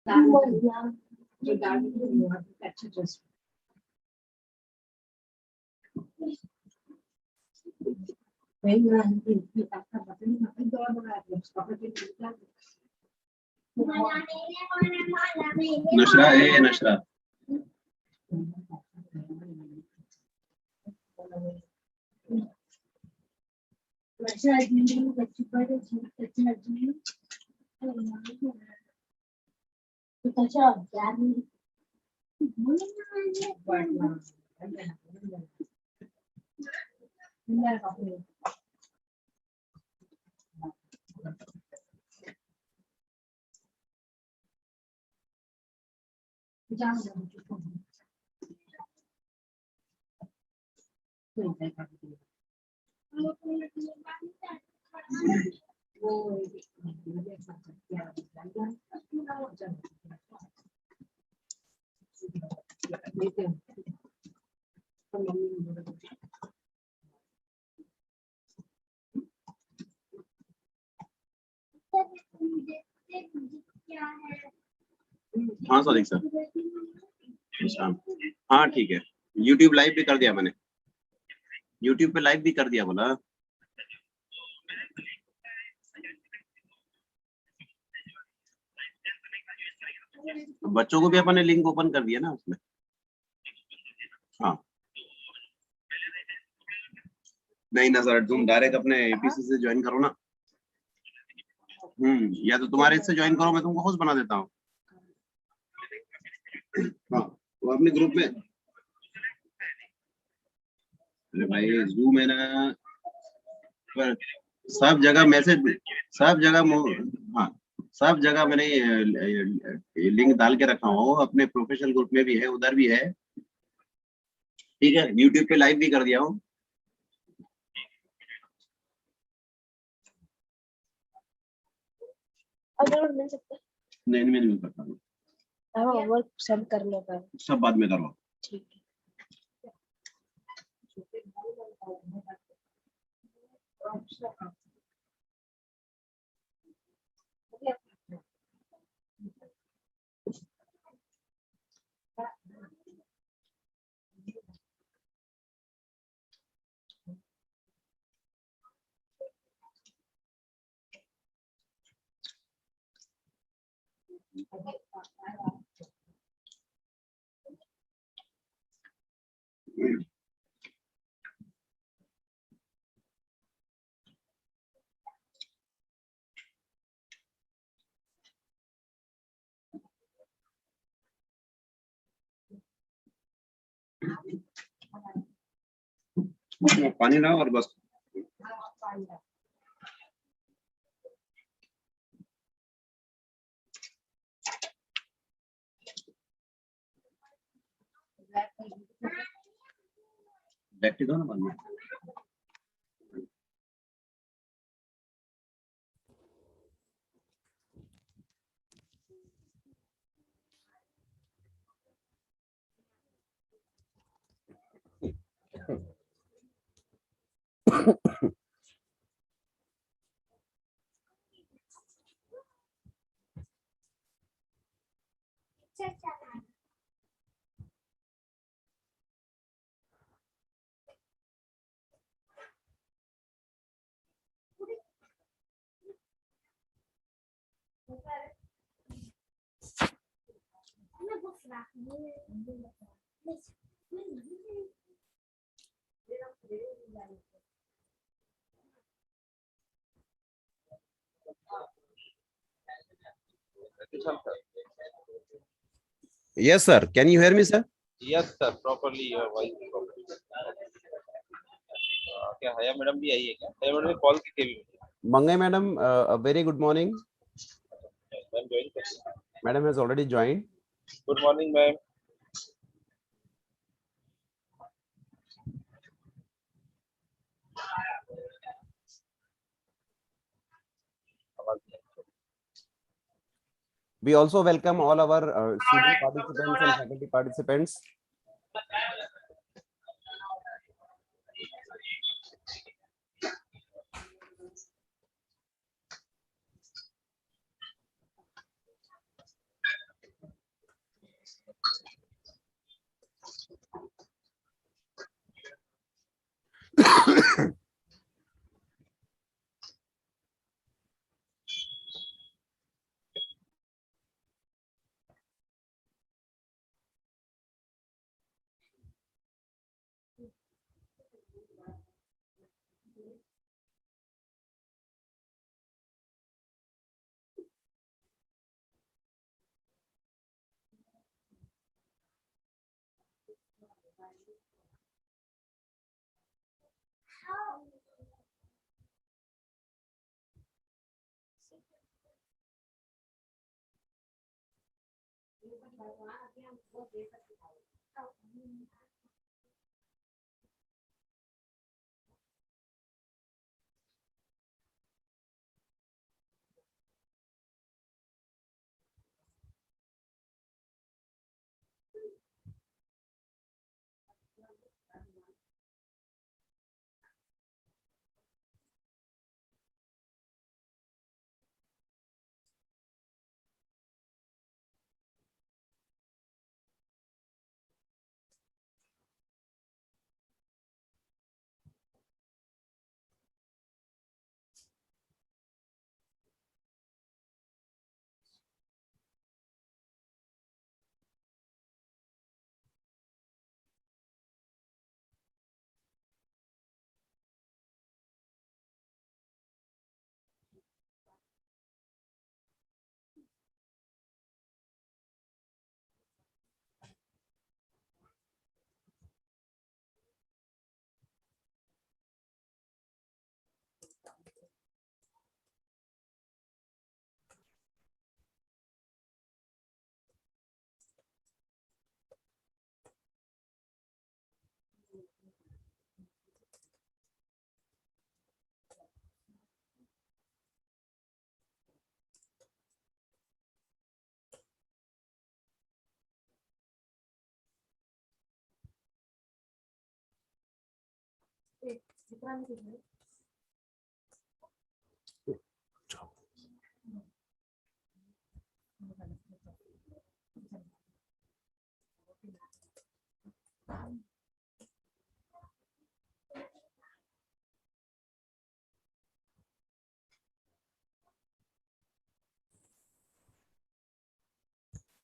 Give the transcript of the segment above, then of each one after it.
जो दाल अच्छा टेस्ट नशरा है नशरा हाँ सर हाँ ठीक है YouTube लाइव भी कर दिया मैंने YouTube पे लाइव भी कर दिया बोला बच्चों को भी अपने लिंक ओपन कर दिया ना उसमें हाँ नहीं ना सर तुम डायरेक्ट अपने एपीसी से ज्वाइन करो ना या तो तुम्हारे इससे ज्वाइन करो मैं तुमको होस्ट बना देता हूँ हाँ वो अपने ग्रुप में अरे भाई जूम है ना पर सब जगह मैसेज सब जगह हाँ सब जगह मैंने लिंक डाल के रखा हूँ अपने प्रोफेशनल ग्रुप में भी है उधर भी है ठीक है यूट्यूब पे लाइव भी कर दिया हूँ अगर मिल सकता है नहीं मैं नहीं कर पाऊंगा वर्क सब करने का सब बाद में करवा ठीक है पानी ना और बस बैठ दो ना बाद में Yes, sir. Can you hear me, sir? Yes, sir. Properly, your voice is properly. क्या हया मैडम भी आई है क्या? हया मैडम ने कॉल की थी Mangai madam, a very good morning. Ma'am join कर Madam has already joined. Good morning ma'am We also welcome all our student participants and faculty participants.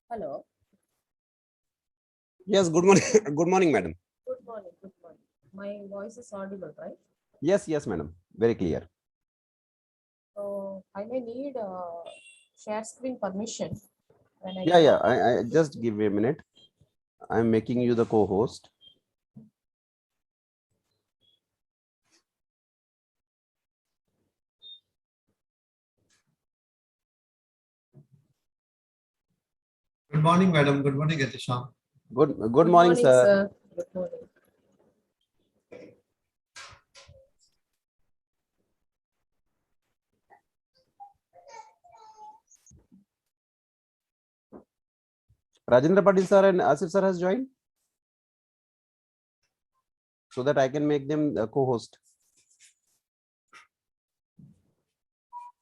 Hello. Yes, good morning. Good morning, madam. Good morning. Good morning. My voice is audible, right? Yes, yes, madam. Very clear. So I may need share screen permission. When Yeah. I just give me a minute. I'm making you the co-host. Good morning, madam. Good morning, Atisham. Good morning, sir. Good morning. Rajendra Patil sir and Asif sir has joined, so that I can make them the co-host.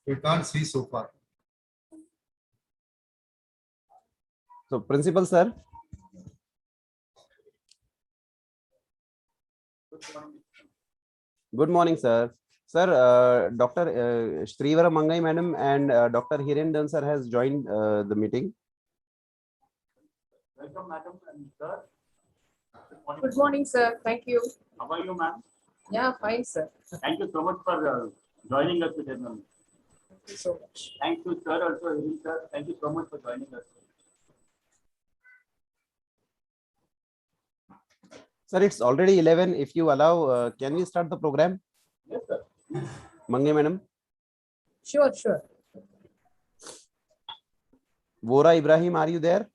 We can't see so far. So, principal sir. Good morning, sir. Sir, Dr. Shrivara Mangai madam and Dr. Hirendan sir has joined the meeting. Welcome, madam and sir. Good morning, sir. Thank you. How are you, ma'am? Yeah, fine, sir. Thank you so much for joining us today, ma'am. Thank you so much. Thank you, sir. Also, Hirin sir. Thank you so much for joining us. Sir, it's already 11. If you allow, can we start the program? Yes, sir. Mangai madam. Sure, sure. Vora Ibrahim, are you there?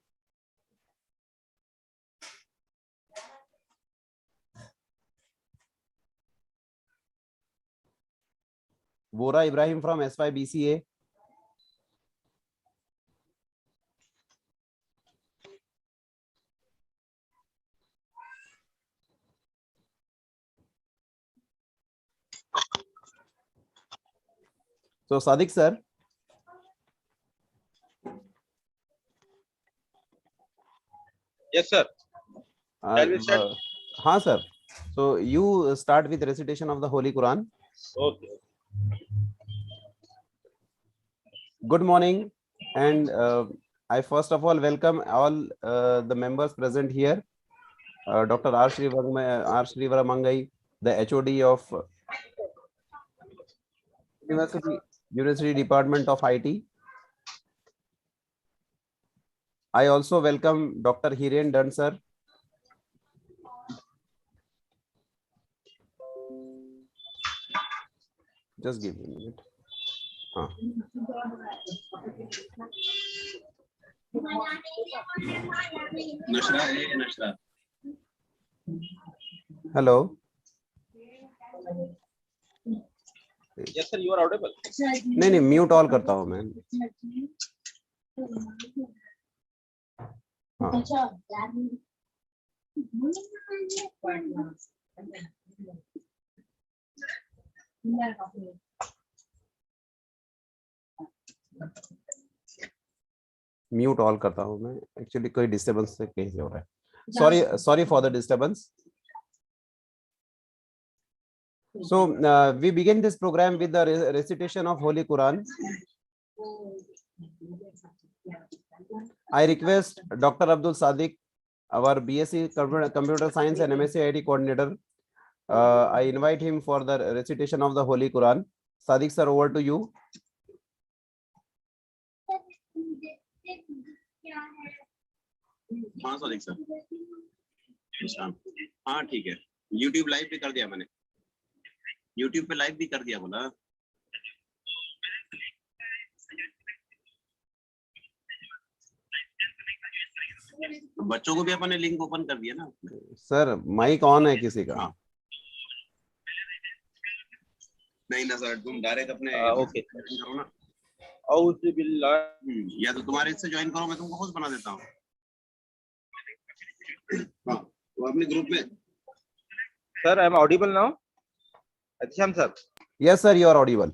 Vora Ibrahim from SYBCA. So, Sadiq sir. Yes, sir. Shall we start? Haan, sir. So, you start with recitation of the Holy Quran. Okay. Good morning, and I first of all welcome all the members present here. Dr. R. Shrivara Mangai, the HOD of University Department of IT. I also welcome Dr. Hiren Dunn sir, just give me a minute. नशरा है नशरा. Hello. Yes, sir. You are audible. नहीं नहीं, mute all करता हूँ मैं. हाँ. Mute all करता हूँ मैं. एक्चुअली कोई डिस्टर्बेंस से कहीं से हो रहा है. Sorry for the disturbance. So we begin this program with the recitation of Holy Quran. I request Dr. Abdul Sadiq, our BSc Computer Science and MSc IT coordinator. I invite him for the recitation of the Holy Quran. Sadiq sir, over to you. हाँ सदिक sir. हाँ ठीक है. YouTube live भी कर दिया मैंने. YouTube पे live भी कर दिया बोला. बच्चों को भी अपन ने लिंक ओपन कर दिया ना. सर माइक ऑन है किसी का? हाँ. नहीं ना सर, तुम डायरेक्ट अपने ओके करो ना. औज़ु बिल्लाह. या तो तुम्हारे इससे ज्वाइन करो, मैं तुमको होस्ट बना देता हूँ. हाँ, वो अपने ग्रुप में. Sir, I am audible now. अच्छा sir. Yes sir, you are audible.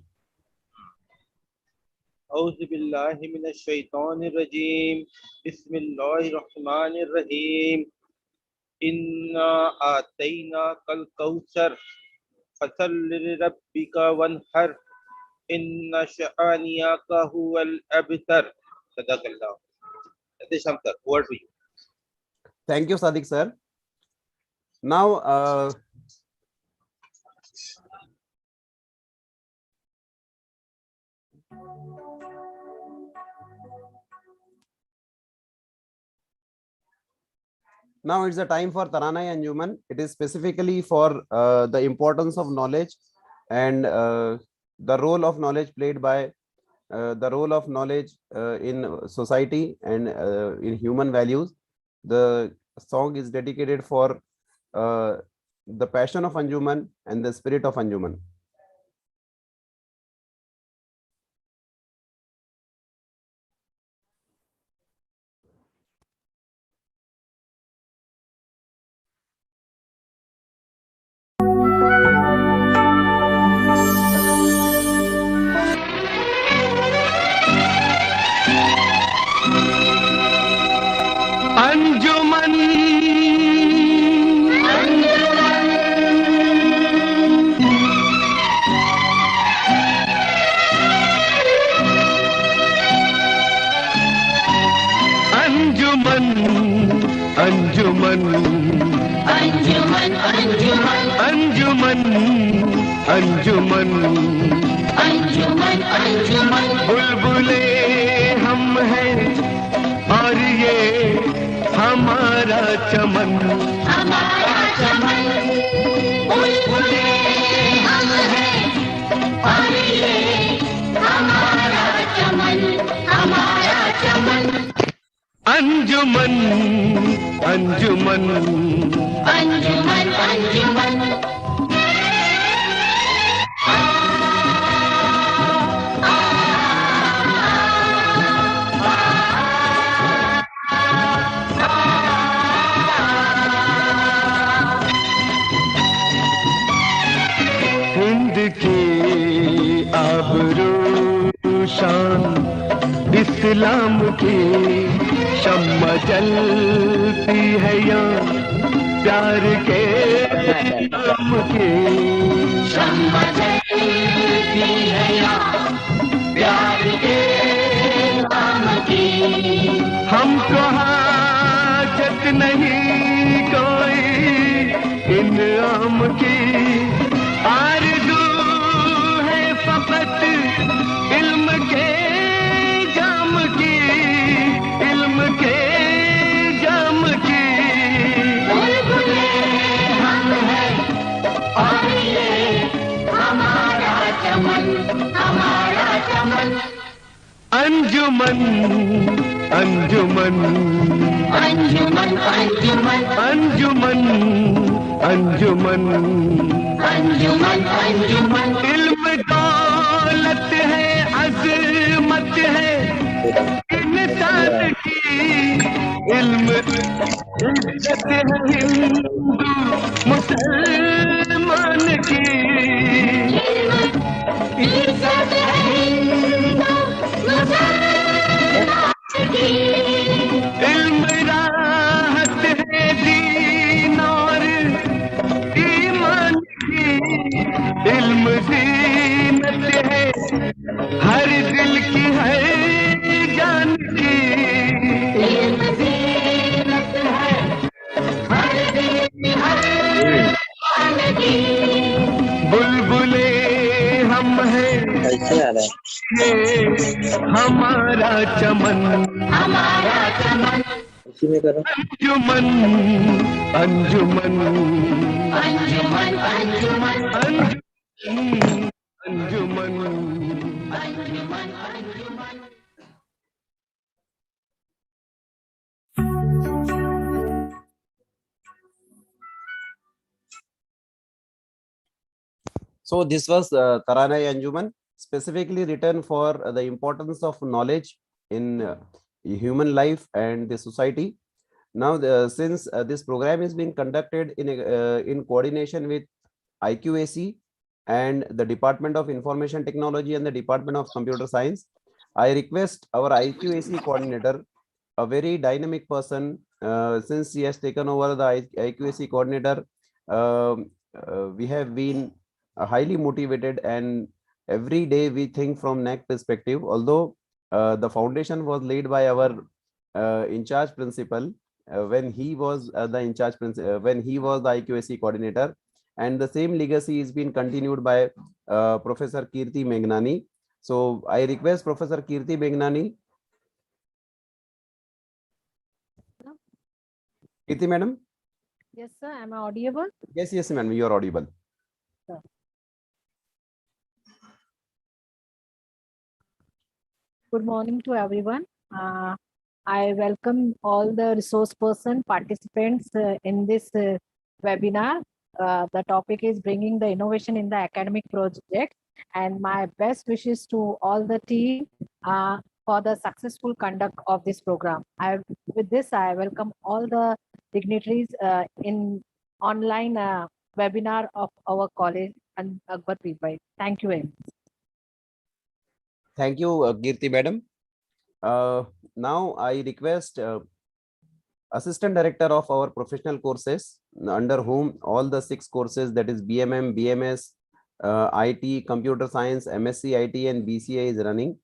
औज़ु बिल्लाहि मिनश शैतानिर रजीम. बिस्मिल्लाहिर रहमानिर रहीम. इन्ना आतैना कल कौसर फसल्लि लिरब्बिका वन्हर. इन्ना शआनियाका हुवल अबतर. सदक़ल्लाह. अच्छा sir, word to you. Thank you, Sadiq sir. Now, now it's the time for Taranai-e-Anjuman. It is specifically for the importance of knowledge and the role of knowledge played by the role of knowledge in society and in human values. The song is dedicated for the passion of Anjuman and the spirit of Anjuman. अंजुमन अंजुमन अंजुमन बुलबुले हम हैं और ये हमारा चमन बुलबुले हम हैं और ये हमारा चमन अंजुमन अंजुमन अंजुमन अंजुमन इस्लाम की शम्मा जलती है यहाँ प्यार के नाम की शम्मा जलती है यहाँ प्यार के नाम की हमको हाजत नहीं कोई इनाम की आरज़ू है फ़क़त इल्म के हमारा चमन अंजुमन अंजुमन अंजुमन अंजुमन अंजुमन अंजुमन अंजुमन अंजुमन इल्म दौलत है अज़मत है इंसान की इल्म इज्जत है हिंदू मुसलमान की इज्जत है हिंदू मुसलमान की इल्म राहत है दीन और ईमान की इल्म ज़ीनत है हर दिल की हर जान की इल्म ज़ीनत है हर दिल की हर जान की बुलबुले हम हैं ये हमारा चमन अंजुमन अंजुमन अंजुमन अंजुमन अंजुमन अंजुमन अंजुमन So this was Taranai Anjuman, specifically written for the importance of knowledge in human life and the society. Now, since this program is being conducted in coordination with IQAC and the Department of Information Technology and the Department of Computer Science, I request our IQAC coordinator, a very dynamic person, since he has taken over the IQAC coordinator, we have been highly motivated, and every day we think from NAC perspective. Although the foundation was laid by our in charge principal when he was the in charge when he was the IQAC coordinator, and the same legacy is being continued by Professor Kirti Meghnani. So I request Professor Kirti Meghnani. Kirti madam. Yes, sir. Am I audible? Yes, madam, you are audible. Sir. Good morning to everyone. I welcome all the resource person participants in this webinar. The topic is bringing the innovation in the academic project, and my best wishes to all the team for the successful conduct of this program. With this, I welcome all the dignitaries in online webinar of our college and Akbar Pirbhai. Thank you very much. Thank you, Kirti madam. Now I request Assistant Director of our professional courses, under whom all the 6 courses, that is BMM, BMS, IT, Computer Science, MSc IT and BCA is running.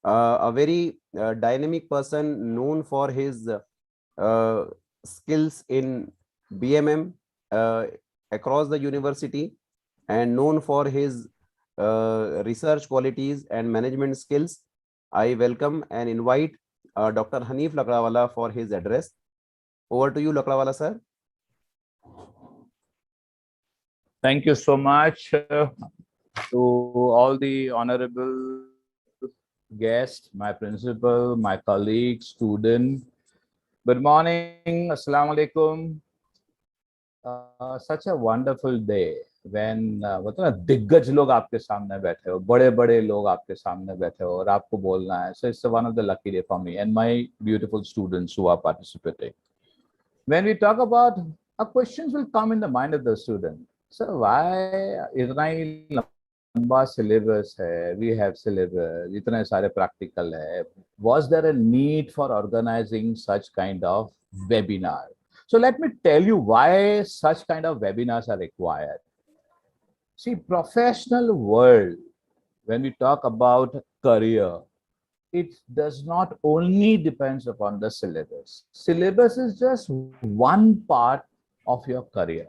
A very dynamic person known for his skills in BMM across the university, and known for his research qualities and management skills. I welcome and invite Dr. Hanif Lakdawala for his address. Over to you, Lakdawala sir. Thank you so much to all the honorable guests, my principal, my colleagues, student. Good morning, Assalamu alaikum. Such a wonderful day when दिग्गज लोग आपके सामने बैठे हो, बड़े बड़े लोग आपके सामने बैठे हो और आपको बोलना है. So it's one of the lucky day for me and my beautiful students who are participating. When we talk about, questions will come in the mind of the student. So why इतना ही लंबा syllabus है, we have syllabus, इतने सारे practical है. Was there a need for organizing such kind of webinar? So let me tell you why such kind of webinars are required. See, professional world, when we talk about career, it does not only depends upon the syllabus. Syllabus is just one part of your career.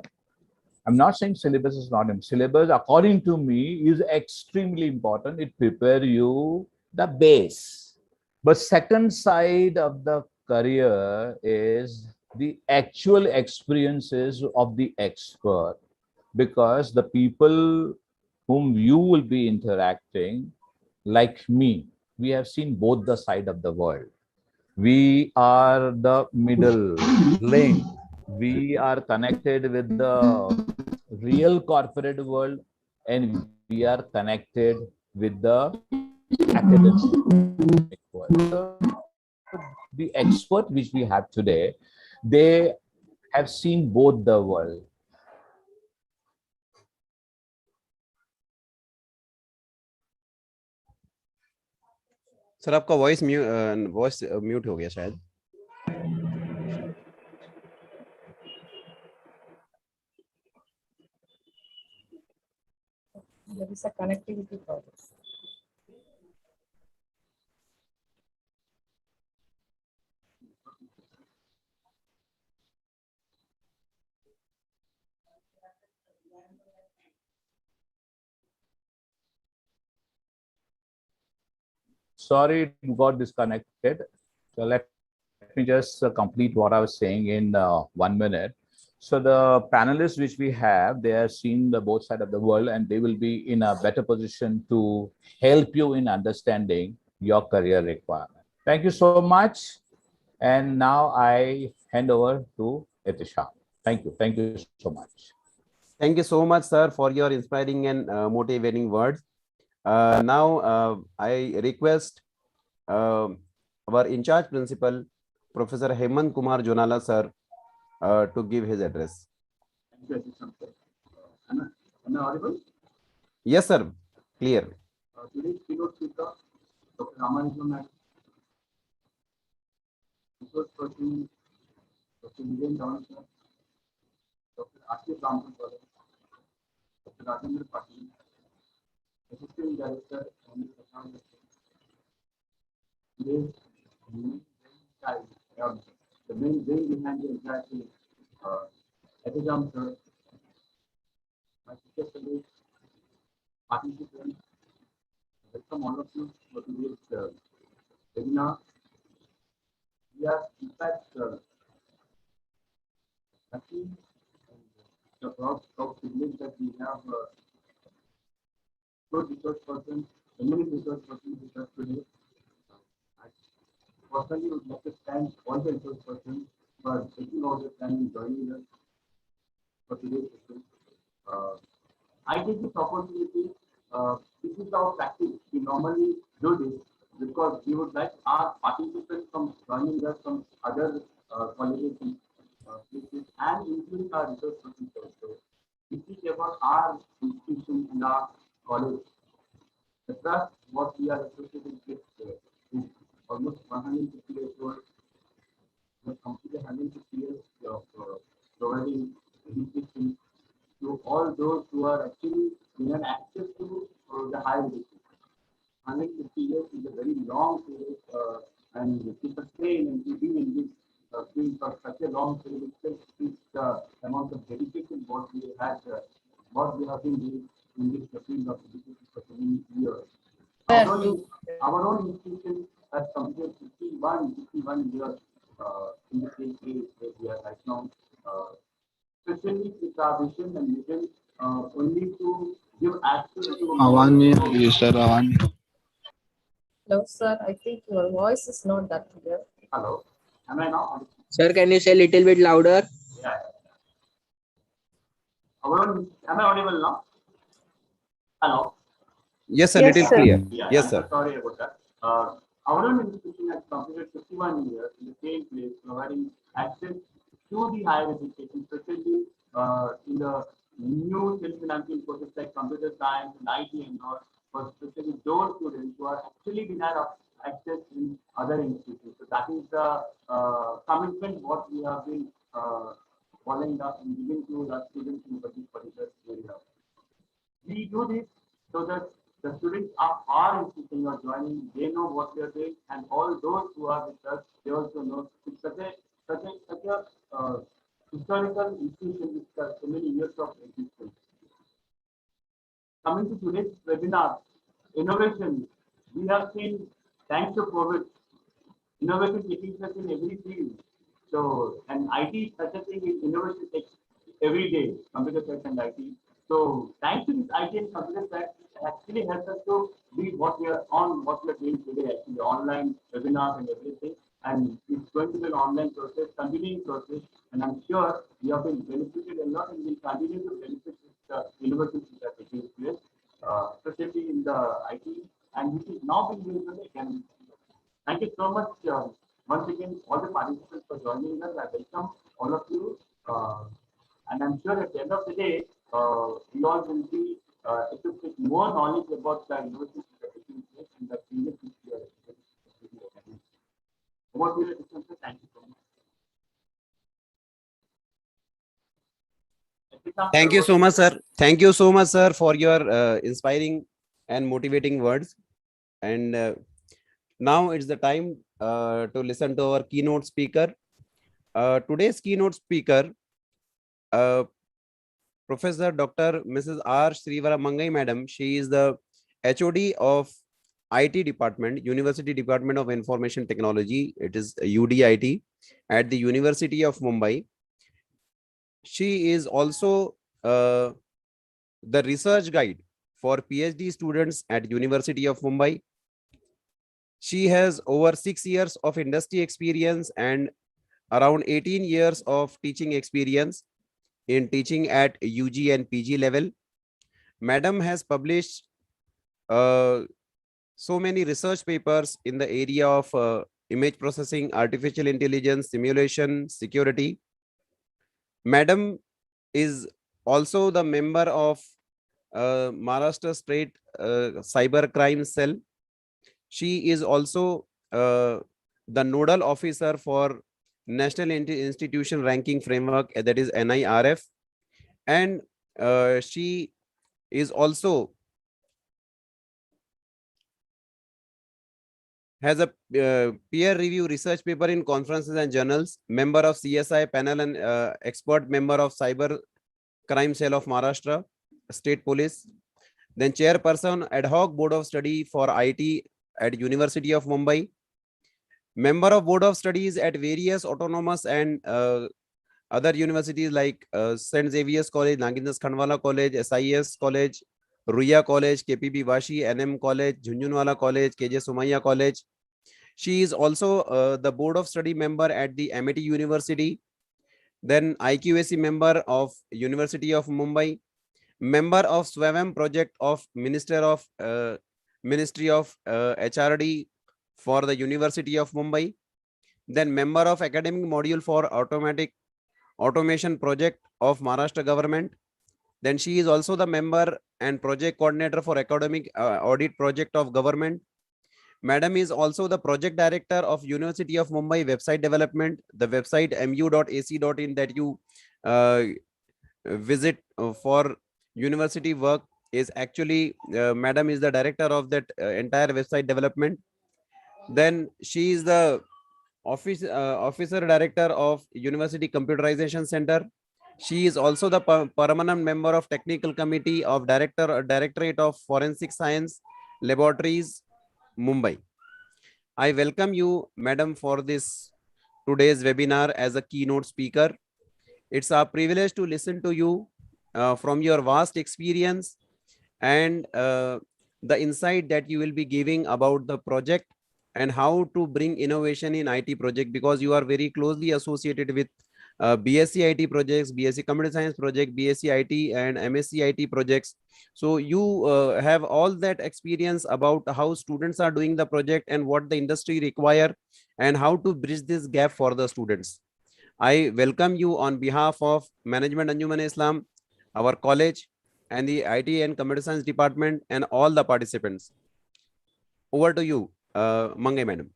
I'm not saying syllabus is not important. Syllabus, according to me, is extremely important. It prepares you the base. But second side of the career is the actual experiences of the expert, because the people whom you will be interacting, like me, we have seen both the side of the world. We are the middle link. We are connected with the real corporate world, and we are connected with the academic world. So the expert which we have today, they have seen both the world. Sir आपका voice mute हो गया शायद. There is a connectivity problem. Sorry, it got disconnected. So let me just complete what I was saying in 1 minute. So the panelists which we have, they are seeing the both sides of the world, and they will be in a better position to help you in understanding your career requirement. Thank you so much. And now I hand over to Etisha. Thank you. Thank you so much. Thank you so much, sir, for your inspiring and motivating words. Now I request our in-charge principal, Professor Hemant Kumar Jonala, sir, to give his address. Thank you, Adisham, sir. Am I audible? Yes, sir. Clear. Today's keynote speaker, Dr. Ramanujam Madam, resource person, Dr. Vivian Dhawan, sir, Dr. Ashish Rampan, Dr. Rajendra Patil, Assistant Director, and today's the main brain behind the entire thing, Etisam, sir, my teacher colleagues, participants, welcome all of you for today's webinar. We are in fact lucky and the proud privilege that we have good research persons, many research persons with us today. I personally would like to thank all the research persons for taking all the time and joining us for today's session. I take this opportunity. This is our practice. We normally do this because we would like our participants from joining us from other colleges and places, and including our research persons also. We speak about our institution and our college. The trust what we are associated with is almost 150 years old. We have completed 150 years of providing education to all those who are actually given access to the higher education. 150 years is a very long period, and to sustain and to be in this field for such a long period itself is the amount of dedication what we had, what we have been doing in this field of education for so many years. Our own institution has completed 51 years in the same place where we are right now. Especially with our vision and mission only to give access to. Hello, sir. I think your voice is not that clear. Hello, am I now? Sir, can you say a little bit louder? Yeah. Am I audible now? Hello. Yes, sir. Yes, Little sir. clear. Yeah, Yes, I'm sir. sorry about that. Our own institution has completed 51 years in the same place, providing access to the higher education, especially in the new self-financing courses like computer science and IT and all, for especially those students who are actually denied of access in other institutions. So that is the commitment what we have been following up and giving to the students in this particular area. We do this so that the students of our institution are joining, they know what we are doing, and all those who are with us, they also know it's such a historical institution with so many years of existence. Coming to today's webinar, innovation. We have seen, thanks to COVID, innovation taking place in every field. So, and IT, such a thing is innovation takes every day, computer science and IT. So thanks to this IT and computer science, it actually helps us to be what we are doing today, actually online webinars and everything. And it's going to be an online process, continuing process, and I'm sure we have been benefited a lot and will continue to benefit with the universities that are taking place, especially in the IT, and which is now being used in the academic. Thank you so much once again, all the participants for joining us. I welcome all of you. And I'm sure at the end of the day, you all will be equipped with more knowledge about the university that is taking place and the field which we are studying. Over to you, Mr. Sir. Thank you so much. Thank you so much, sir. Thank you so much, sir, for your inspiring and motivating words. And now it's the time to listen to our keynote speaker. Today's keynote speaker, Professor Dr. Mrs. R. Srivara Mangai Madam. She is the HOD of IT Department, University Department of Information Technology. It is UDIT at the University of Mumbai. She is also the research guide for PhD students at University of Mumbai. She has over 6 years of industry experience and around 18 years of teaching experience in teaching at UG and PG level. Madam has published so many research papers in the area of image processing, artificial intelligence, simulation, security. Madam is also the member of Maharashtra State Cyber Crime Cell. She is also the nodal officer for National Institution Ranking Framework, that is NIRF. And she is also has a peer review research paper in conferences and journals, member of CSI panel and expert member of Cyber Crime Cell of Maharashtra State Police. Then chairperson ad hoc board of study for IT at University of Mumbai. Member of board of studies at various autonomous and other universities like St. Xavier's College, Nagendra Khandwala College, SIS College, Ruia College, KPB Vashi, NM College, Jhunjhunwala College, KJ Somaiya College. She is also the board of study member at the Amity University. Then IQAC member of University of Mumbai, member of SWAVAM project of Ministry of HRD for the University of Mumbai. Then member of academic module for automation project of Maharashtra government. Then she is also the member and project coordinator for academic audit project of government. Madam is also the project director of University of Mumbai website development, the website mu.ac.in that you visit for university work is actually Madam is the director of that entire website development. Then she is the officer director of University Computerization Center. She is also the permanent member of technical committee of Directorate of Forensic Science Laboratories, Mumbai. I welcome you, Madam, for this today's webinar as a keynote speaker. It's a privilege to listen to you from your vast experience and the insight that you will be giving about the project and how to bring innovation in IT project, because you are very closely associated with BSc IT projects, BSc Computer Science project, BSc IT and MSc IT projects. So you have all that experience about how students are doing the project and what the industry require and how to bridge this gap for the students. I welcome you on behalf of Management Anjuman Islam, our college, and the IT and Computer Science department and all the participants. Over to you, Mangai Madam.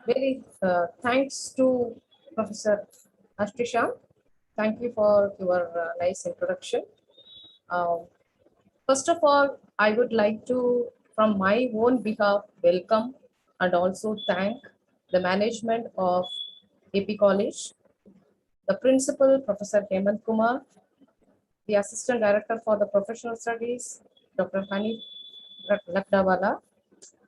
Very thanks to Professor Ashtisham. Thank you for your nice introduction. First of all, I would like to, from my own behalf, welcome and also thank the management of AP College, the principal, Professor Hemant Kumar, the assistant director for the professional studies, Dr. Hanif Lakdawala,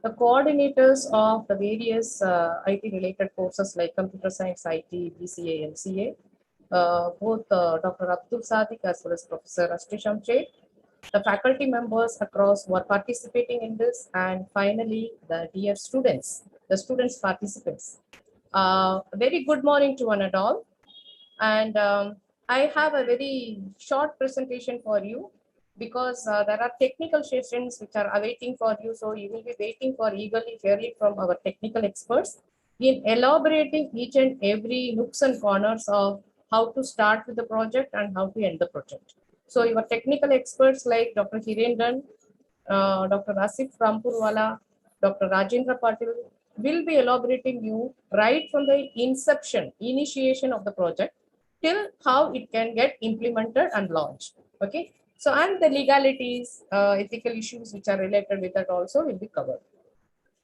the coordinators of the various IT related courses like computer science, IT, BCA, MCA, both Dr. Abdul Sadiq as well as Professor Ashti Shamshed, the faculty members across who are participating in this, and finally the dear students, the students participants. Very good morning to one and all. And I have a very short presentation for you because there are technical sessions which are awaiting for you. So you will be waiting for eagerly hearing from our technical experts in elaborating each and every nooks and corners of how to start with the project and how to end the project. So your technical experts like Dr. Hirendran, Dr. Asif Rampurwala, Dr. Rajendra Patil will be elaborating you right from the initiation of the project till how it can get implemented and launched. Okay. So, and the legalities, ethical issues which are related with that also will be covered.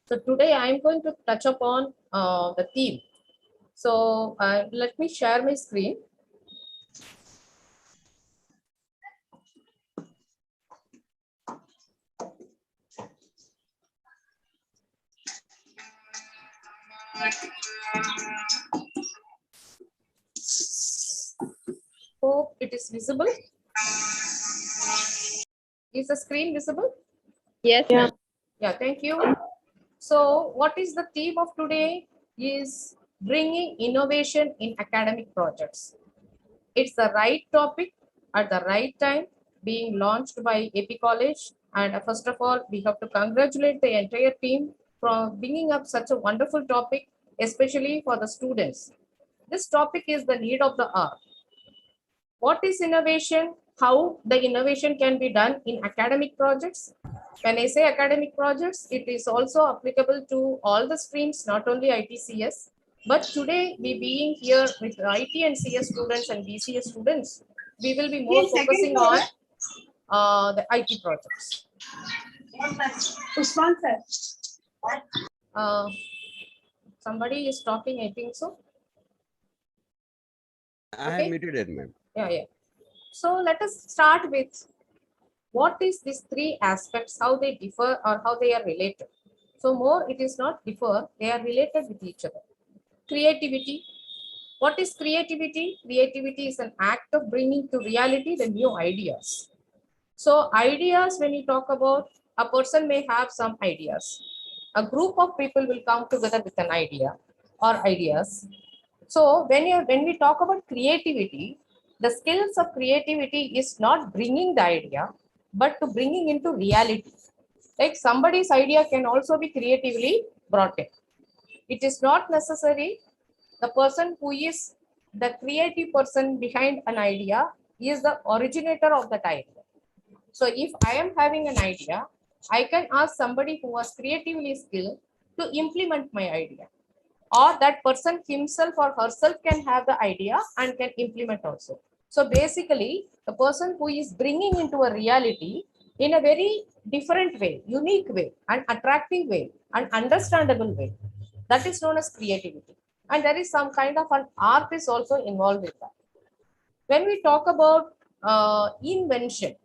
So today I am going to touch upon the theme. So let me share my screen. Hope it is visible. Is the screen visible? Yes, ma'am. Yeah, thank you. So what is the theme of today is bringing innovation in academic projects. It's the right topic at the right time being launched by AP College. And first of all, we have to congratulate the entire team for bringing up such a wonderful topic, especially for the students. This topic is the need of the hour. What is innovation? How the innovation can be done in academic projects? When I say academic projects, it is also applicable to all the streams, not only ITCS. But today, we being here with IT and CS students and BCS students, we will be more focusing on the IT projects. Somebody is talking, I think so. I have muted it, ma'am. Yeah. So let us start with what is these three aspects, how they differ or how they are related. So more, it is not differ, they are related with each other. Creativity. What is creativity? Creativity is an act of bringing to reality the new ideas. So ideas, when you talk about, a person may have some ideas. A group of people will come together with an idea or ideas. So when we talk about creativity, the skills of creativity is not bringing the idea, but to bringing into reality. Like somebody's idea can also be creatively brought in. It is not necessary the person who is the creative person behind an idea is the originator of that idea. So if I am having an idea, I can ask somebody who was creatively skilled to implement my idea. Or that person himself or herself can have the idea and can implement also. So basically, the person who is bringing into a reality in a very different way, unique way, and attractive way, and understandable way, that is known as creativity. And there is some kind of an art is also involved with that. When we talk about invention,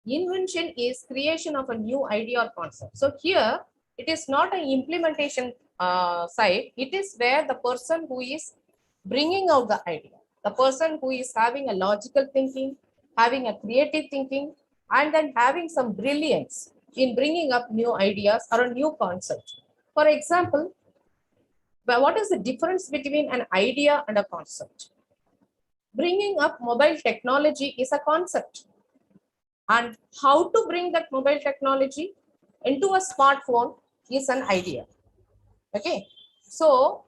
invention is creation of a new idea or concept. So here, it is not an implementation side, it is where the person who is bringing out the idea, the person who is having a logical thinking, having a creative thinking, and then having some brilliance in bringing up new ideas or a new concept. For example, what is the difference between an idea and a concept? Bringing up mobile technology is a concept. And how to bring that mobile technology into a smartphone is an idea. Okay, so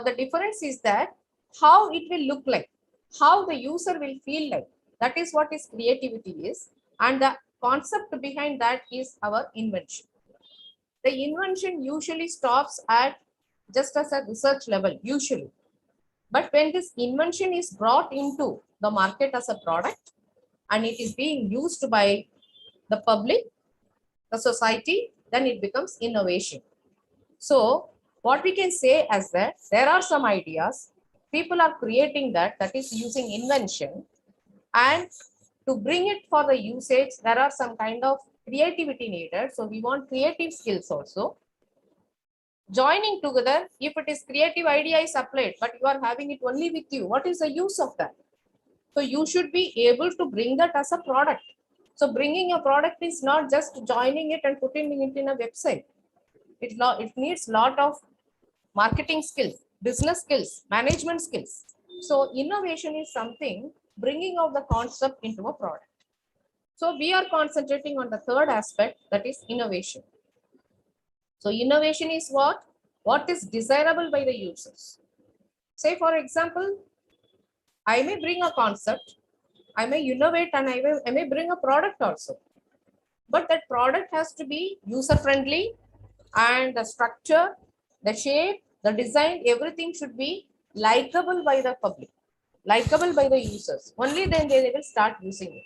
the difference is that how it will look like, how the user will feel like, that is what is creativity is, and the concept behind that is our invention. The invention usually stops at just as a research level, usually. But when this invention is brought into the market as a product and it is being used by the public, the society, then it becomes innovation. So what we can say as that there are some ideas, people are creating that is using invention, and to bring it for the usage, there are some kind of creativity needed. So we want creative skills also. Joining together, if it is creative idea is applied, but you are having it only with you, what is the use of that? So you should be able to bring that as a product. So bringing a product is not just joining it and putting it in a website. It needs lot of marketing skills, business skills, management skills. So innovation is something bringing out the concept into a product. So we are concentrating on the third aspect, that is innovation. So innovation is what? What is desirable by the users. Say for example, I may bring a concept, I may innovate, and I may bring a product also. But that product has to be user friendly, and the structure, the shape, the design, everything should be likable by the public, likable by the users. Only then they will start using it.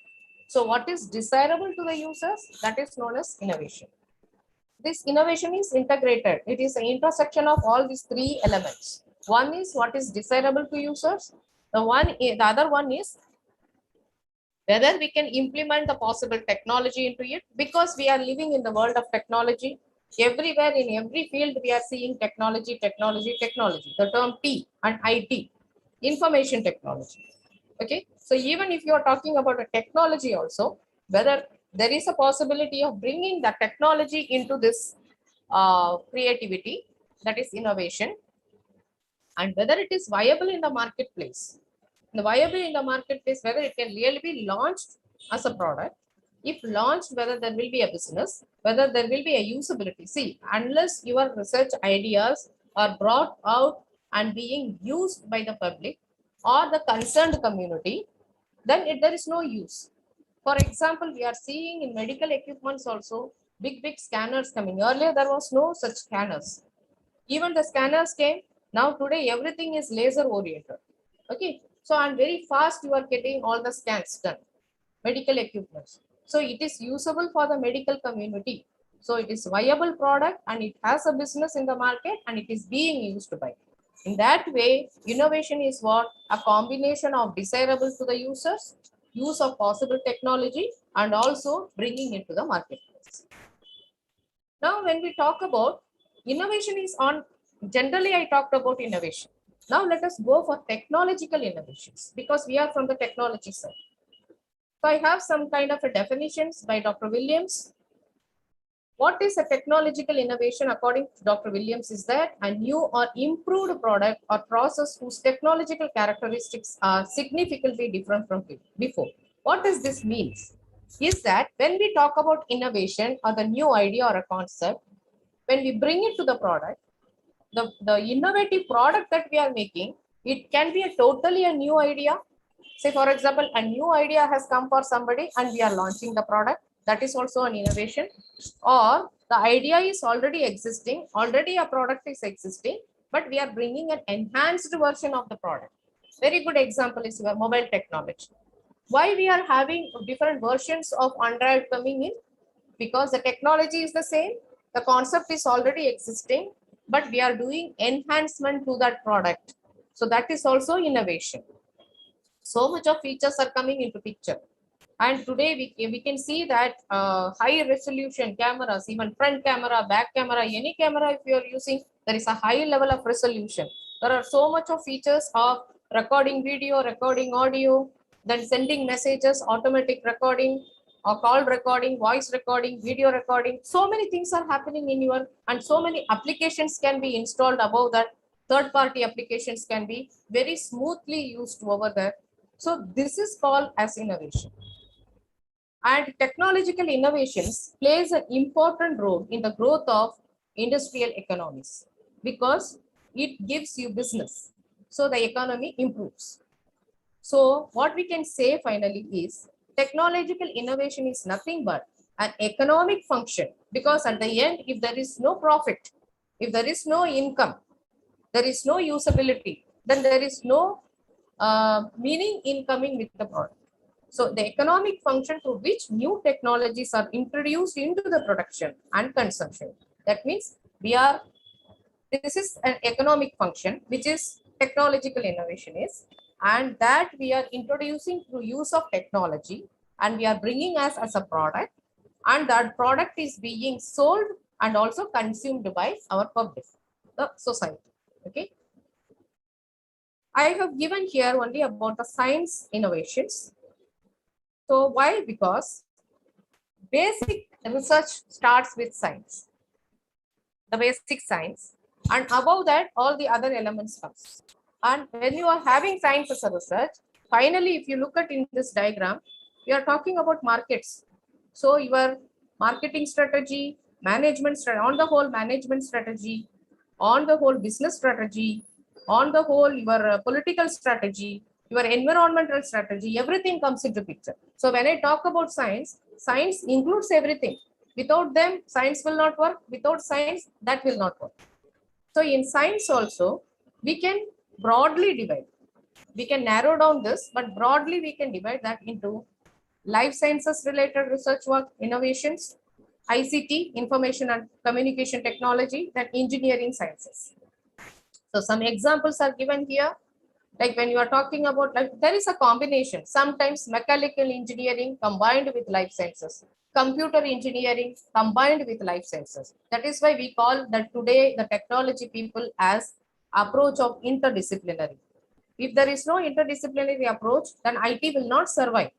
So what is desirable to the users? That is known as innovation. This innovation is integrated. It is an intersection of all these three elements. One is what is desirable to users. The other one is whether we can implement the possible technology into it, because we are living in the world of technology. Everywhere in every field we are seeing technology, technology, technology. The term T and IT, information technology. Okay, so even if you are talking about a technology also, whether there is a possibility of bringing the technology into this creativity, that is innovation, and whether it is viable in the marketplace. The viable in the marketplace, whether it can really be launched as a product. If launched, whether there will be a business, whether there will be a usability. See, unless your research ideas are brought out and being used by the public or the concerned community, then there is no use. For example, we are seeing in medical equipments also big scanners coming. Earlier, there was no such scanners. Even the scanners came. Now today, everything is laser oriented. Okay. So, and very fast you are getting all the scans done, medical equipments. So it is usable for the medical community. So it is viable product and it has a business in the market and it is being used by. In that way, innovation is what? A combination of desirable to the users, use of possible technology, and also bringing it to the marketplace. Now, when we talk about innovation is on, generally I talked about innovation. Now let us go for technological innovations because we are from the technology side. So I have some kind of a definitions by Dr. Williams. What is a technological innovation according to Dr. Williams is that a new or improved product or process whose technological characteristics are significantly different from before. What does this mean? Is that when we talk about innovation or the new idea or a concept, when we bring it to the product, the innovative product that we are making, it can be a totally a new idea. Say, for example, a new idea has come for somebody and we are launching the product. That is also an innovation. Or the idea is already existing, already a product is existing, but we are bringing an enhanced version of the product. Very good example is your mobile technology. Why we are having different versions of Android coming in? Because the technology is the same, the concept is already existing, but we are doing enhancement to that product. So that is also innovation. So much of features are coming into picture. And today we can see that high resolution cameras, even front camera, back camera, any camera if you are using, there is a high level of resolution. There are so much of features of recording video, recording audio, then sending messages, automatic recording, or call recording, voice recording, video recording. So many things are happening in your, and so many applications can be installed above that. Third-party applications can be very smoothly used over there. So this is called as innovation. And technological innovations plays an important role in the growth of industrial economies because it gives you business. So the economy improves. So what we can say finally is technological innovation is nothing but an economic function, because at the end, if there is no profit, if there is no income, there is no usability, then there is no meaning in coming with the product. So the economic function through which new technologies are introduced into the production and consumption. That means this is an economic function, which is technological innovation is, and that we are introducing through use of technology and we are bringing us as a product, and that product is being sold and also consumed by our public. the society. Okay. I have given here only about the science innovations. So why? Because basic research starts with science, the basic science, and above that, all the other elements comes. And when you are having science as a research, finally, if you look at in this diagram, we are talking about markets. So your marketing strategy, management strategy, on the whole management strategy, on the whole business strategy, on the whole your political strategy, your environmental strategy, everything comes into picture. So when I talk about science, science includes everything. Without them, science will not work. Without science, that will not work. So in science also, we can broadly divide. We can narrow down this, but broadly we can divide that into life sciences related research work, innovations, ICT, information and communication technology, then engineering sciences. So some examples are given here. Like when you are talking about, like there is a combination, sometimes mechanical engineering combined with life sciences, computer engineering combined with life sciences. That is why we call that today the technology people as approach of interdisciplinary. If there is no interdisciplinary approach, then IT will not survive.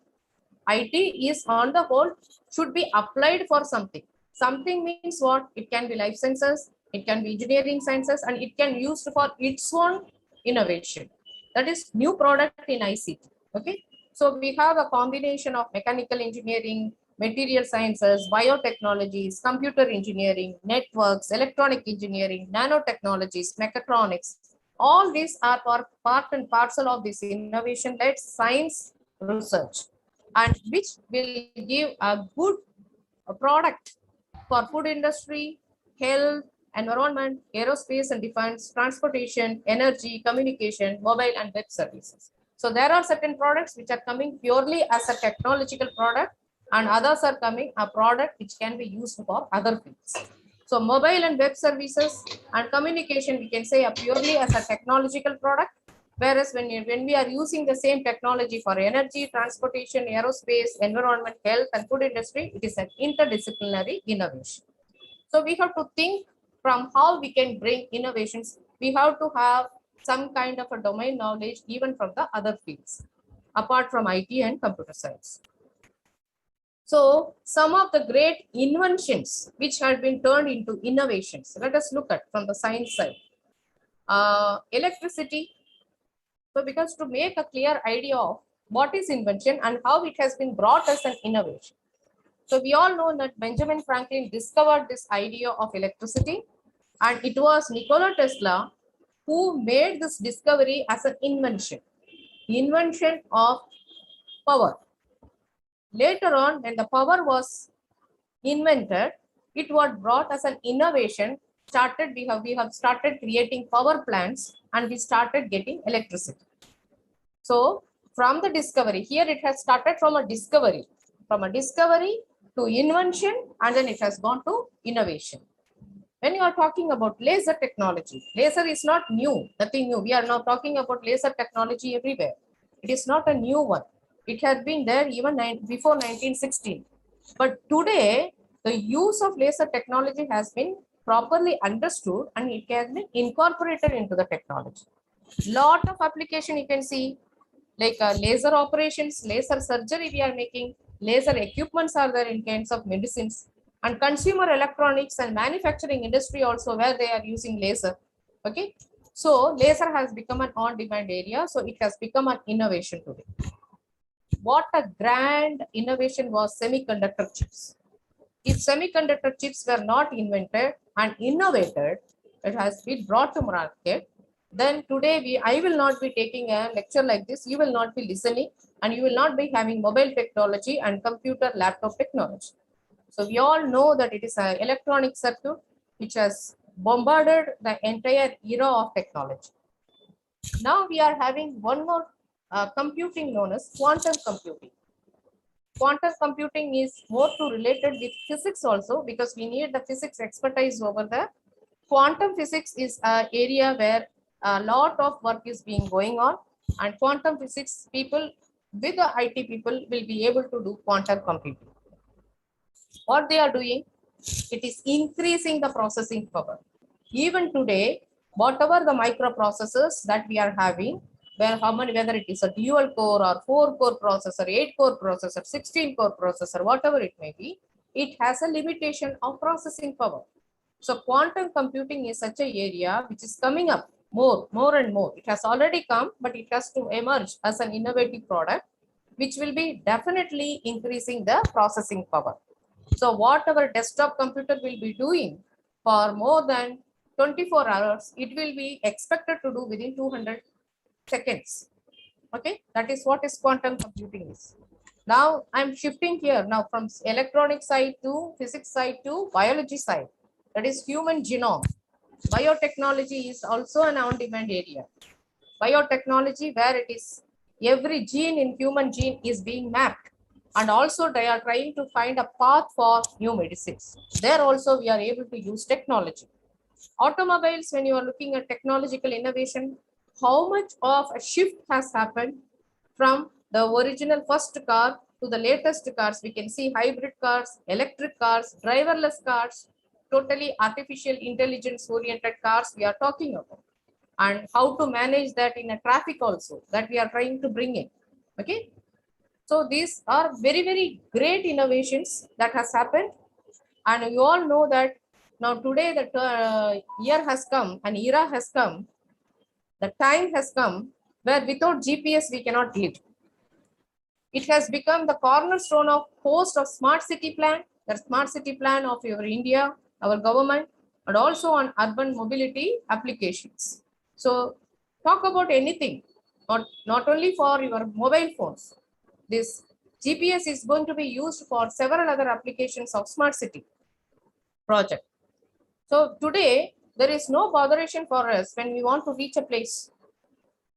IT is on the whole should be applied for something. Something means what? It can be life sciences, it can be engineering sciences, and it can be used for its own innovation. That is new product in ICT. Okay. So we have a combination of mechanical engineering, material sciences, biotechnologies, computer engineering, networks, electronic engineering, nanotechnologies, mechatronics. All these are part and parcel of this innovation-led science research, and which will give a good product for food industry, health, environment, aerospace and defense, transportation, energy, communication, mobile and web services. So there are certain products which are coming purely as a technological product, and others are coming a product which can be used for other fields. So mobile and web services and communication, we can say purely as a technological product. Whereas when we are using the same technology for energy, transportation, aerospace, environment, health, and food industry, it is an interdisciplinary innovation. So we have to think from how we can bring innovations. We have to have some kind of a domain knowledge even from the other fields, apart from IT and computer science. So some of the great inventions which have been turned into innovations, let us look at from the science side. Electricity. So because to make a clear idea of what is invention and how it has been brought as an innovation. So we all know that Benjamin Franklin discovered this idea of electricity, and it was Nikola Tesla who made this discovery as an invention of power. Later on, when the power was invented, it was brought as an innovation. We have started creating power plants, and we started getting electricity. So from the discovery, here it has started from a discovery to invention, and then it has gone to innovation. When you are talking about laser technology, laser is not new, nothing new. We are now talking about laser technology everywhere. It is not a new one. It has been there even before 1916. But today, the use of laser technology has been properly understood, and it has been incorporated into the technology. Lot of application you can see, like laser operations, laser surgery we are making, laser equipments are there in kinds of medicines, and consumer electronics and manufacturing industry also where they are using laser. Okay. So laser has become an on-demand area. So it has become an innovation today. What a grand innovation was semiconductor chips. If semiconductor chips were not invented and innovated, it has been brought to market, then today I will not be taking a lecture like this. You will not be listening, and you will not be having mobile technology and computer laptop technology. So we all know that it is an electronic circuit which has bombarded the entire era of technology. Now we are having one more computing known as quantum computing. Quantum computing is more to related with physics also, because we need the physics expertise over there. Quantum physics is an area where a lot of work is being going on, and quantum physics people with the IT people will be able to do quantum computing. What they are doing, it is increasing the processing power. Even today, whatever the microprocessors that we are having, whether it is a dual core or 4-core processor, 8-core processor, 16-core processor, whatever it may be, it has a limitation of processing power. So quantum computing is such an area which is coming up more and more. It has already come, but it has to emerge as an innovative product, which will be definitely increasing the processing power. So what our desktop computer will be doing for more than 24 hours, it will be expected to do within 200 seconds. Okay, that is what is quantum computing is. Now I'm shifting here now from electronic side to physics side to biology side. That is human genome. Biotechnology is also an on-demand area. Biotechnology, where it is every gene in human gene is being mapped, and also they are trying to find a path for new medicines. There also we are able to use technology. Automobiles, when you are looking at technological innovation, how much of a shift has happened from the original first car to the latest cars. We can see hybrid cars, electric cars, driverless cars, totally artificial intelligence oriented cars we are talking about, and how to manage that in a traffic also that we are trying to bring in. Okay, so these are very great innovations that has happened, and you all know that now today the year has come, an era has come, the time has come where without GPS we cannot live. It has become the cornerstone of host of smart city plan, the smart city plan of your India, our government, and also on urban mobility applications. So talk about anything, not only for your mobile phones. This GPS is going to be used for several other applications of smart city project. So today there is no botheration for us when we want to reach a place.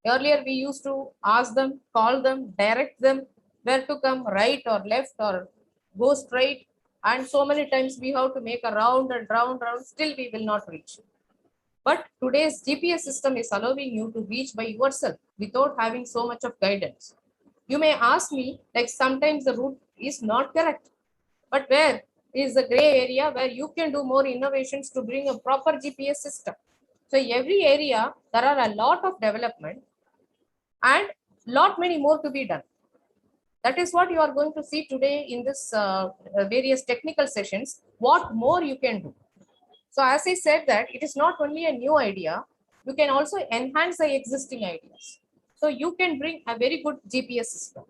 Earlier we used to ask them, call them, direct them where to come, right or left or go straight, and so many times we have to make a round and round, still we will not reach. But today's GPS system is allowing you to reach by yourself without having so much of guidance. You may ask me, like sometimes the route is not correct, but where is the gray area where you can do more innovations to bring a proper GPS system? So every area, there are a lot of development and lot many more to be done. That is what you are going to see today in this various technical sessions, what more you can do. So as I said that it is not only a new idea, you can also enhance the existing ideas. So you can bring a very good GPS system.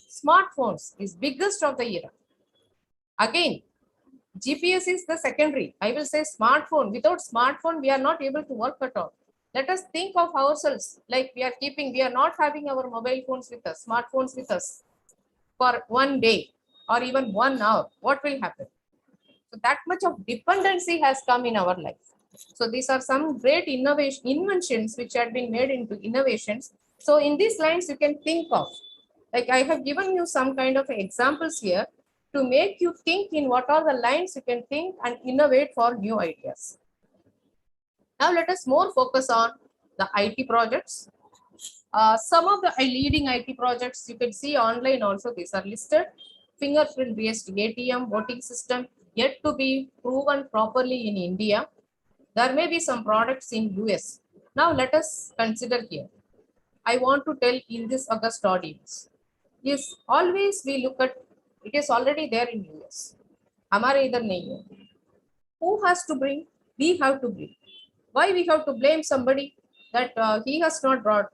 Smartphones is biggest of the era. Again, GPS is the secondary. I will say smartphone. Without smartphone, we are not able to work at all. Let us think of ourselves like we are not having our mobile phones with us, smartphones with us for one day or even 1 hour. What will happen? So that much of dependency has come in our life. So these are some great inventions which had been made into innovations. So in these lines, you can think of, like I have given you some kind of examples here to make you think in what are the lines you can think and innovate for new ideas. Now let us more focus on the IT projects. Some of the leading IT projects you can see online also, these are listed. Fingerprint based ATM voting system yet to be proven properly in India. There may be some products in US. Now let us consider here. I want to tell in this August audience, is always we look at, it is already there in US. Hamare idhar nahi hai. Who has to bring? We have to bring. Why we have to blame somebody that he has not brought,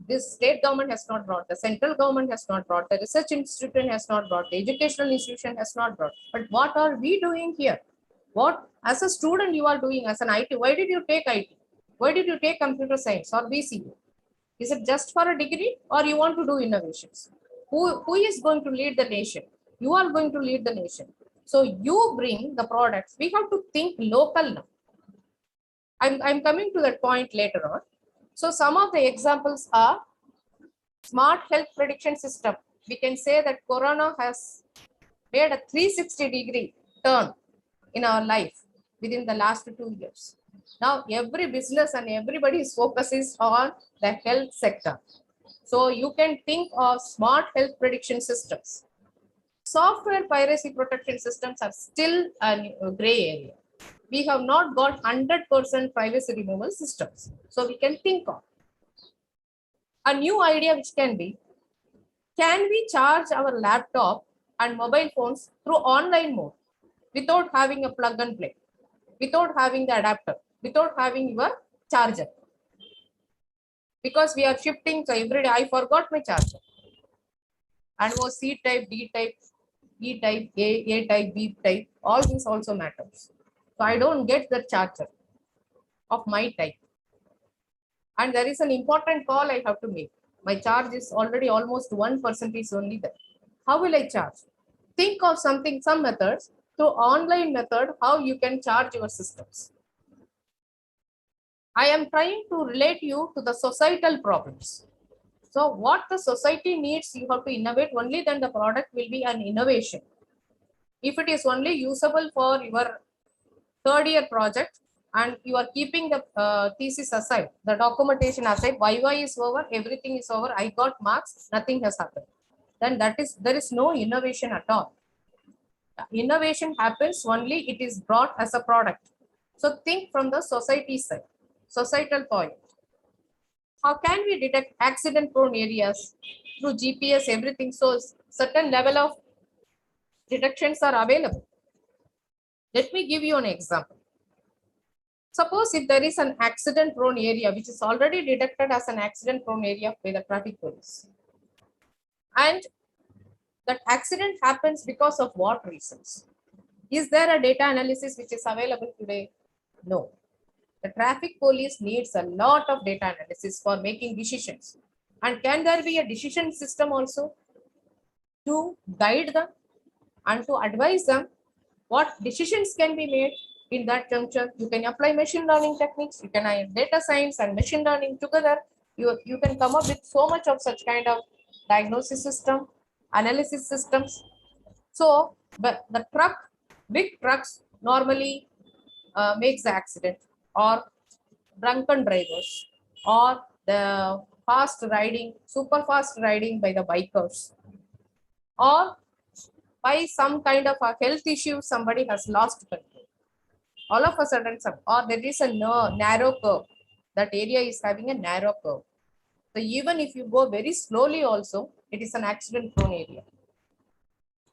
this state government has not brought, the central government has not brought, the research institution has not brought, the educational institution has not brought. But what are we doing here? What as a student you are doing as an IT? Why did you take IT? Why did you take computer science or BCA? Is it just for a degree or you want to do innovations? Who is going to lead the nation? You are going to lead the nation. So you bring the products. We have to think local now. I'm coming to that point later on. So some of the examples are smart health prediction system. We can say that Corona has made a 360-degree turn in our life within the last 2 years. Now every business and everybody's focus is on the health sector. So you can think of smart health prediction systems. Software piracy protection systems are still a gray area. we have not got 100% privacy removal systems. So we can think of a new idea which can we charge our laptop and mobile phones through online mode without having a plug and play, without having the adapter, without having your charger? Because we are shifting, so every day I forgot my charger. And was C type, D type, E type, A type, B type, all these also matters. So I don't get the charger of my type. And there is an important call I have to make. My charge is already almost 1% is only there. How will I charge? Think of something, some methods through online method, how you can charge your systems. I am trying to relate you to the societal problems. So what the society needs, you have to innovate, only then the product will be an innovation. If it is only usable for your third year project and you are keeping the thesis aside, the documentation aside, YY is over, everything is over, I got marks, nothing has happened. Then there is no innovation at all. Innovation happens only it is brought as a product. So think from the society side, societal point. How can we detect accident prone areas through GPS, everything? So certain level of detections are available. Let me give you an example. Suppose if there is an accident prone area, which is already detected as an accident prone area by the traffic police. And that accident happens because of what reasons? Is there a data analysis which is available today? No. The traffic police needs a lot of data analysis for making decisions. And can there be a decision system also to guide them and to advise them what decisions can be made in that juncture? You can apply machine learning techniques, you can add data science and machine learning together. You can come up with so much of such kind of diagnosis system, analysis systems. So but the big trucks normally makes the accident, or drunken drivers, or the super fast riding by the bikers, or by some kind of a health issue, somebody has lost control. All of a sudden, or there is a narrow curve. That area is having a narrow curve. So even if you go very slowly also, it is an accident prone area.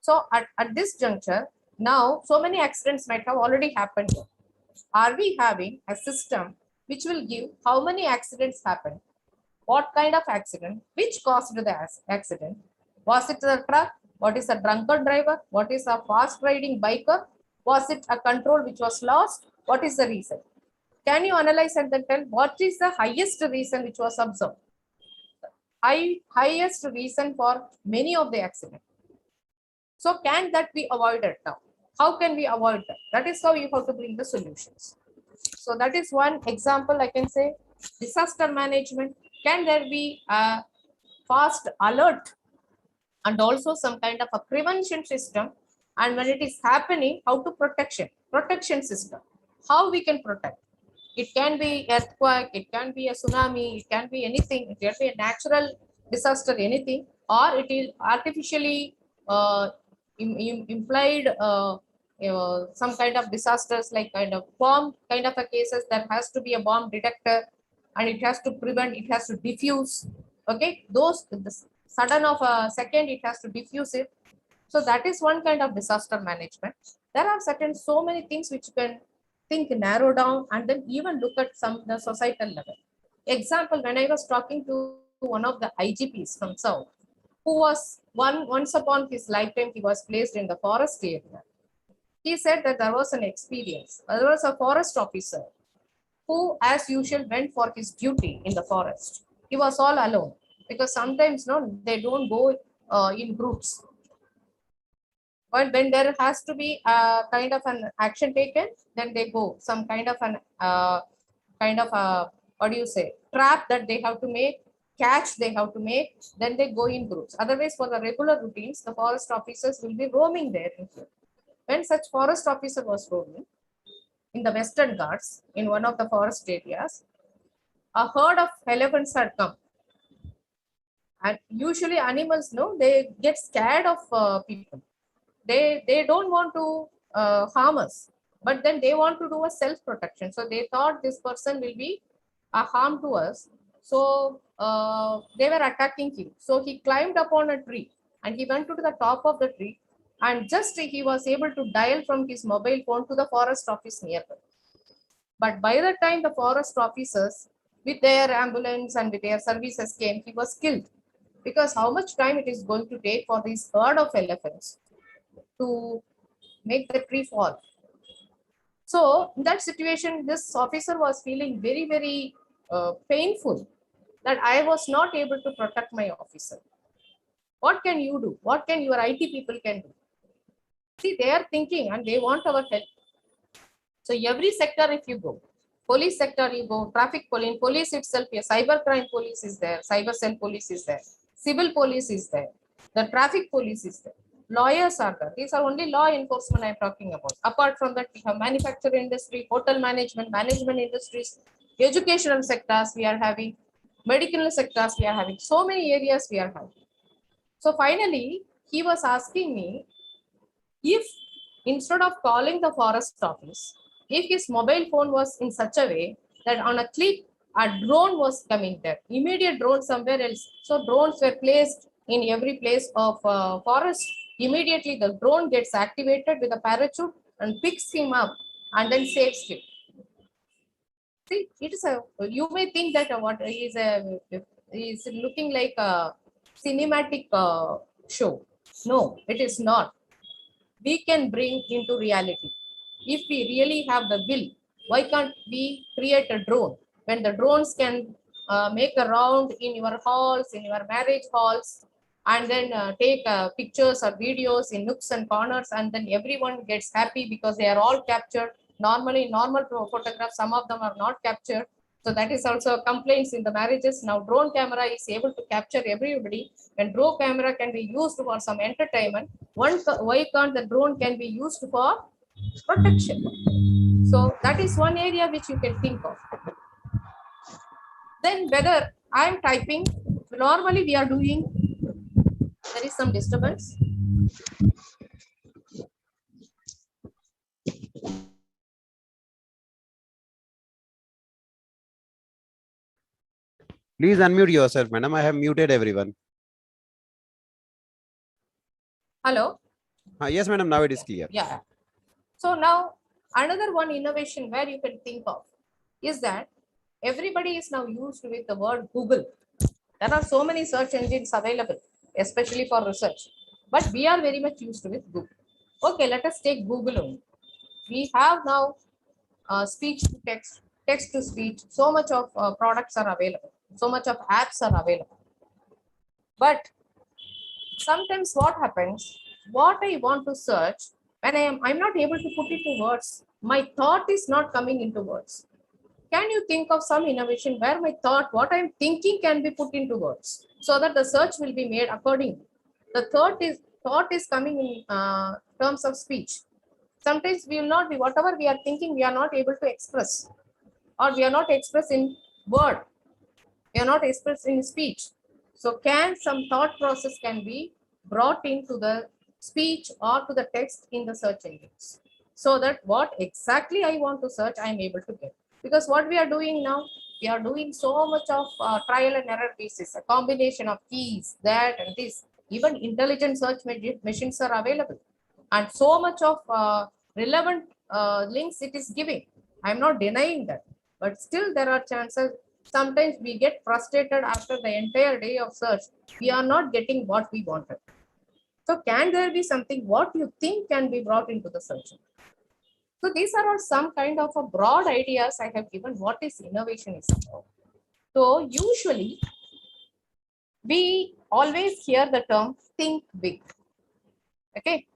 So at this juncture, now so many accidents might have already happened. Are we having a system which will give how many accidents happened, what kind of accident, which caused the accident? Was it the truck? What is a drunken driver? What is a fast riding biker? Was it a control which was lost? What is the reason? Can you analyze and then tell what is the highest reason which was observed? Highest reason for many of the accidents. So can that be avoided now? How can we avoid that? That is how you have to bring the solutions. So that is one example I can say. Disaster management. Can there be a fast alert and also some kind of a prevention system? And when it is happening, how to protection system, how we can protect. It can be earthquake, it can be a tsunami, it can be anything, it can be a natural disaster, anything, or it is artificially implied some kind of disasters, like kind of bomb kind of a cases. There has to be a bomb detector and it has to prevent, it has to diffuse. Okay, those sudden of a second, it has to diffuse it. So that is one kind of disaster management. There are so many things which you can think, narrow down, and then even look at the societal level. Example, when I was talking to one of the IGPs from South, who was once upon his lifetime, he was placed in the forest area. He said that there was an experience. There was a forest officer who, as usual, went for his duty in the forest. He was all alone because sometimes they don't go in groups. But when there has to be a kind of an action taken, then they go some kind of an what do you say, trap that they have to make, catch they have to make, then they go in groups. Otherwise, for the regular routines, the forest officers will be roaming there. When such forest officer was roaming in the Western Ghats, in one of the forest areas, a herd of elephants had come. And usually animals, they get scared of people. They don't want to harm us. but then they want to do a self-protection. So they thought this person will be a harm to us. So they were attacking him. So he climbed upon a tree and he went to the top of the tree, and just he was able to dial from his mobile phone to the forest office nearby. But by the time the forest officers with their ambulance and with their services came, he was killed. Because how much time it is going to take for this herd of elephants to make the tree fall? So in that situation, this officer was feeling very, very painful that I was not able to protect my officer. What can you do? What can your IT people can do? See, they are thinking and they want our help. So every sector, if you go, police sector, you go, traffic police itself, yeah, cyber crime police is there, cyber cell police is there, civil police is there, the traffic police is there, lawyers are there. These are only law enforcement I'm talking about. Apart from that, we have manufacturing industry, hotel management, management industries, educational sectors we are having, medical sectors we are having, so many areas we are having. So finally, he was asking me if instead of calling the forest office, if his mobile phone was in such a way that on a click, a drone was coming there, immediate drone somewhere else. So drones were placed in every place of forest. Immediately the drone gets activated with a parachute and picks him up and then saves him. See, it is a, you may think that what is looking like a cinematic show. No, it is not. We can bring into reality. If we really have the will, why can't we create a drone? When the drones can make a round in your halls, in your marriage halls, and then take pictures or videos in nooks and corners, and then everyone gets happy because they are all captured. Normally, normal photographs, some of them are not captured. So that is also complaints in the marriages. Now drone camera is able to capture everybody. When drone camera can be used for some entertainment, why can't the drone can be used for protection? So that is one area which you can think of. Then whether I am typing, normally we are doing, there is some disturbance. Please unmute yourself, madam. I have muted everyone. Hello. Yes, madam. Now it is clear. Yeah. So now another one innovation where you can think of is that everybody is now used with the word Google. There are so many search engines available, especially for research, but we are very much used with Google. Okay, let us take Google only. We have now speech to text, text to speech. So much of products are available. So much of apps are available. But sometimes what happens, what I want to search, when I'm not able to put it to words, my thought is not coming into words. Can you think of some innovation where my thought, what I'm thinking can be put into words so that the search will be made accordingly? The thought is coming in terms of speech. Sometimes we will not be, whatever we are thinking, we are not able to express, or we are not expressed in word. We are not expressed in speech. So can some thought process can be brought into the speech or to the text in the search engines, so that what exactly I want to search, I am able to get. Because what we are doing now, we are doing so much of trial and error basis, a combination of keys, that and this. Even intelligent search machines are available, and so much of relevant links it is giving. I am not denying that, but still there are chances. Sometimes we get frustrated after the entire day of search. We are not getting what we wanted. So can there be something what you think can be brought into the search? So these are all some kind of a broad ideas I have given what is innovation is about. So usually we always hear the term think big. Okay,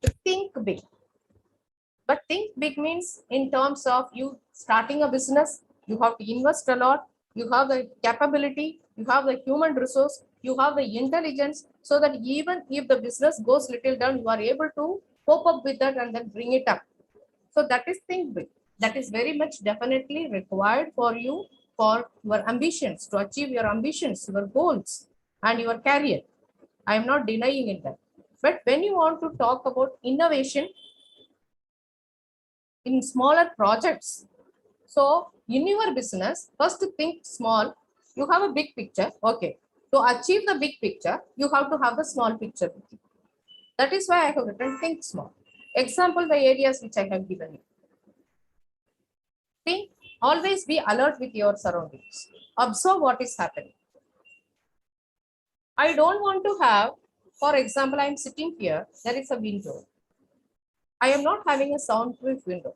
to think big. But think big means in terms of you starting a business, you have to invest a lot, you have the capability, you have the human resource, you have the intelligence, so that even if the business goes little down, you are able to cope up with that and then bring it up. So that is think big. That is very much definitely required for you, for your ambitions, to achieve your ambitions, your goals, and your career. I am not denying it that. But when you want to talk about innovation, in smaller projects. So in your business, first think small. You have a big picture. Okay. To achieve the big picture, you have to have the small picture. That is why I have written think small. Example, the areas which I have given you. Think, always be alert with your surroundings. Observe what is happening. I don't want to have, for example, I am sitting here, there is a window. I am not having a soundproof window.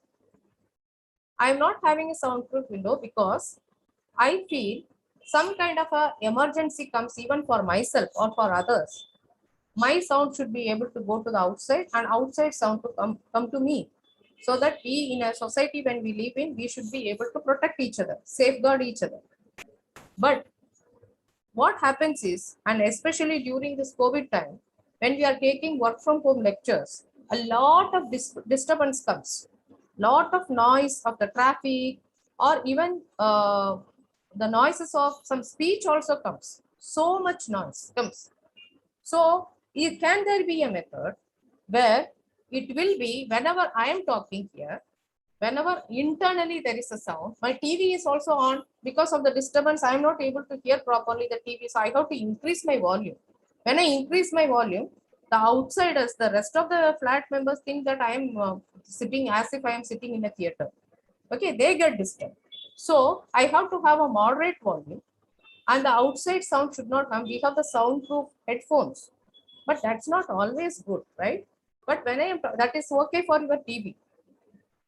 I am not having a soundproof window because I feel some kind of a emergency comes even for myself or for others. My sound should be able to go to the outside and outside sound to come to me. So that we in a society when we live in, we should be able to protect each other, safeguard each other. But what happens is, and especially during this COVID time, when we are taking work from home lectures, a lot of disturbance comes, lot of noise of the traffic, or even the noises of some speech also comes. So much noise comes. So can there be a method where it will be whenever I am talking here, whenever internally there is a sound, my TV is also on because of the disturbance. I am not able to hear properly the TV. So I have to increase my volume. When I increase my volume, the outsiders, the rest of the flat members think that I am sitting as if I am sitting in a theater. Okay, they get disturbed. So I have to have a moderate volume and the outside sound should not come. We have the soundproof headphones, but that's not always good, right? But when I am, that is okay for your TV.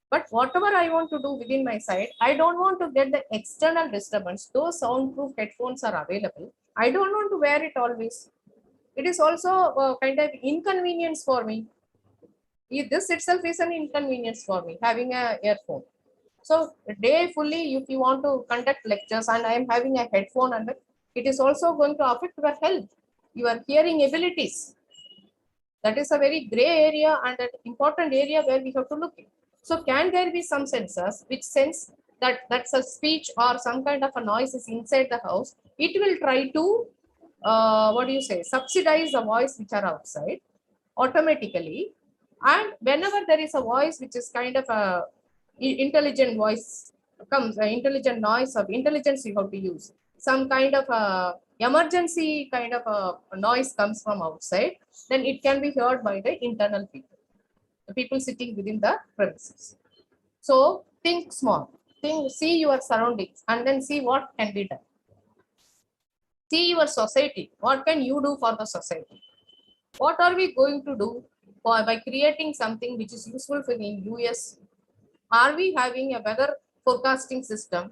But whatever I want to do within my side, I don't want to get the external disturbance. Those soundproof headphones are available. I don't want to wear it always. It is also a kind of inconvenience for me. This itself is an inconvenience for me, having an earphone. So day fully, if you want to conduct lectures and I am having a headphone and it is also going to affect your health, your hearing abilities. That is a very gray area and an important area where we have to look at. So can there be some sensors which sense that that's a speech or some kind of a noise is inside the house? It will try to, subsidize the voice which are outside automatically. And whenever there is a voice which is kind of a intelligent voice comes, intelligent noise of intelligence you have to use. Some kind of a emergency kind of a noise comes from outside, then it can be heard by the internal people, the people sitting within the premises. So think small, see your surroundings and then see what can be done. See your society, what can you do for the society? What are we going to do by creating something which is useful for the US? Are we having a weather forecasting system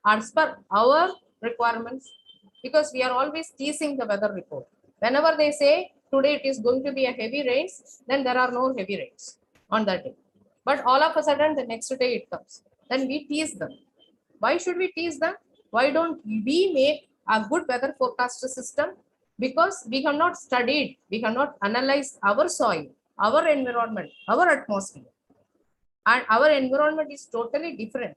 as per our requirements? Because we are always teasing the weather report. Whenever they say today it is going to be a heavy rains, then there are no heavy rains on that day. But all of a sudden the next day it comes. Then we tease them. Why should we tease them? Why don't we make a good weather forecast system? Because we have not studied, we have not analyzed our soil, our environment, our atmosphere. And our environment is totally different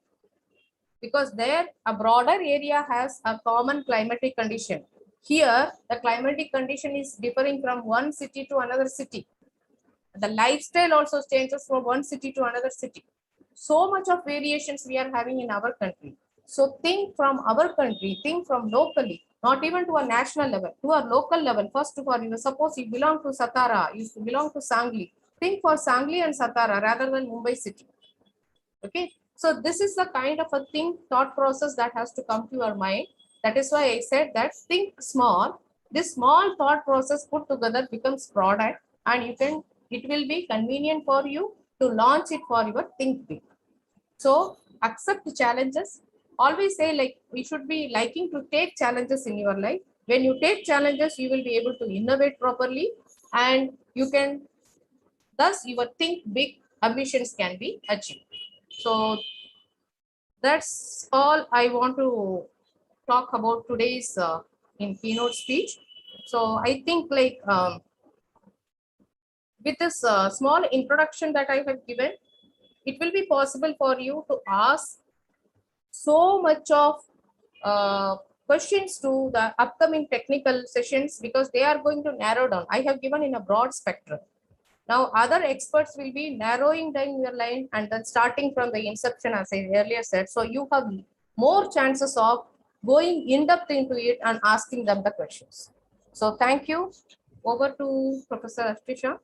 because there a broader area has a common climatic condition. Here, the climatic condition is differing from one city to another city. The lifestyle also changes from one city to another city. So much of variations we are having in our country. So think from our country, think from locally, not even to a national level, to a local level. First of all, suppose you belong to Satara, you belong to Sangli. Think for Sangli and Satara rather than Mumbai city. Okay, so this is the kind of a thought process that has to come to your mind. That is why I said that think small. This small thought process put together becomes product, and it will be convenient for you to launch it for your think big. So accept challenges. Always say like we should be liking to take challenges in your life. When you take challenges, you will be able to innovate properly, and you can thus your think big ambitions can be achieved. So that's all I want to talk about today's in keynote speech. So I think like with this small introduction that I have given, it will be possible for you to ask so much of questions to the upcoming technical sessions because they are going to narrow down. I have given in a broad spectrum. Now, other experts will be narrowing down your line and then starting from the inception, as I earlier said. So you have more chances of going in depth into it and asking them the questions. So thank you. Over to Professor Astisha.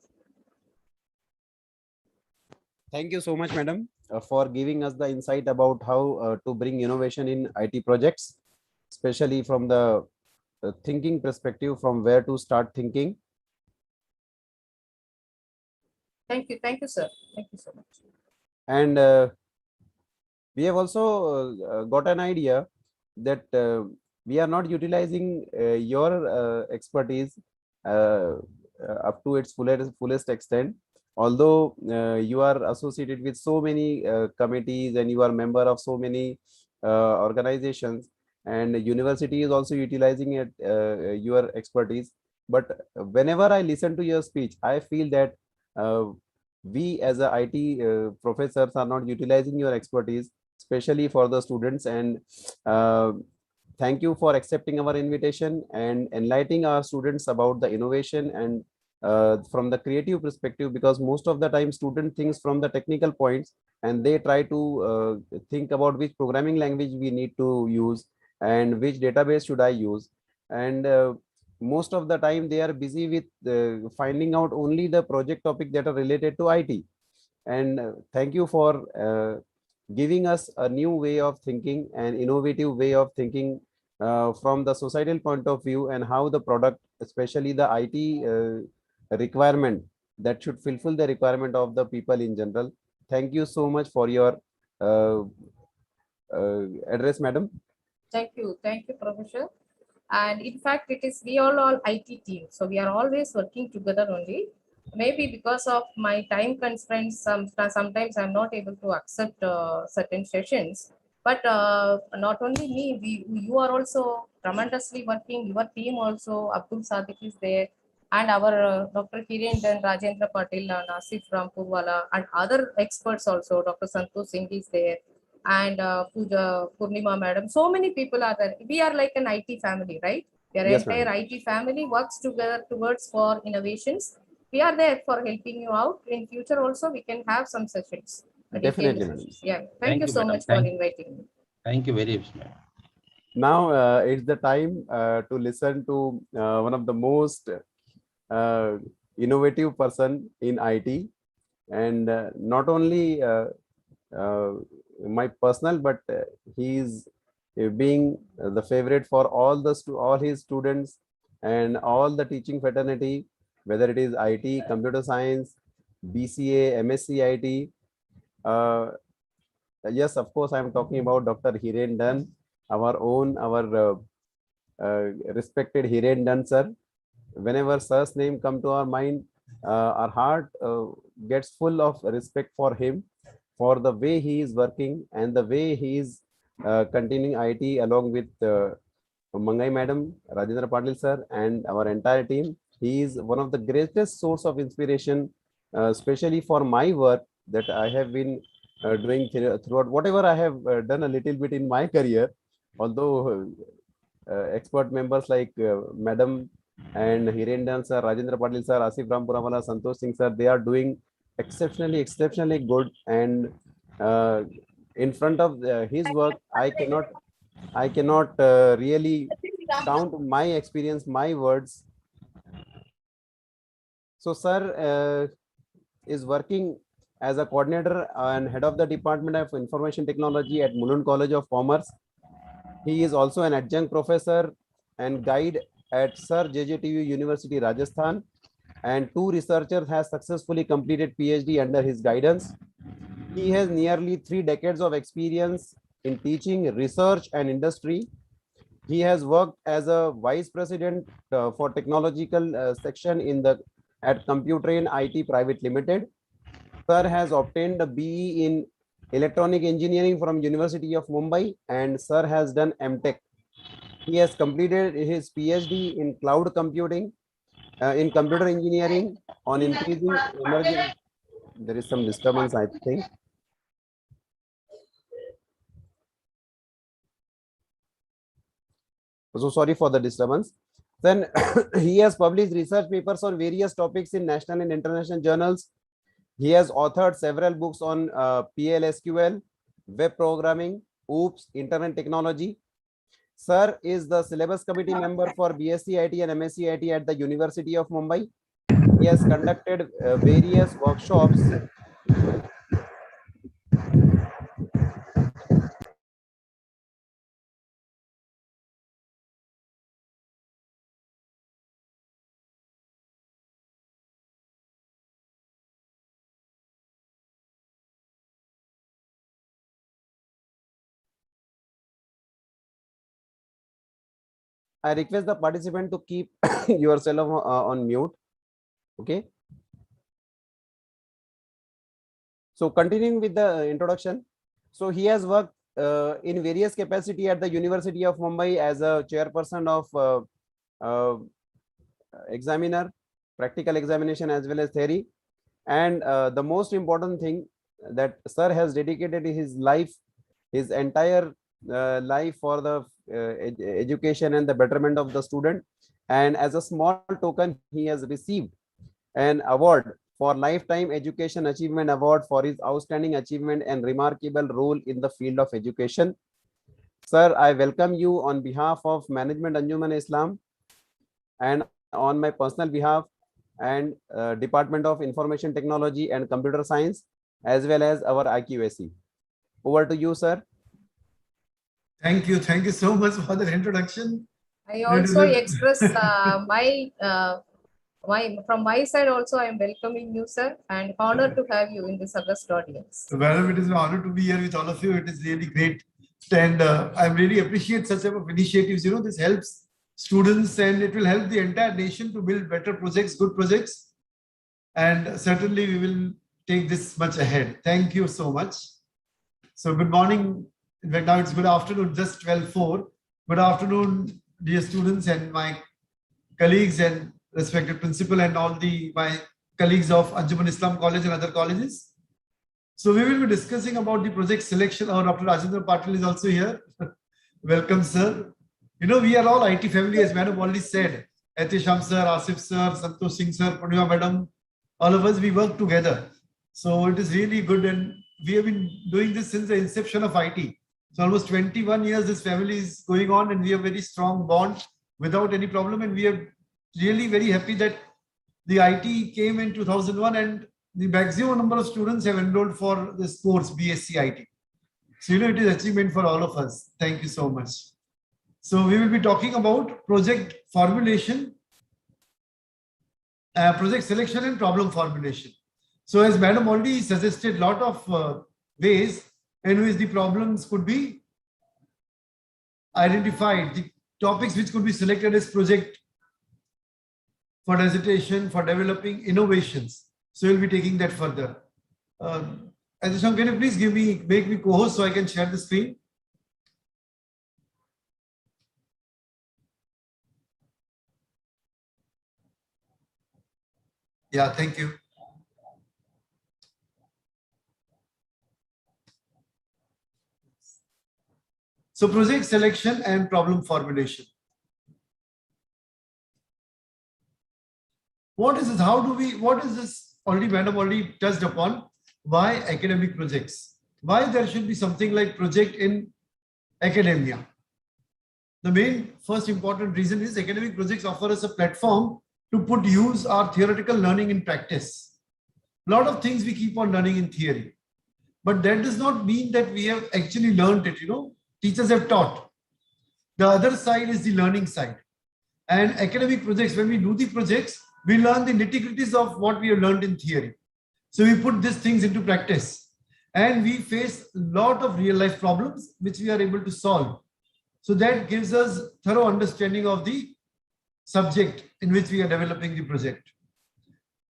Thank you so much, madam, for giving us the insight about how to bring innovation in IT projects, especially from the thinking perspective, from where to start thinking. Thank you, sir. Thank you so much. And we have also got an idea that we are not utilizing your expertise up to its fullest extent. Although you are associated with so many committees and you are member of so many organizations, and the university is also utilizing it, your expertise. But whenever I listen to your speech, I feel that we as a IT professors are not utilizing your expertise, especially for the students. And thank you for accepting our invitation and enlightening our students about the innovation and from the creative perspective, because most of the time student thinks from the technical points and they try to think about which programming language we need to use and which database should I use. And most of the time they are busy with finding out only the project topic that are related to IT. And thank you for giving us a new way of thinking and innovative way of thinking from the societal point of view, and how the product, especially the IT requirement, that should fulfill the requirement of the people in general. Thank you so much for your address, madam. Thank you, Professor. And in fact, it is we all IT team, so we are always working together only. Maybe because of my time constraints, sometimes I'm not able to accept certain sessions. But not only me, you are also tremendously working. Your team also, Abdul Sadiq is there, and our Dr. Kiran and Rajendra Patil, Nasif Rampurwala, and other experts also. Dr. Santosh Singh is there, and Pooja Purnima madam. So many people are there. We are like an IT family, right? Your Yes, entire madam. IT family works together towards for innovations. We are there for helping you out. In future also, we can have some sessions. Definitely, detailed madam. sessions. Yeah. Thank you so madam. much for inviting me. Thank you very much, madam. Now it's the time to listen to one of the most innovative person in IT, and not only my personal, but he is being the favorite for all his students and all the teaching fraternity, whether it is IT, computer science, BCA, MSc IT. Yes, of course, I am talking about Dr. Hiren Dunn, our respected Hiren Dunn sir. Whenever sir's name come to our mind, our heart gets full of respect for him, for the way he is working and the way he is continuing IT along with Mangai madam, Rajendra Patil sir, and our entire team. He is one of the greatest source of inspiration, especially for my work that I have been doing throughout whatever I have done a little bit in my career. Although expert members like Madam and Hiren Dunn sir, Rajendra Patil sir, Asif Rampuramala, Santosh Singh sir, they are doing exceptionally good. And in front of his work, I cannot really count my experience, my words. So sir is working as a coordinator and head of the Department of Information Technology at Mulund College of Commerce. He is also an adjunct professor and guide at Sir JJTU University, Rajasthan, and 2 researchers have successfully completed PhD under his guidance. He has nearly 3 decades of experience in teaching, research, and industry. He has worked as a vice president for technological section at Computrain IT Private Limited. Sir has obtained a BE in electronic engineering from University of Mumbai, and sir has done MTech. He has completed his PhD in cloud computing, in computer engineering on increasing emerging. There is some disturbance, I think. So sorry for the disturbance. Then he has published research papers on various topics in national and international journals. He has authored several books on PLSQL, web programming, OOPS, internet technology. Sir is the syllabus committee member for BSc IT and MSc IT at the University of Mumbai. He has conducted various workshops. I request the participant to keep yourself on mute. Okay. So continuing with the introduction. So he has worked in various capacity at the University of Mumbai as a chairperson of examiner, practical examination as well as theory. And the most important thing that sir has dedicated his life, his entire life for the education and the betterment of the student. And as a small token, he has received an award for Lifetime Education Achievement Award for his outstanding achievement and remarkable role in the field of education. Sir, I welcome you on behalf of Management Anjuman Islam and on my personal behalf and Department of Information Technology and Computer Science, as well as our IQAC. Over to you, sir. Thank you. Thank you so much for the introduction. I also express from my side also, I am welcoming you, sir, and honored to have you in this august audience. Madam, it is an honor to be here with all of you. It is really great. And I really appreciate such type of initiatives. You know, this helps students and it will help the entire nation to build better projects, good projects. And certainly we will take this much ahead. Thank you so much. So good morning. In fact, now it's good afternoon, just 12:04. Good afternoon, dear students and my colleagues and respected principal and all my colleagues of Anjuman Islam College and other colleges. So we will be discussing about the project selection. Our Dr. Rajendra Patil is also here. Welcome, sir. You know, we are all IT family, as Madam already said. Etisham sir, Asif sir, Santosh Singh sir, Purnima Madam, all of us, we work together. So it is really good, and we have been doing this since the inception of IT. So almost 21 years this family is going on, and we have very strong bond without any problem. And we are really very happy that the IT came in 2001 and the maximum number of students have enrolled for this course, BSc IT. So, you know, it is achievement for all of us. Thank you so much. So we will be talking about project formulation, project selection and problem formulation. So as Madam already suggested, lot of ways in which the problems could be identified, the topics which could be selected as project for dissertation, for developing innovations. So we'll be taking that further. Adisham, can you please make me co-host so I can share the screen? Yeah, thank you. So project selection and problem formulation. What is this? How do we, what is this? Already, Madam already touched upon why academic projects. Why there should be something like project in academia. The main first important reason is academic projects offer us a platform to use our theoretical learning in practice. A lot of things we keep on learning in theory, but that does not mean that we have actually learned it. You know, teachers have taught. The other side is the learning side. And academic projects, when we do the projects, we learn the nitty-gritties of what we have learned in theory. So we put these things into practice and we face a lot of real life problems which we are able to solve. So that gives us thorough understanding of the subject in which we are developing the project.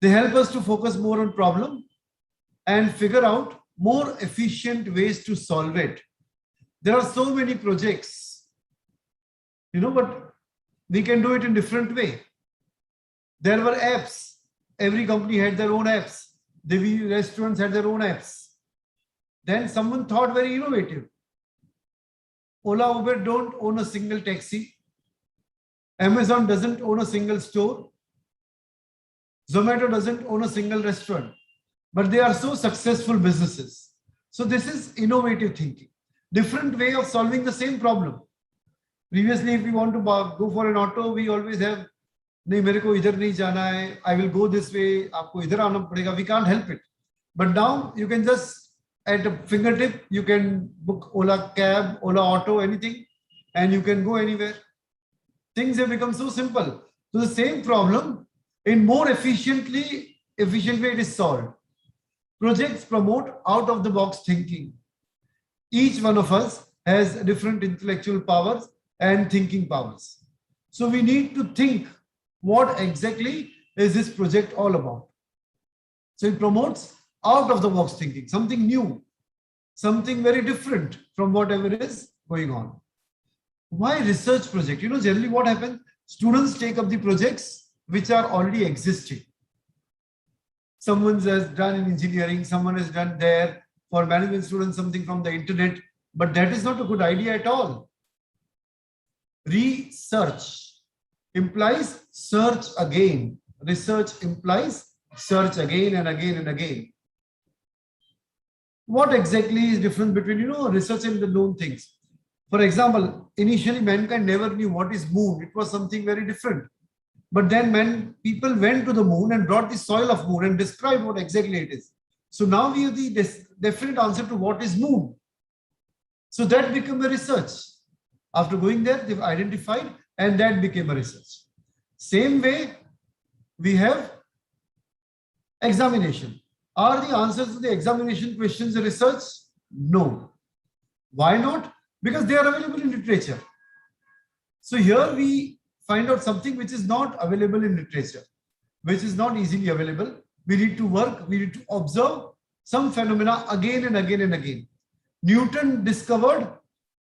They help us to focus more on problem and figure out more efficient ways to solve it. There are so many projects, you know, but we can do it in different way. There were apps. Every company had their own apps. The restaurants had their own apps. Then someone thought very innovative. Ola, Uber don't own a single taxi. Amazon doesn't own a single store. Zomato doesn't own a single restaurant, but they are so successful businesses. So this is innovative thinking, different way of solving the same problem. Previously, if we want to go for an auto, we always have, nahi mere ko idhar nahi jana hai, I will go this way, aapko idhar aana padega. We can't help it. But now you can just, at a fingertip, you can book Ola cab, Ola auto, anything, and you can go anywhere. Things have become so simple. So the same problem in more efficient way it is solved. Projects promote out of the box thinking. Each one of us has different intellectual powers and thinking powers. So we need to think what exactly is this project all about. So it promotes out of the box thinking, something new, something very different from whatever is going on. Why research project? You know, generally what happens, students take up the projects which are already existing. Someone has done in engineering, someone has done there, for management students something from the internet, but that is not a good idea at all. Research implies search again. Research implies search again and again and again. What exactly is different between, you know, research and the known things? For example, initially mankind never knew what is moon. It was something very different. But then people went to the moon and brought the soil of moon and described what exactly it is. So now we have the definite answer to what is moon. So that became a research. After going there, they've identified, and that became a research. Same way, we have examination. Are the answers to the examination questions a research? No. Why not? Because they are available in literature. So here we find out something which is not available in literature, which is not easily available. We need to work, we need to observe some phenomena again and again and again. Newton discovered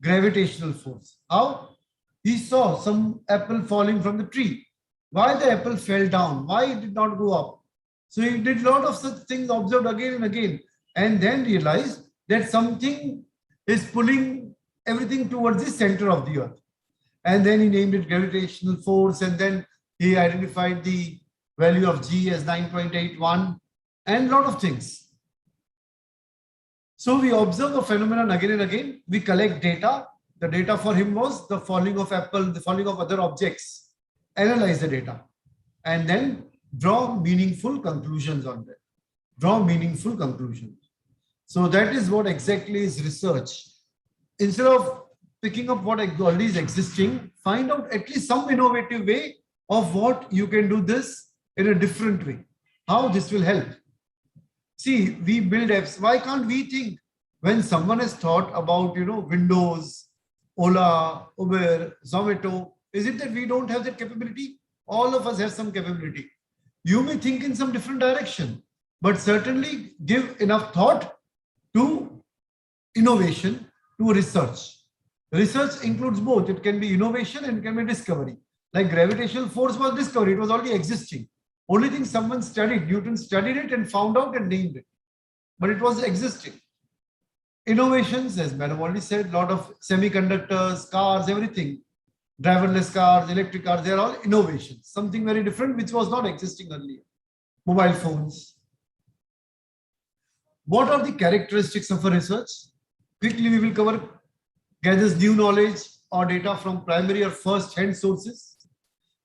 gravitational force. How? He saw some apple falling from the tree. Why the apple fell down? Why it did not go up? So he did a lot of such things, observed again and again, and then realized that something is pulling everything towards the center of the earth. And then he named it gravitational force, and then he identified the value of G as 9.81 and a lot of things. So we observe a phenomenon again and again. We collect data. The data for him was the falling of apple, the falling of other objects. Analyze the data and then draw meaningful conclusions on that. Draw meaningful conclusions. So that is what exactly is research. Instead of picking up what already is existing, find out at least some innovative way of what you can do this in a different way. How this will help. See, we build apps. Why can't we think when someone has thought about, you know, Windows, Ola, Uber, Zomato, is it that we don't have that capability? All of us have some capability. You may think in some different direction, but certainly give enough thought to innovation, to research. Research includes both. It can be innovation and it can be discovery. Like gravitational force was discovery, it was already existing. Only thing someone studied, Newton studied it and found out and named it. But it was existing. Innovations, as Madam already said, a lot of semiconductors, cars, everything. Driverless cars, electric cars, they are all innovations. Something very different which was not existing earlier. Mobile phones. What are the characteristics of a research? Quickly we will cover. Gathers new knowledge or data from primary or first-hand sources.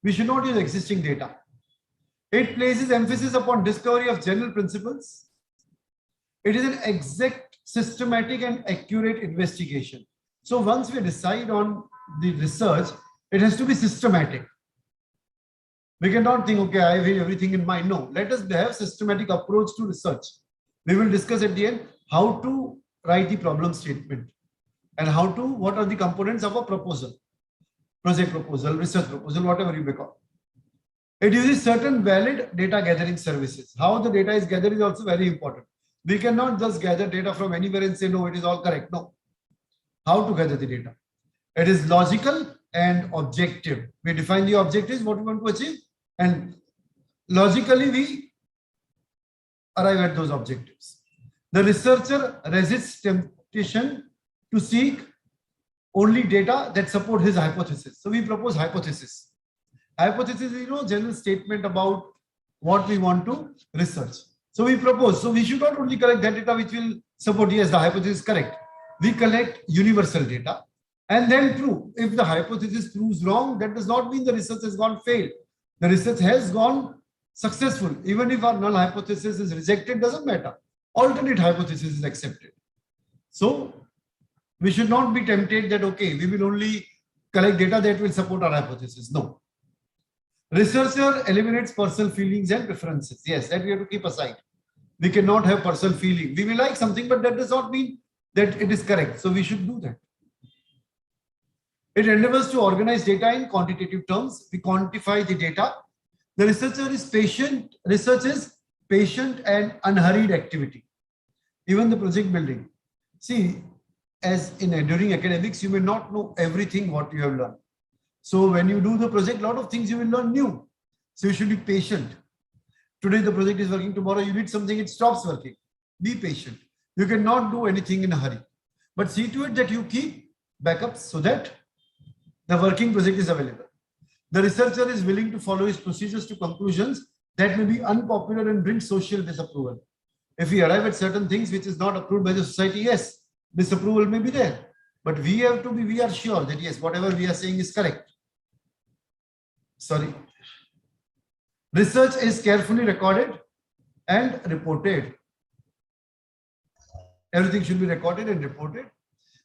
We should not use existing data. It places emphasis upon discovery of general principles. It is an exact, systematic and accurate investigation. So once we decide on the research, it has to be systematic. We cannot think, okay, I have everything in mind. No, let us have systematic approach to research. We will discuss at the end how to write the problem statement and how to, what are the components of a proposal, project proposal, research proposal, whatever you may call. It uses certain valid data gathering services. How the data is gathered is also very important. We cannot just gather data from anywhere and say, no, it is all correct. No. How to gather the data? It is logical and objective. We define the objectives, what we want to achieve, and logically we arrive at those objectives. The researcher resists temptation to seek only data that support his hypothesis. So we propose hypothesis. Hypothesis is, general statement about what we want to research. So we propose. So we should not only collect that data which will support, yes, the hypothesis is correct. We collect universal data and then prove. If the hypothesis proves wrong, that does not mean the research has gone failed. The research has gone successful. Even if our null hypothesis is rejected, doesn't matter. Alternate hypothesis is accepted. So we should not be tempted that, okay, we will only collect data that will support our hypothesis. No. Researcher eliminates personal feelings and preferences. Yes, that we have to keep aside. We cannot have personal feeling. We may like something, but that does not mean that it is correct. So we should do that. It endeavors to organize data in quantitative terms. We quantify the data. The researcher is patient. Research is patient and unhurried activity. Even the project building. See, as in during academics, you may not know everything what you have learned. So when you do the project, a lot of things you will learn new. So you should be patient. Today the project is working, tomorrow you need something, it stops working. Be patient. You cannot do anything in a hurry. But see to it that you keep backups so that the working project is available. The researcher is willing to follow his procedures to conclusions that may be unpopular and bring social disapproval. If we arrive at certain things which is not approved by the society, yes, disapproval may be there. But we are sure that yes, whatever we are saying is correct. Sorry. Research is carefully recorded and reported. Everything should be recorded and reported.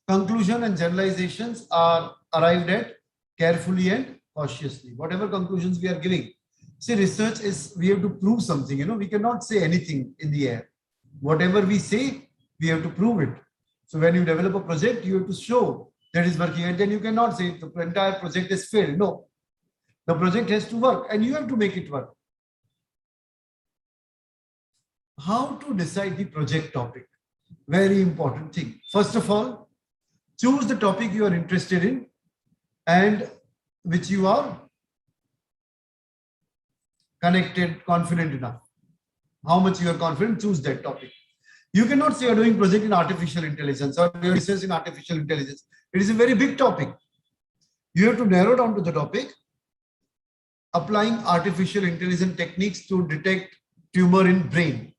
Conclusion and generalizations are arrived at carefully and cautiously. Whatever conclusions we are giving. See, research is, we have to prove something, we cannot say anything in the air. Whatever we say, we have to prove it. So when you develop a project, you have to show that it's working, and then you cannot say the entire project has failed. No, the project has to work and you have to make it work. How to decide the project topic? Very important thing. First of all, choose the topic you are interested in and which you are connected, confident enough. How much you are confident, choose that topic. You cannot say you're doing project in artificial intelligence or your research in artificial intelligence. It is a very big topic. You have to narrow down to the topic, applying artificial intelligence techniques to detect tumor in brain.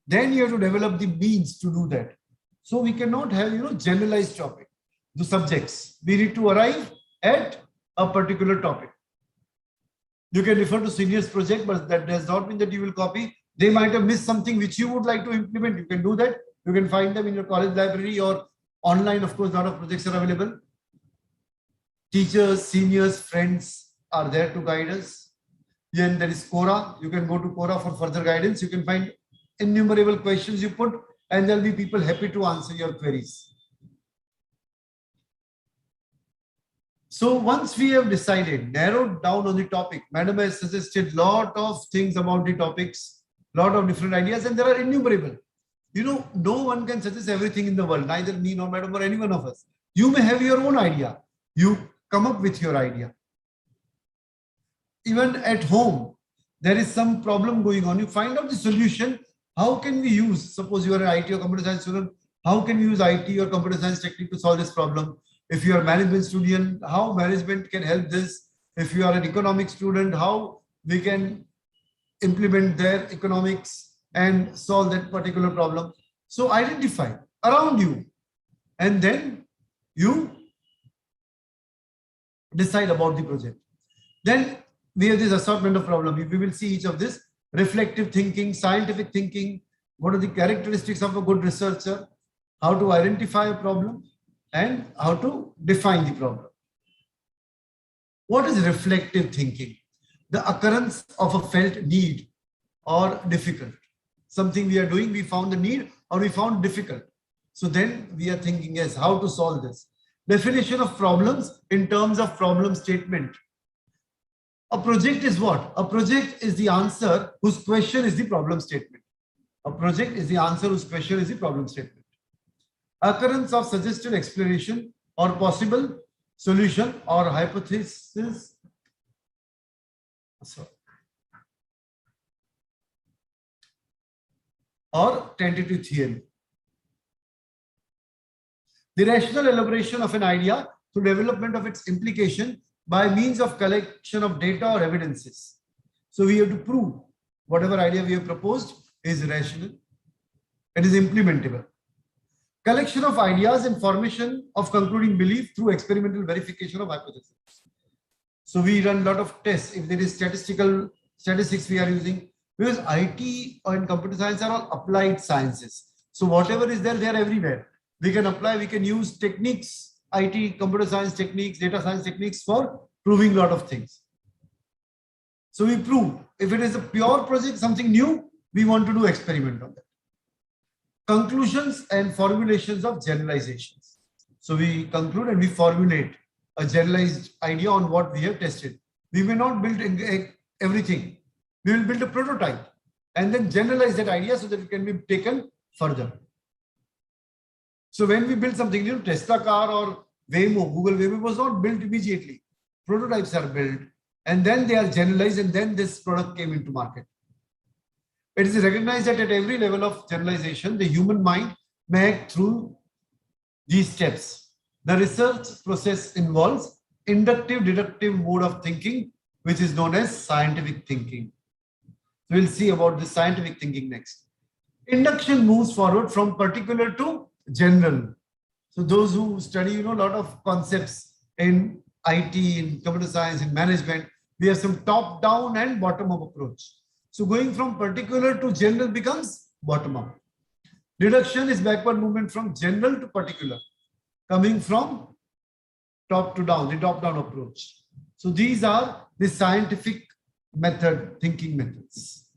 Then you have to develop the means to do that. So we cannot have, generalized topic, the subjects. We need to arrive at a particular topic. You can refer to seniors project, but that does not mean that you will copy. They might have missed something which you would like to implement. You can do that. You can find them in your college library or online. Of course, a lot of projects are available. Teachers, seniors, friends are there to guide us. Then there is Quora. You can go to Quora for further guidance. You can find innumerable questions you put, and there'll be people happy to answer your queries. So once we have decided, narrowed down on the topic, Madam has suggested lot of things about the topics, lot of different ideas, and there are innumerable. No one can suggest everything in the world, neither me nor Madam or any one of us. You may have your own idea. You come up with your idea. Even at home, there is some problem going on. You find out the solution. How can we use, suppose you are an IT or computer science student, how can we use IT or computer science technique to solve this problem? If you are a management student, how management can help this? If you are an economics student, how we can implement their economics and solve that particular problem. So identify around you, and then you decide about the project. Then we have this assortment of problems. We will see each of this: reflective thinking, scientific thinking, what are the characteristics of a good researcher, how to identify a problem, and how to define the problem. What is reflective thinking? The occurrence of a felt need or difficult. Something we are doing, we found the need or we found difficult. So then we are thinking, yes, how to solve this. Definition of problems in terms of problem statement. A project is what? A project is the answer whose question is the problem statement. A project is the answer whose question is the problem statement. Occurrence of suggested explanation or possible solution or hypothesis. Or tentative theory. The rational elaboration of an idea through development of its implication by means of collection of data or evidences. So we have to prove whatever idea we have proposed is rational, it is implementable. Collection of ideas and formation of concluding belief through experimental verification of hypothesis. So we run a lot of tests. If there is statistics we are using, because IT and computer science are all applied sciences. So whatever is there, they are everywhere. We can apply, we can use techniques, IT, computer science techniques, data science techniques for proving a lot of things. So we prove. If it is a pure project, something new, we want to do experiment on that. Conclusions and formulations of generalizations. So we conclude and we formulate a generalized idea on what we have tested. We may not build everything. We will build a prototype and then generalize that idea so that it can be taken further. So when we build something new, Tesla car or Waymo, Google Waymo was not built immediately. Prototypes are built and then they are generalized and then this product came into market. It is recognized that at every level of generalization, the human mind may act through these steps. The research process involves inductive deductive mode of thinking, which is known as scientific thinking. We'll see about the scientific thinking next. Induction moves forward from particular to general. So those who study, a lot of concepts in IT, in computer science, in management, we have some top-down and bottom-up approach. So going from particular to general becomes bottom-up. Deduction is backward movement from general to particular, coming from top to down, the top-down approach. So these are the scientific thinking methods.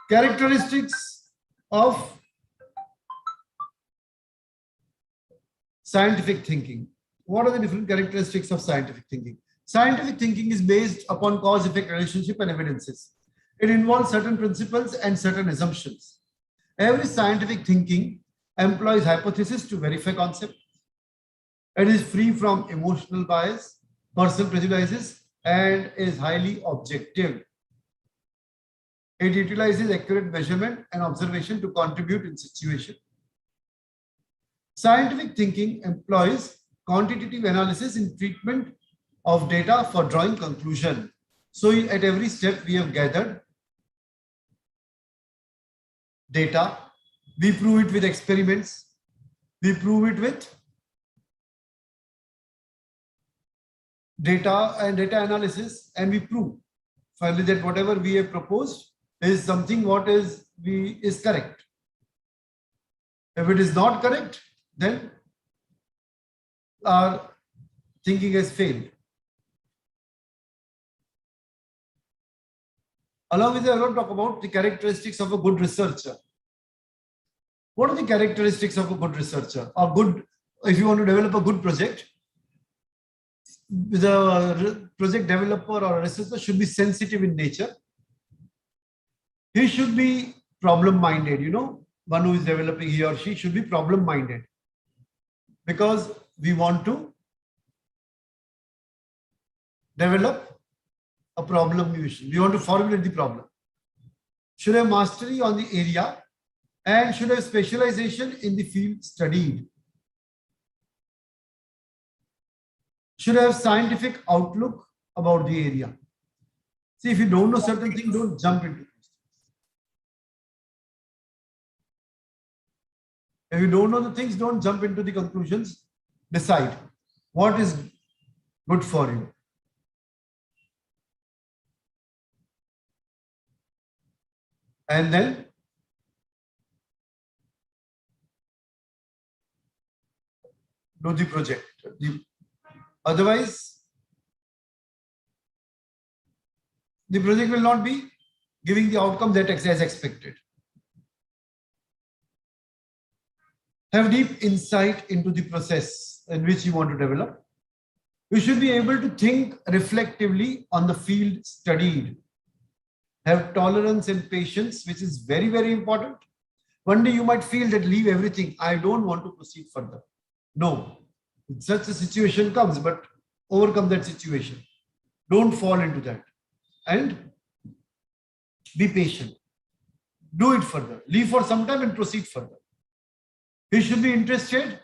Characteristics of scientific thinking. What are the different characteristics of scientific thinking? Scientific thinking is based upon cause-effect relationship and evidences. It involves certain principles and certain assumptions. Every scientific thinking employs hypothesis to verify concept. It is free from emotional bias, personal prejudices, and is highly objective. It utilizes accurate measurement and observation to contribute in situation. Scientific thinking employs quantitative analysis in treatment of data for drawing conclusion. So at every step we have gathered data, we prove it with experiments, we prove it with data and data analysis, and we prove finally that whatever we have proposed is something what is correct. If it is not correct, then our thinking has failed. Along with that, I want to talk about the characteristics of a good researcher. What are the characteristics of a good researcher? If you want to develop a good project, the project developer or a researcher should be sensitive in nature. He should be problem-minded, one who is developing, he or she should be problem-minded, because we want to develop a problem solution. We want to formulate the problem. Should have mastery on the area and should have specialization in the field studied. Should have scientific outlook about the area. See, if you don't know certain things, don't jump into it. If you don't know the things, don't jump into the conclusions. Decide what is good for you. And then do the project. Otherwise, the project will not be giving the outcome that is as expected. Have deep insight into the process in which you want to develop. You should be able to think reflectively on the field studied. Have tolerance and patience, which is very, very important. One day you might feel that leave everything. I don't want to proceed further. No, such a situation comes, but overcome that situation. Don't fall into that. And be patient. Do it further. Leave for some time and proceed further. You should be interested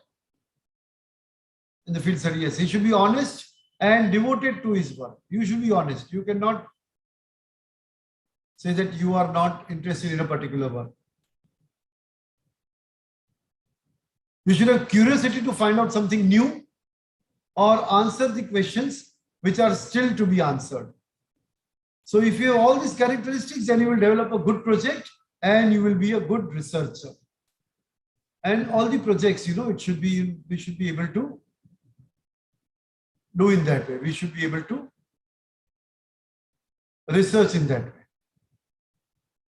in the field study? Yes, he should be honest and devoted to his work. You should be honest. You cannot say that you are not interested in a particular work. You should have curiosity to find out something new or answer the questions which are still to be answered. So if you have all these characteristics, then you will develop a good project and you will be a good researcher. And all the projects, you know, we should be able to do in that way. We should be able to research in that way.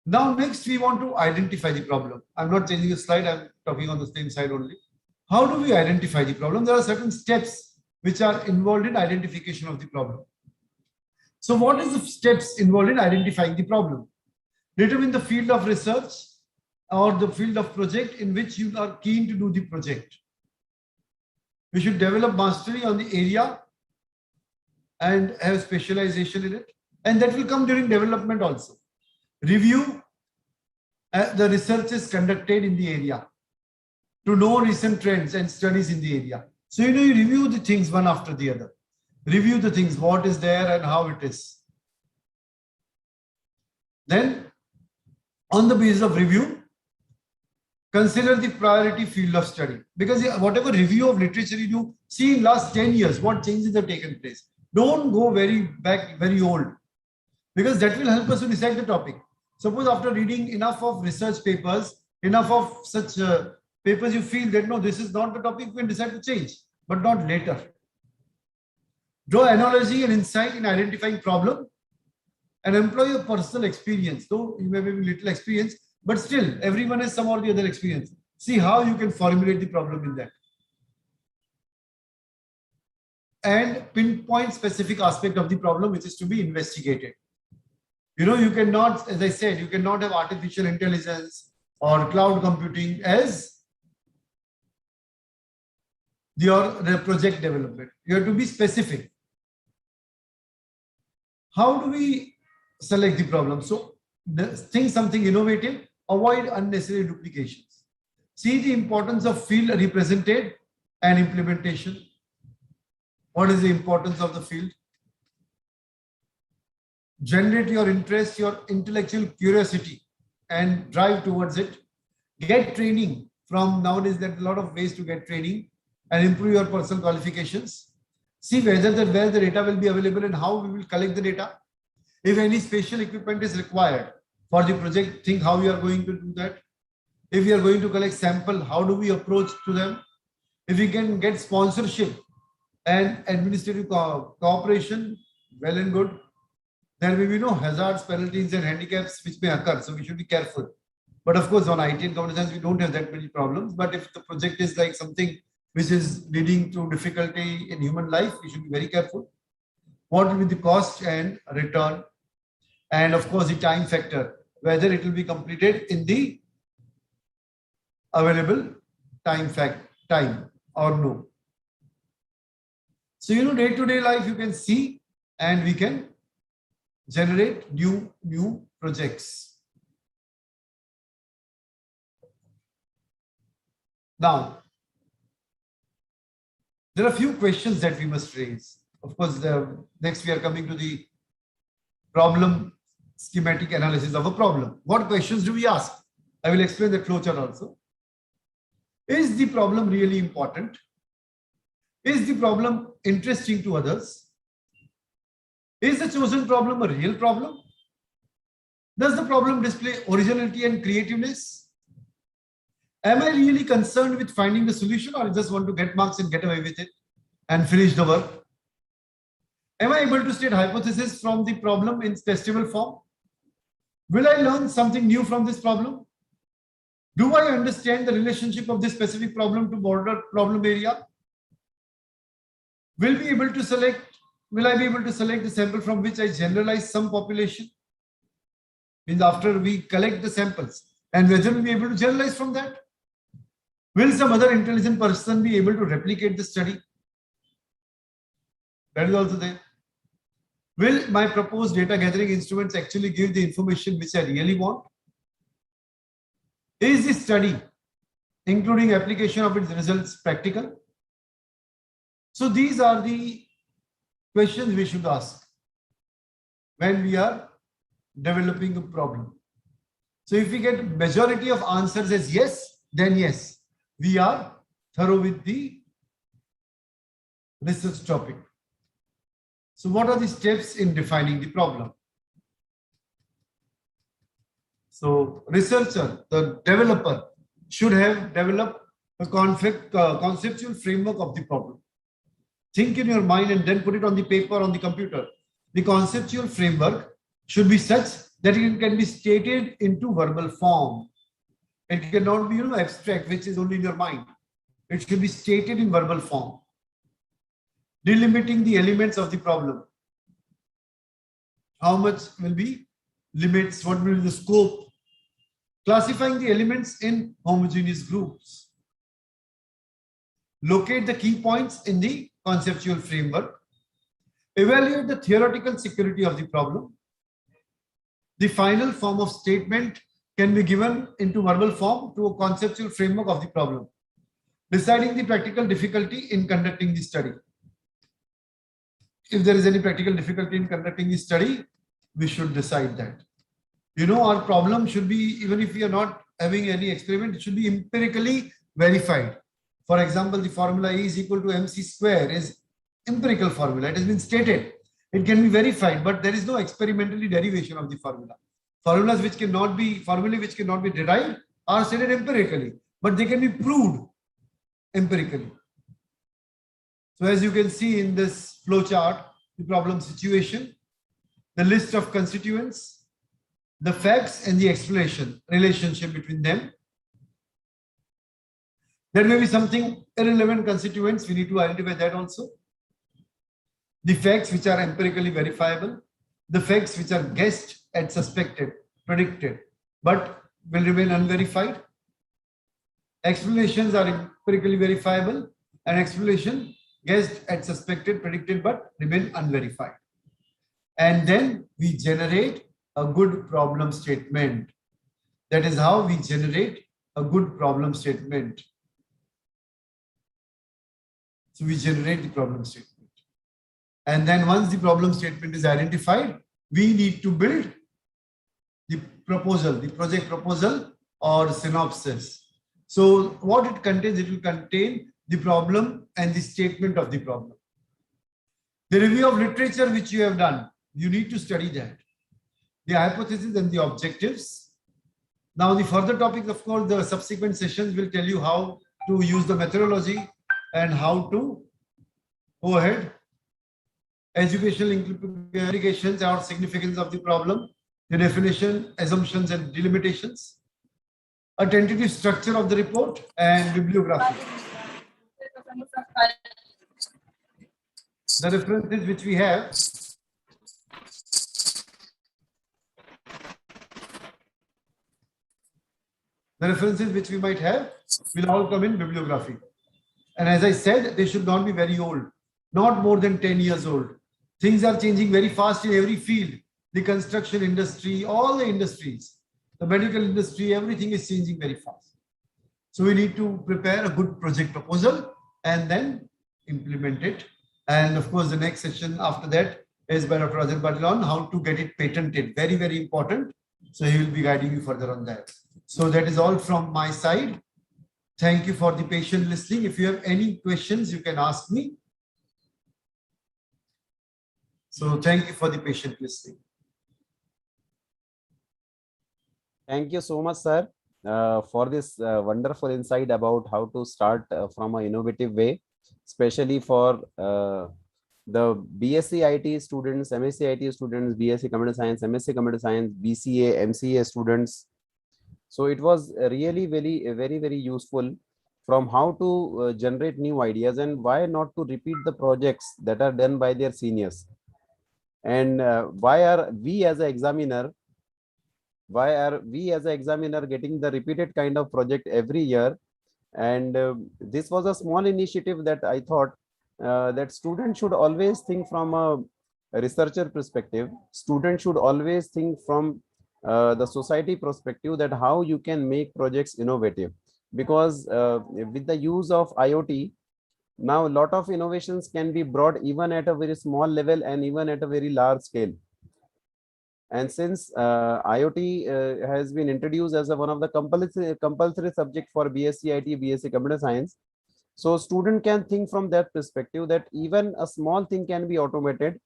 Now, next we want to identify the problem. I'm not changing the slide, I'm talking on the same side only. How do we identify the problem? There are certain steps which are involved in identification of the problem. So what is the steps involved in identifying the problem? Determine the field of research or the field of project in which you are keen to do the project. We should develop mastery on the area and have specialization in it. And that will come during development also. Review the researches conducted in the area to know recent trends and studies in the area. So, you know, you review the things one after the other. Review the things, what is there and how it is. Then, on the basis of review, consider the priority field of study. Because whatever review of literature you do, see in last 10 years, what changes have taken place. Don't go very old, because that will help us to decide the topic. Suppose after reading enough of research papers, enough of such papers, you feel that no, this is not the topic, you can decide to change, but not later. Draw analogy and insight in identifying problem and employ your personal experience. Though you may have little experience, but still everyone has some or the other experience. See how you can formulate the problem in that. And pinpoint specific aspect of the problem which is to be investigated. You know, you cannot, as I said, you cannot have artificial intelligence or cloud computing as the project development. You have to be specific. How do we select the problem? So think something innovative, avoid unnecessary duplications. See the importance of field represented and implementation. What is the importance of the field? Generate your interest, your intellectual curiosity and drive towards it. Get training from nowadays, there are a lot of ways to get training and improve your personal qualifications. See whether where the data will be available and how we will collect the data. If any special equipment is required for the project, think how we are going to do that. If we are going to collect sample, how do we approach to them? If we can get sponsorship and administrative cooperation, well and good. There may be no hazards, penalties and handicaps which may occur, so we should be careful. But of course, on IT and computer science, we don't have that many problems. But if the project is like something which is leading to difficulty in human life, we should be very careful. What will be the cost and return? And of course, the time factor, whether it will be completed in the available time or no. So, you know, day-to-day life, you can see and we can generate new projects. Now, there are a few questions that we must raise. Of course, next we are coming to the problem schematic analysis of a problem. What questions do we ask? I will explain the flowchart also. Is the problem really important? Is the problem interesting to others? Is the chosen problem a real problem? Does the problem display originality and creativeness? Am I really concerned with finding the solution, or I just want to get marks and get away with it and finish the work? Am I able to state hypothesis from the problem in testable form? Will I learn something new from this problem? Do I understand the relationship of this specific problem to broader problem area? Will I be able to select the sample from which I generalize some population? Means after we collect the samples, and whether we'll be able to generalize from that? Will some other intelligent person be able to replicate the study? That is also there. Will my proposed data gathering instruments actually give the information which I really want? Is this study, including application of its results, practical? So these are the questions we should ask when we are developing a problem. So if we get majority of answers as yes, then yes, we are thorough with the research topic. So what are the steps in defining the problem? So researcher, the developer, should have developed a conceptual framework of the problem. Think in your mind and then put it on the paper, on the computer. The conceptual framework should be such that it can be stated into verbal form. It cannot be, abstract, which is only in your mind. It should be stated in verbal form. Delimiting the elements of the problem. How much will be limits? What will be the scope? Classifying the elements in homogeneous groups. Locate the key points in the conceptual framework. Evaluate the theoretical security of the problem. The final form of statement can be given into verbal form to a conceptual framework of the problem. Deciding the practical difficulty in conducting the study. If there is any practical difficulty in conducting the study, we should decide that. Our problem should be, even if we are not having any experiment, it should be empirically verified. For example, the formula E is equal to mc square is empirical formula. It has been stated. It can be verified, but there is no experimentally derivation of the formula. Formulae which cannot be derived are stated empirically, but they can be proved empirically. So as you can see in this flow chart, the problem situation, the list of constituents, the facts and the explanation, relationship between them. There may be something irrelevant constituents, we need to identify that also. The facts which are empirically verifiable, the facts which are guessed and suspected, predicted, but will remain unverified. Explanations are empirically verifiable, and explanation guessed and suspected, predicted, but remain unverified. And then we generate a good problem statement. That is how we generate a good problem statement. So we generate the problem statement. And then once the problem statement is identified, we need to build the proposal, the project proposal or synopsis. So what it contains, it will contain the problem and the statement of the problem. The review of literature which you have done, you need to study that. The hypothesis and the objectives. Now the further topics, of course, the subsequent sessions will tell you how to use the methodology and how to go ahead. Educational implications or significance of the problem, the definition, assumptions and delimitations, a tentative structure of the report and bibliography. The references which we have. The references which we might have will all come in bibliography. And as I said, they should not be very old, not more than 10 years old. Things are changing very fast in every field. The construction industry, all the industries, the medical industry, everything is changing very fast. So we need to prepare a good project proposal and then implement it. And of course, the next session after that is by Dr. Rajan Patil on how to get it patented. Very, very important. So he will be guiding you further on that. So that is all from my side. Thank you for the patient listening. If you have any questions, you can ask me. So thank you for the patient listening. Thank you so much, sir, for this wonderful insight about how to start from an innovative way, especially for the BSc IT students, MSc IT students, BSc Computer Science, MSc Computer Science, BCA, MCA students. So it was really very useful from how to generate new ideas and why not to repeat the projects that are done by their seniors. And why are we as an examiner getting the repeated kind of project every year? And this was a small initiative that I thought that students should always think from a researcher perspective. Students should always think from the society perspective, that how you can make projects innovative. Because with the use of IoT, now a lot of innovations can be brought even at a very small level and even at a very large scale. And since IoT has been introduced as one of the compulsory subject for BSc IT, BSc Computer Science, so student can think from that perspective that even a small thing can be automated,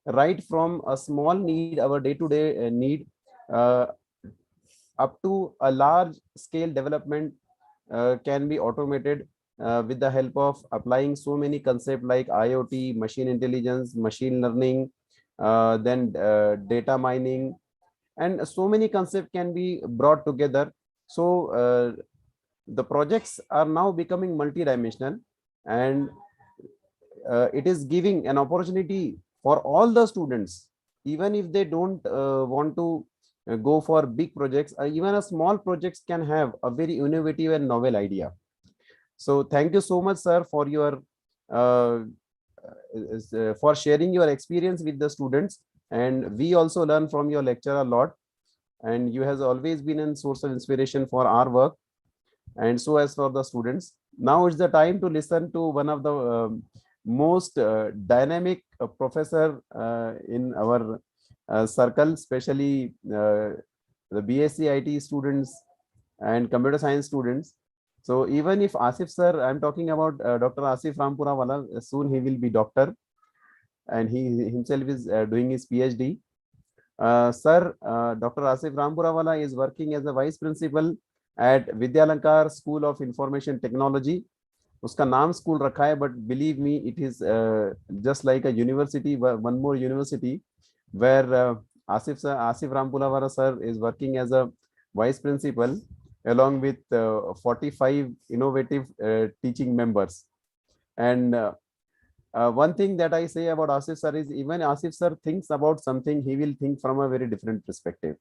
right from a small need, our day-to-day need, up to a large scale development can be automated with the help of applying so many concepts like IoT, machine intelligence, machine learning, then data mining, and so many concepts can be brought together. So the projects are now becoming multidimensional, and it is giving an opportunity for all the students, even if they don't want to go for big projects, even a small projects can have a very innovative and novel idea. So thank you so much, sir, for your for sharing your experience with the students, and we also learn from your lecture a lot, and you has always been a source of inspiration for our work, and so as for the students. Now it's the time to listen to one of the most dynamic professor in our circle, especially the BSc IT students and computer science students. So even if Asif sir, I'm talking about Dr. Asif Rampurawala, soon he will be doctor, and he himself is doing his PhD. Sir, Dr. Asif Rampurawala is working as a vice principal at Vidyalankar School of Information Technology. उसका नाम school रखा है, but believe me, it is just like a university, one more university, where Asif Rampurawala sir is working as a vice principal along with 45 innovative teaching members. And one thing that I say about Asif sir is, even Asif sir thinks about something, he will think from a very different perspective.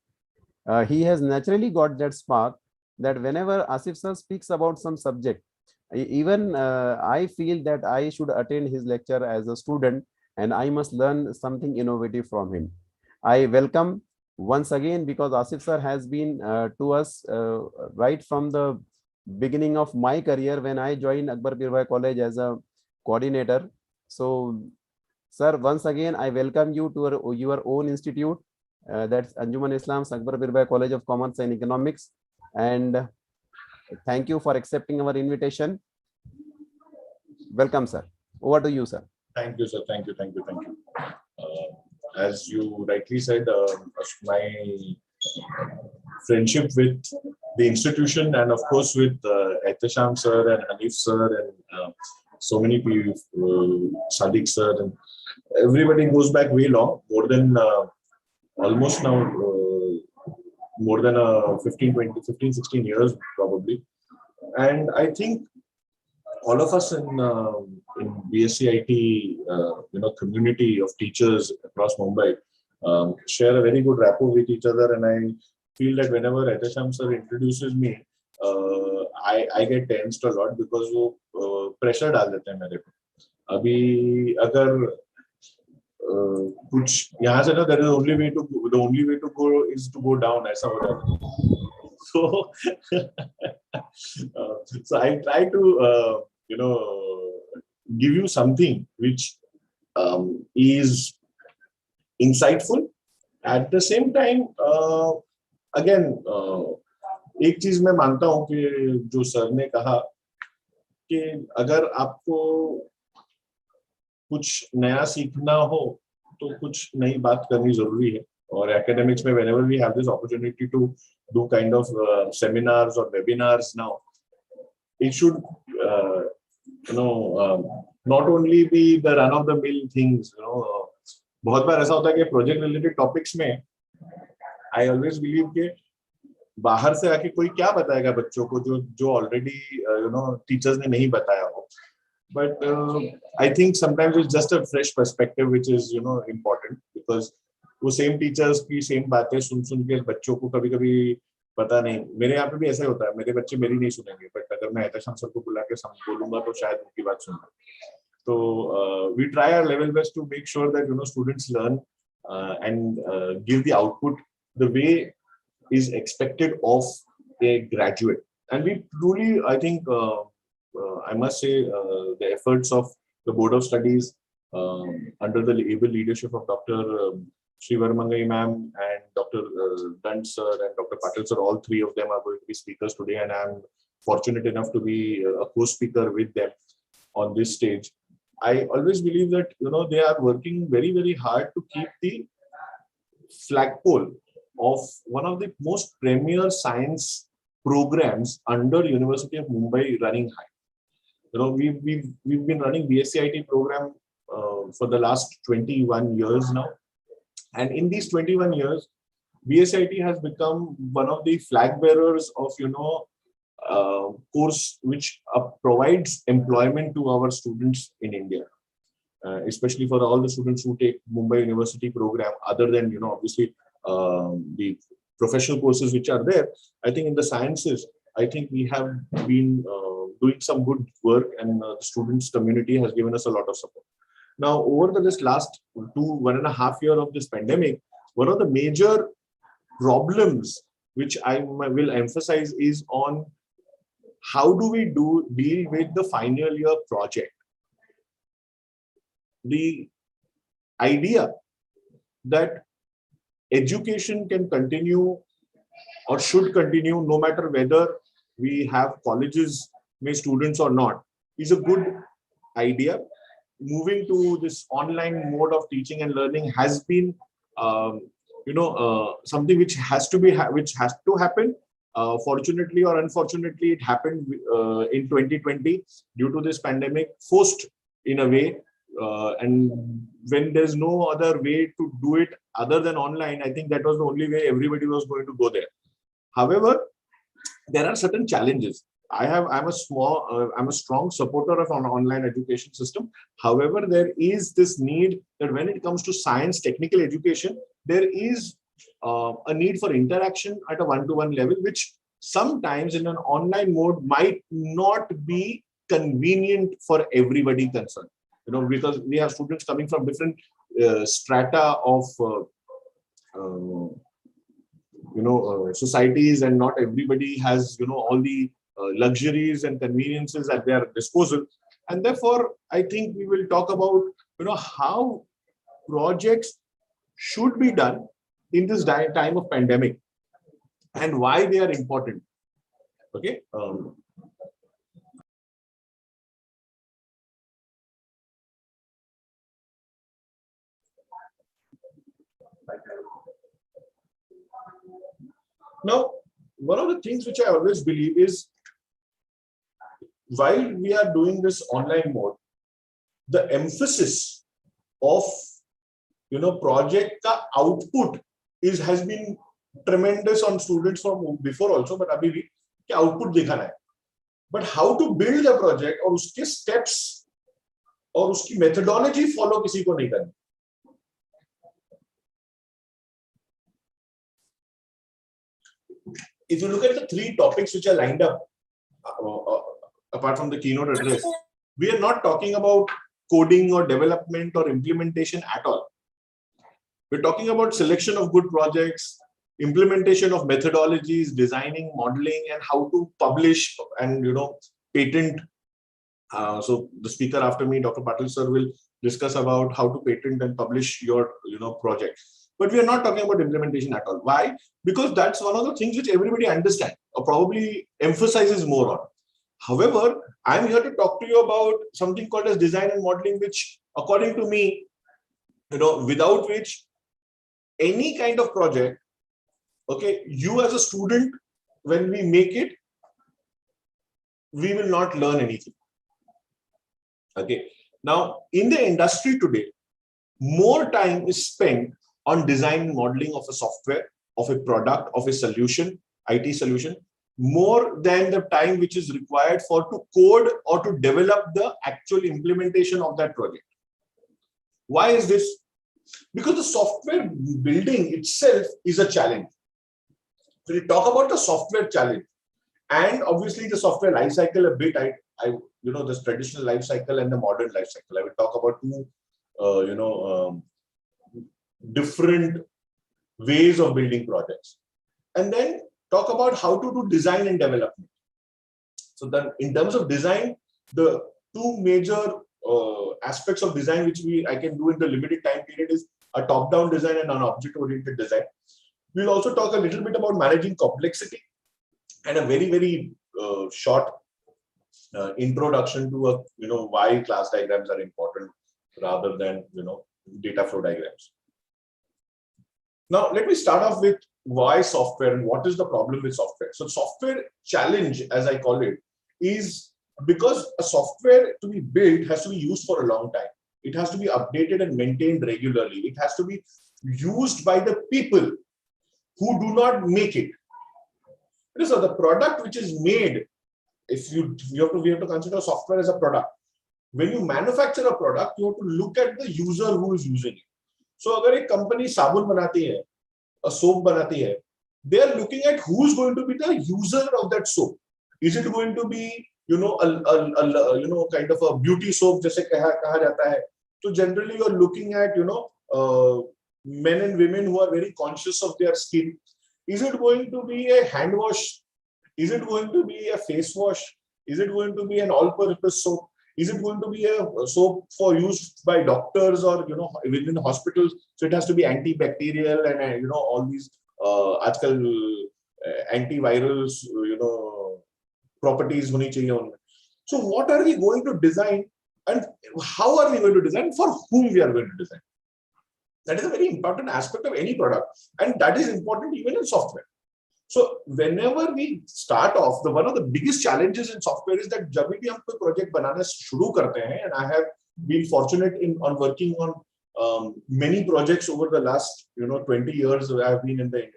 He has naturally got that spark that whenever Asif sir speaks about some subject, even I feel that I should attend his lecture as a student, and I must learn something innovative from him. I welcome once again, because Asif sir has been to us right from the beginning of my career when I joined Akbar Pirbhai College as a coordinator. So sir, once again I welcome you to your own institute, that's Anjuman Islam's Akbar Pirbhai College of Commerce and Economics, and thank you for accepting our invitation. Welcome, sir. Over to you, sir. Thank you, sir. Thank you. As you rightly said, my friendship with the institution, and of course with Ehtesham sir and Hanif sir and so many people, Sadiq sir, and everybody goes back way long, more than almost now more than 15, 16 years probably. And I think all of us in BSc IT, community of teachers across Mumbai share a very good rapport with each other, and I feel that whenever Ehtesham sir introduces me, I get tensed a lot because वो pressure डाल देते हैं मेरे को. अभी अगर कुछ यहाँ से ना, the only way to go is to go down, ऐसा हो जाता है. So I try to give you something which is insightful. At the same time, again, एक चीज मैं मानता हूँ कि जो सर ने कहा कि अगर आपको कुछ नया सीखना हो तो कुछ नई बात करनी जरूरी है. और academics में whenever we have this opportunity to do kind of seminars or webinars now, it should not only be the run of the mill things. बहुत बार ऐसा होता है कि project related topics में I always believe कि बाहर से आके कोई क्या बताएगा बच्चों को जो already teachers ने नहीं बताया हो. But I think sometimes it's just a fresh perspective which is important, because वो same teachers की same बातें सुन के बच्चों को कभी-कभी पता नहीं. मेरे यहाँ पे भी ऐसा होता है, मेरे बच्चे मेरी नहीं सुनेंगे, बट अगर मैं एहतेशाम सर को बुला के बोलूंगा तो शायद उनकी बात सुनूंगा. So we try our level best to make sure that students learn and give the output the way is expected of a graduate. And we truly, I think, I must say the efforts of the Board of Studies under the able leadership of Dr. Sri Varamangai ma'am and Dr. Dant sir and Dr. Patil sir, all three of them are going to be speakers today, and I'm fortunate enough to be a co-speaker with them on this stage. I always believe that they are working very, very hard to keep the flagpole of one of the most premier science programs under University of Mumbai running high. We've been running BSCIT program for the last 21 years now. And in these 21 years, BSIT has become one of the flag bearers of, course which provides employment to our students in India, especially for all the students who take Mumbai University program, other than, obviously the professional courses which are there. I think in the sciences, I think we have been doing some good work, and the students community has given us a lot of support. Now, over this last 1.5 years of this pandemic, one of the major problems which I will emphasize is on how do we deal with the final year project. The idea that education can continue or should continue no matter whether we have colleges, students or not, is a good idea. Moving to this online mode of teaching and learning has been, something which has to happen. Fortunately or unfortunately, it happened in 2020 due to this pandemic, forced in a way. And when there's no other way to do it other than online, I think that was the only way everybody was going to go there. However, there are certain challenges. I'm a strong supporter of an online education system. However, there is this need that when it comes to science, technical education, there is a need for interaction at a one-to-one level, which sometimes in an online mode might not be convenient for everybody concerned. Because we have students coming from different strata of societies, and not everybody has all the luxuries and conveniences at their disposal. And therefore, I think we will talk about how projects should be done in this time of pandemic and why they are important. Okay. Now, one of the things which I always believe is, while we are doing this online mode, the emphasis of project ka output has been tremendous on students from before also, but abhi bhi ki output dikhana hai. But how to build a project और उसके steps और उसकी methodology follow किसी को नहीं करनी. If you look at the 3 topics which are lined up, apart from the keynote address, we are not talking about coding or development or implementation at all. We're talking about selection of good projects, implementation of methodologies, designing, modeling, and how to publish and patent. So the speaker after me, Dr. Patil sir, will discuss about how to patent and publish your project. But we are not talking about implementation at all. Why? Because that's one of the things which everybody understands or probably emphasizes more on. However, I'm here to talk to you about something called as design and modeling, which according to me, without which any kind of project, okay, you as a student, when we make it, we will not learn anything. Okay. Now, in the industry today, more time is spent on design and modeling of a software, of a product, of a solution, IT solution, more than the time which is required to code or to develop the actual implementation of that project. Why is this? Because the software building itself is a challenge. So we talk about the software challenge, and obviously the software life cycle a bit. This traditional life cycle and the modern life cycle. I will talk about 2 different ways of building projects, and then talk about how to do design and development. So then in terms of design, The two major aspects of design which I can do in the limited time period is a top-down design and an object-oriented design. We'll also talk a little bit about managing complexity and a very short introduction to why class diagrams are important rather than data flow diagrams. Now let me start off with why software and what is the problem with software. So software challenge, as I call it, is because a software to be built has to be used for a long time. It has to be updated and maintained regularly. It has to be used by the people who do not make it. So the product which is made, we have to consider software as a product. When you manufacture a product, you have to look at the user who is using it. So अगर एक company साबुन बनाती है, a soap बनाती है, they are looking at who is going to be the user of that soap. Is it going to be kind of a beauty soap जैसे कहा जाता है? So generally you are looking at men and women who are very conscious of their skin. Is it going to be a hand wash? Is it going to be a face wash? Is it going to be an all-purpose soap? Is it going to be a soap for use by doctors or within hospitals? So it has to be antibacterial and all these आजकल antivirals properties होनी चाहिए उनमें. So what are we going to design and how are we going to design, for whom we are going to design? That is a very important aspect of any product, and that is important even in software. So whenever we start off, one of the biggest challenges in software is that जब भी हम कोई project बनाना शुरू करते हैं, and I have been fortunate on working on many projects over the last 20 years. I have been in the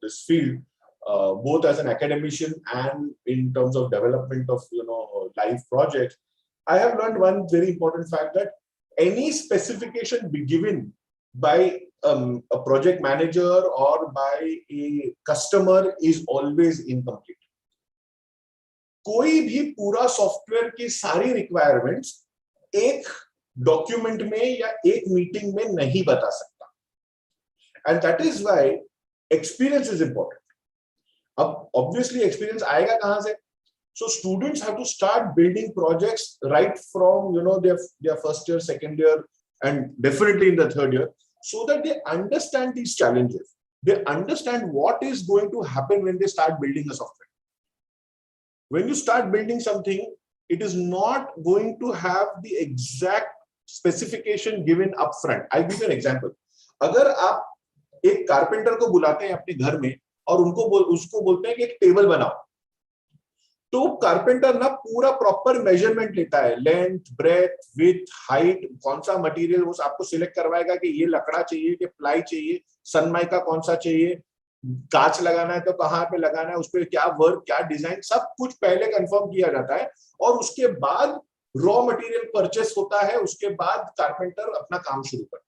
this field, both as an academician and in terms of development of live projects. I have learned one very important fact, that any specification be given by a project manager or by a customer is always incomplete. कोई भी पूरा software की सारी requirements एक document में या एक meeting में नहीं बता सकता. And that is why experience is important. अब obviously experience आएगा कहाँ से? So students have to start building projects right from their first year, second year, and definitely in the third year, so that they understand these challenges. They understand what is going to happen when they start building a software. When you start building something, it is not going to have the exact specification given upfront. I'll give you an example. अगर आप एक carpenter को बुलाते हैं अपने घर में और उसको बोलते हैं कि एक टेबल बनाओ, तो कारपेंटर ना पूरा प्रॉपर मेजरमेंट लेता है, लेंथ, ब्रेथ, विड्थ, हाइट, कौन सा मटेरियल वो आपको सिलेक्ट करवाएगा कि ये लकड़ा चाहिए कि प्लाई चाहिए, सनमाइका कौन सा चाहिए, कांच लगाना है तो कहाँ पे लगाना है, उस पर क्या वर्क, क्या डिजाइन, सब कुछ पहले कंफर्म किया जाता है और उसके बाद रॉ मटेरियल परचेस होता है. उसके बाद कारपेंटर अपना काम शुरू करता है.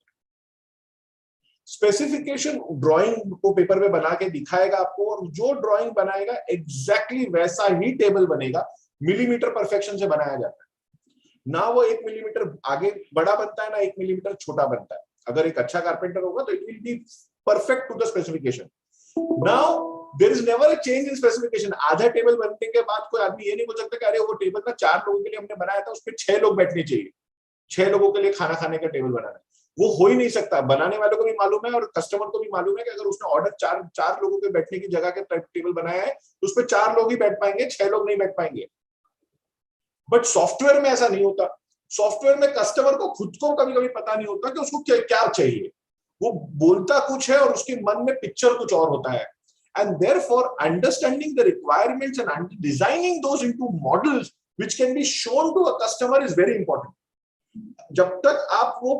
स्पेसिफिकेशन ड्राइंग को पेपर पे बना के दिखाएगा आपको, और जो ड्राइंग बनाएगा एग्जैक्टली वैसा ही टेबल बनेगा. मिलीमीटर परफेक्शन से बनाया जाता है ना, वो 1 मिलीमीटर आगे बड़ा बनता है ना 1 मिलीमीटर छोटा बनता है. अगर एक अच्छा कारपेंटर होगा तो it will be perfect to the specification. Now there is never a change in specification. आधा टेबल बनने के बाद कोई आदमी ये नहीं बोल सकता कि अरे वो टेबल ना 4 लोगों के लिए हमने बनाया था, उस पर 6 लोग बैठने चाहिए, 6 लोगों के लिए खाना खाने का टेबल बनाना है. वो हो ही नहीं सकता. बनाने वालों को भी मालूम है और कस्टमर को भी मालूम है कि अगर उसने ऑर्डर 4 लोगों के बैठने की जगह के टेबल बनाया है तो उस पर 4 लोग ही बैठ पाएंगे, 6 लोग नहीं बैठ पाएंगे. बट सॉफ्टवेयर में ऐसा नहीं होता. सॉफ्टवेयर में कस्टमर को खुद को कभी-कभी पता नहीं होता कि उसको क्या चाहिए. वो बोलता कुछ है और उसके मन में पिक्चर कुछ और होता है. And therefore, understanding the requirements and designing those into models which can be shown to a customer is very important. जब तक आप वो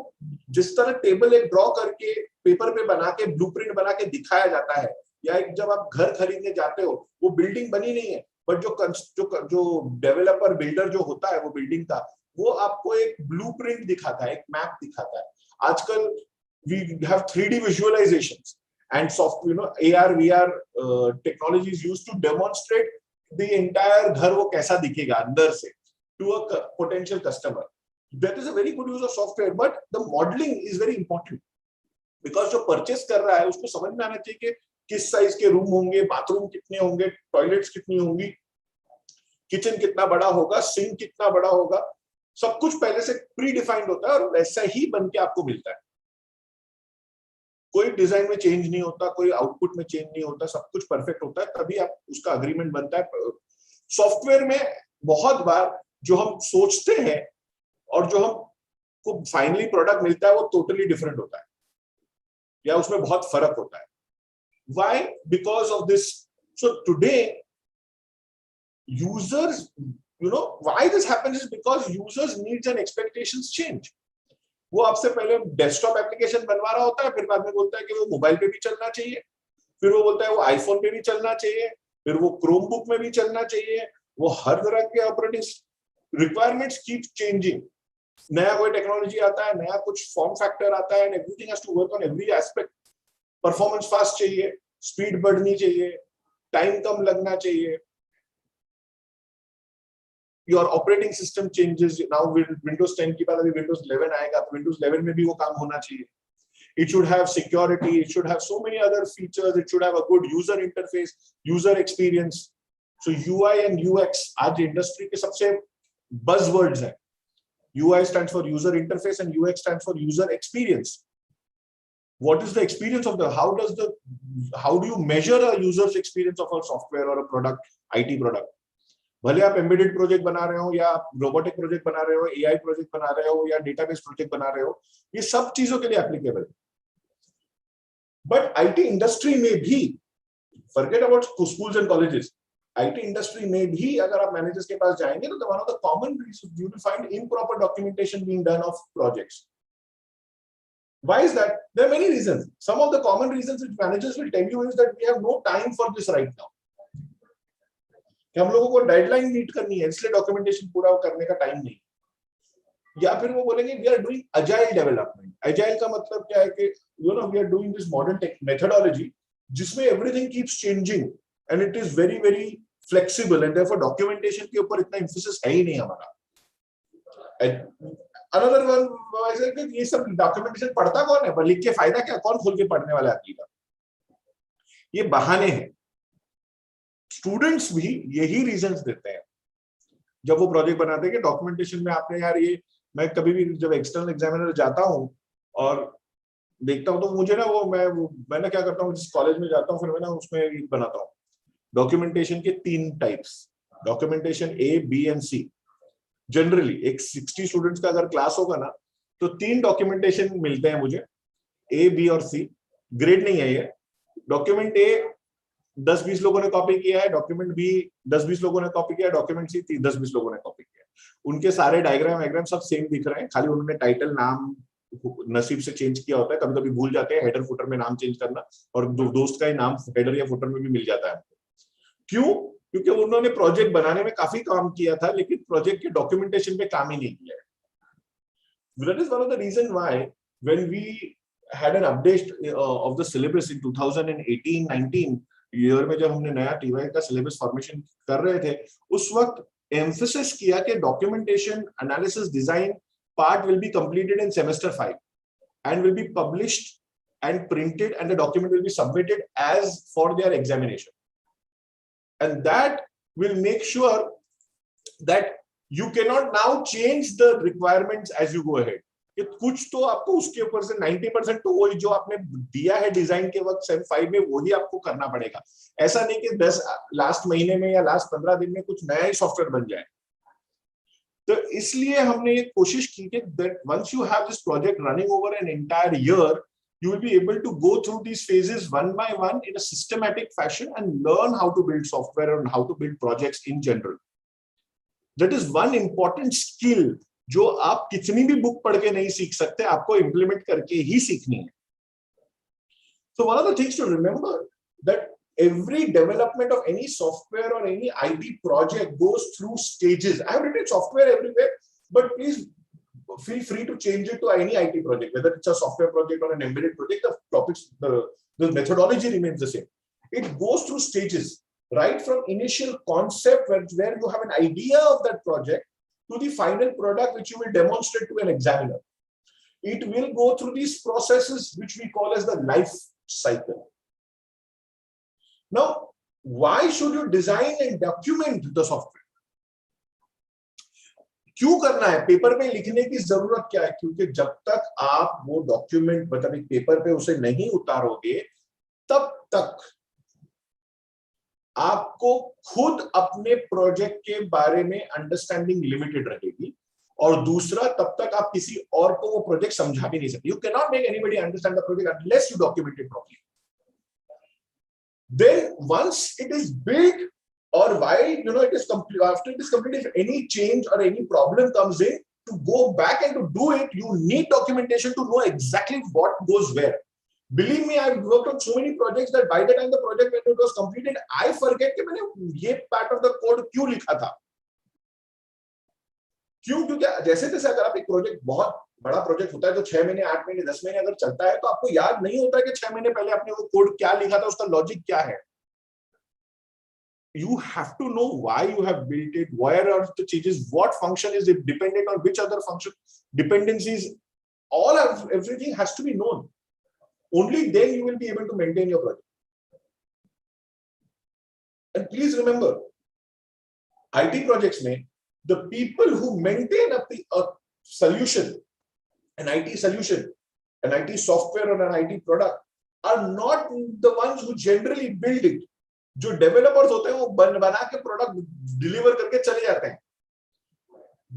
जिस तरह टेबल एक ड्रॉ करके पेपर पे बना के ब्लूप्रिंट बना के दिखाया जाता है, या जब आप घर खरीदने जाते हो, वो बिल्डिंग बनी नहीं है, बट जो डेवलपर बिल्डर जो होता है वो बिल्डिंग का, वो आपको एक ब्लूप्रिंट दिखाता है, एक मैप दिखाता है. आजकल we have 3D visualizations and AR VR technology is used to demonstrate the entire घर वो कैसा दिखेगा अंदर से to a potential customer. That is a very good use of software, but the modeling is very important because जो purchase कर रहा है उसको समझ में आना चाहिए कि किस साइज के रूम होंगे, बाथरूम कितने होंगे, टॉयलेट्स कितनी होंगी. किचन कितना बड़ा होगा, सिंक कितना बड़ा होगा, सब कुछ पहले से प्री डिफाइंड होता है और वैसा ही बन के आपको मिलता है। कोई डिजाइन में चेंज नहीं होता, कोई आउटपुट में चेंज नहीं होता, सब कुछ परफेक्ट होता है, तभी आप उसका अग्रीमेंट बनता है। सॉफ्टवेयर में बहुत बार जो हम सोचते हैं और जो हमको फाइनली प्रोडक्ट मिलता है वो टोटली डिफरेंट होता है, या उसमें बहुत फर्क होता है। Why? Because of this. So today, users, why this happens is because users' needs and expectations change. वो आपसे पहले डेस्कटॉप एप्लीकेशन बनवा रहा होता है, फिर बाद में बोलता है कि वो मोबाइल पे भी चलना चाहिए, फिर वो बोलता है वो आईफोन पे भी चलना चाहिए, फिर वो क्रोम बुक में भी चलना चाहिए, वो हर तरह के ऑपरेटिंग रिक्वायरमेंट्स कीप चेंजिंग। नया कोई टेक्नोलॉजी आता है, नया कुछ फॉर्म फैक्टर आता है, and everything has to work on every aspect. Performance fast चाहिए, स्पीड बढ़नी चाहिए, टाइम कम लगना चाहिए। Your operating system changes now. Windows 10 के बाद अभी Windows 11 आएगा, तो Windows 11 में भी वो काम होना चाहिए। It should have security, it should have so many other features, it should have a good user interface, user experience. So UI and UX आज इंडस्ट्री के सबसे buzzwords हैं। UI stands for user interface and UX stands for user experience. What is the experience of how do you measure a user's experience of a software or a product, IT product? भले आप embedded project बना रहे हो, या आप robotic project बना रहे हो, एआई प्रोजेक्ट बना रहे हो, या डेटाबेस प्रोजेक्ट बना रहे हो, ये सब चीजों के लिए एप्लीकेबल है। बट आईटी इंडस्ट्री में भी, forget about schools and colleges, IT industry में भी अगर आप मैनेजर्स के पास जाएंगे तो one of the common reasons you will find improper documentation being done of projects. Why is that? There are many reasons. Some of the common reasons which managers will tell you is that we have no time for this right now. कि हम लोगों को deadline meet करनी है, इसलिए documentation पूरा करने का टाइम नहीं। या फिर वो बोलेंगे we are doing agile development. Agile का मतलब क्या है कि we are doing this modern methodology जिसमें everything keeps changing and it is very very flexible, and therefore documentation के ऊपर इतना एम्फेसिस है ही नहीं हमारा। अनदर वन, ये सब डॉक्यूमेंटेशन पढ़ता कौन है, लिख के फायदा क्या, कौन खोल के पढ़ने वाला है? ये बहाने हैं। स्टूडेंट्स भी यही रीजंस देते हैं जब वो प्रोजेक्ट बनाते हैं कि डॉक्यूमेंटेशन में आपने यार ये, मैं कभी भी जब एक्सटर्नल एग्जामिनर जाता हूँ और देखता हूँ तो मुझे ना मैं ना क्या करता हूँ, जिस कॉलेज में जाता हूँ फिर मैं ना उसमें बनाता हूँ डॉक्यूमेंटेशन के 3 types, documentation A, B and C. Generally एक 60 स्टूडेंट्स का अगर क्लास होगा ना तो 3 डॉक्यूमेंटेशन मिलते हैं मुझे, ए, बी और सी। ग्रेड नहीं है ये। डॉक्यूमेंट ए 10-20 लोगों ने कॉपी किया है, डॉक्यूमेंट बी 10-20 लोगों ने कॉपी किया है, डॉक्यूमेंट सी 10-20 लोगों ने कॉपी किया है। उनके सारे डायग्राम सब सेम दिख रहे हैं, खाली उन्होंने टाइटल नाम नसीब से चेंज किया होता है। कभी कभी भूल जाते हैं हेडर फुटर में नाम चेंज करना, और दोस्त का ही नाम हेडर या फुटर में भी मिल जाता है। क्यों? क्योंकि उन्होंने प्रोजेक्ट बनाने में काफी काम किया था लेकिन प्रोजेक्ट के डॉक्यूमेंटेशन पे काम ही नहीं किया है। That is one of the reason why when we had an update of the syllabus in 2018-19 year में, जब हमने नया टीवाई का सिलेबस फॉर्मेशन कर रहे थे, उस वक्त एम्फेसिस किया कि documentation, analysis, design part will be completed in semester 5 and will be published and printed and the document will be submitted as for their examination, and that will make sure that you cannot now change the requirements as you go ahead. कि कुछ तो आपको उसके ऊपर से 90% तो वही जो आपने दिया है डिजाइन के वक्त सेम 5 में वही आपको करना पड़ेगा। ऐसा नहीं कि 10 लास्ट महीने में या लास्ट 15 दिन में कुछ नया ही सॉफ्टवेयर बन जाए। तो इसलिए हमने ये कोशिश की कि that once you have this project running over an entire year, you will be able to go through these phases one by one in a systematic fashion and learn how to build software and how to build projects in general. That is one important skill जो आप कितनी भी book पढ़ के नहीं सीख सकते, आपको इम्प्लीमेंट करके ही सीखनी है. So one of the things to remember that every development of any software or any IT project goes through stages. I have written software everywhere, but please feel free to change it to any IT project, whether it's a software project or an embedded project. The topics, the methodology remains the same. It goes through stages, right from initial concept where you have an idea of that project to the final product which you will demonstrate to an examiner. It will go through these processes which we call as the life cycle. Now, why should you design and document the software? क्यों करना है, paper पे लिखने की जरूरत क्या है? क्योंकि जब तक आप वो डॉक्यूमेंट मतलब एक पेपर पे उसे नहीं उतारोगे, तब तक आपको खुद अपने प्रोजेक्ट के बारे में अंडरस्टैंडिंग लिमिटेड रहेगी, और दूसरा तब तक आप किसी और को वो प्रोजेक्ट समझा भी नहीं सकते. You can not make anybody understand the project unless you document it properly. Then once it is built, or while it is complete, after it is completed, if any change or any problem comes in, to go back and to do it, you need documentation to know exactly what goes where. Believe me, I've worked on so many projects that by the time the project when it was completed, I forget कि मैंने ये part of the code क्यों लिखा था. क्यों? क्योंकि जैसे तैसे अगर आप एक प्रोजेक्ट, बहुत बड़ा प्रोजेक्ट होता है तो 6 महीने 8 महीने 10 महीने अगर चलता है, तो आपको याद नहीं होता कि 6 महीने पहले आपने वो कोड क्या लिखा था, उसका लॉजिक क्या है. You have to know why you have built it, where are the changes, what function is it dependent on which other function, dependencies, all of everything has to be known. Only then you will be able to maintain your project. And please remember, IT projects mein, the people who maintain a solution, an IT solution, an IT software or an IT product, are not the ones who generally build it. जो developers होते हैं वो बना के product deliver करके चले जाते हैं,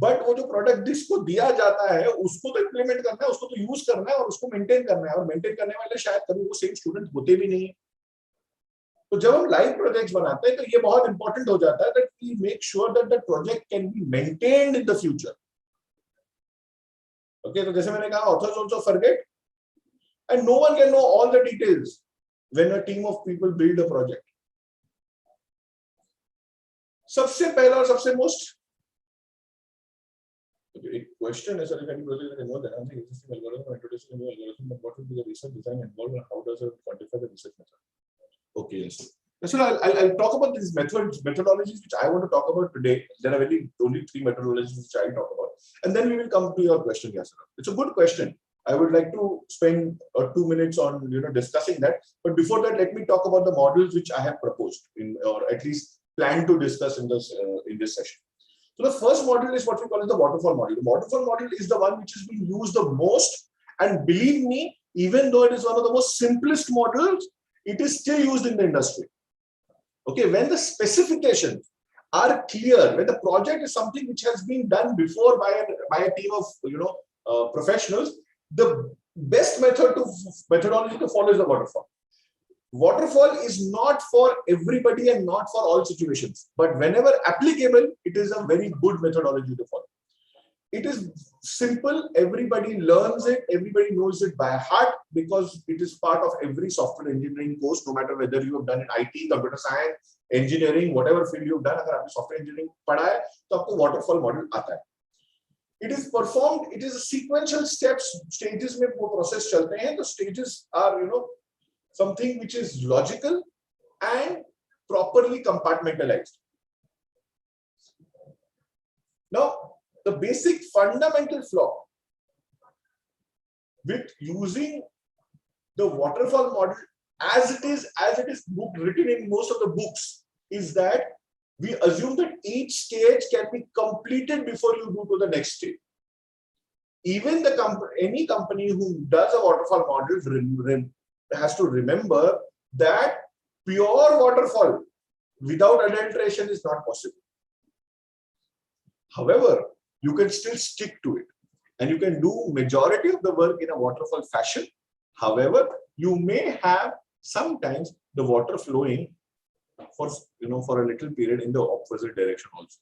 बट वो जो प्रोडक्ट जिसको दिया जाता है उसको तो इम्प्लीमेंट करना है, उसको तो यूज करना है और उसको मेंटेन करना है, और मेंटेन करने वाले शायद कभी वो सेम स्टूडेंट होते भी नहीं है. तो जब हम लाइव प्रोजेक्ट्स बनाते हैं तो ये बहुत इंपॉर्टेंट हो जाता है that we make sure that the project can be maintained in the future. Okay, तो जैसे मैंने कहा, authors also forget and no one can know all the details when a team of people build a project. सबसे पहला और सबसे most एक question है sir, if any project can know the enhancing existing algorithm or introducing a new algorithm, but what will be the research design involved and how does it quantify the research method? Okay, yes. So I'll talk about these methodologies which I want to talk about today. There are only 3 methodologies which I'll talk about, and then we will come to your question. Yes, sir. It's a good question. I would like to spend 2 minutes on discussing that. But before that, let me talk about the models which I have proposed or at least plan to discuss in this session. So the first model is what we call as the waterfall model. The waterfall model is the one which is being used the most, and believe me, even though it is one of the most simplest models, it is still used in the industry. Okay, when the specifications are clear, when the project is something which has been done before by a team of professionals, the best methodology to follow is the waterfall. Waterfall is not for everybody and not for all situations, but whenever applicable, it is a very good methodology to follow. It is simple, everybody learns it, everybody knows it by heart, because it is part of every software engineering course, no matter whether you have done in IT, computer science, engineering, whatever field you have done. अगर आपने software engineering पढ़ा है तो आपको waterfall model आता है. It is performed, it is a sequential stages में वो process चलते हैं. The stages are something which is logical and properly compartmentalized. Now, the basic fundamental flaw with using the waterfall model as it is written in most of the books is that we assume that each stage can be completed before you go to the next stage. Even any company who does a waterfall model has to remember that pure waterfall without adulteration is not possible. However, you can still stick to it and you can do majority of the work in a waterfall fashion. However, you may have sometimes the water flowing for a little period in the opposite direction also,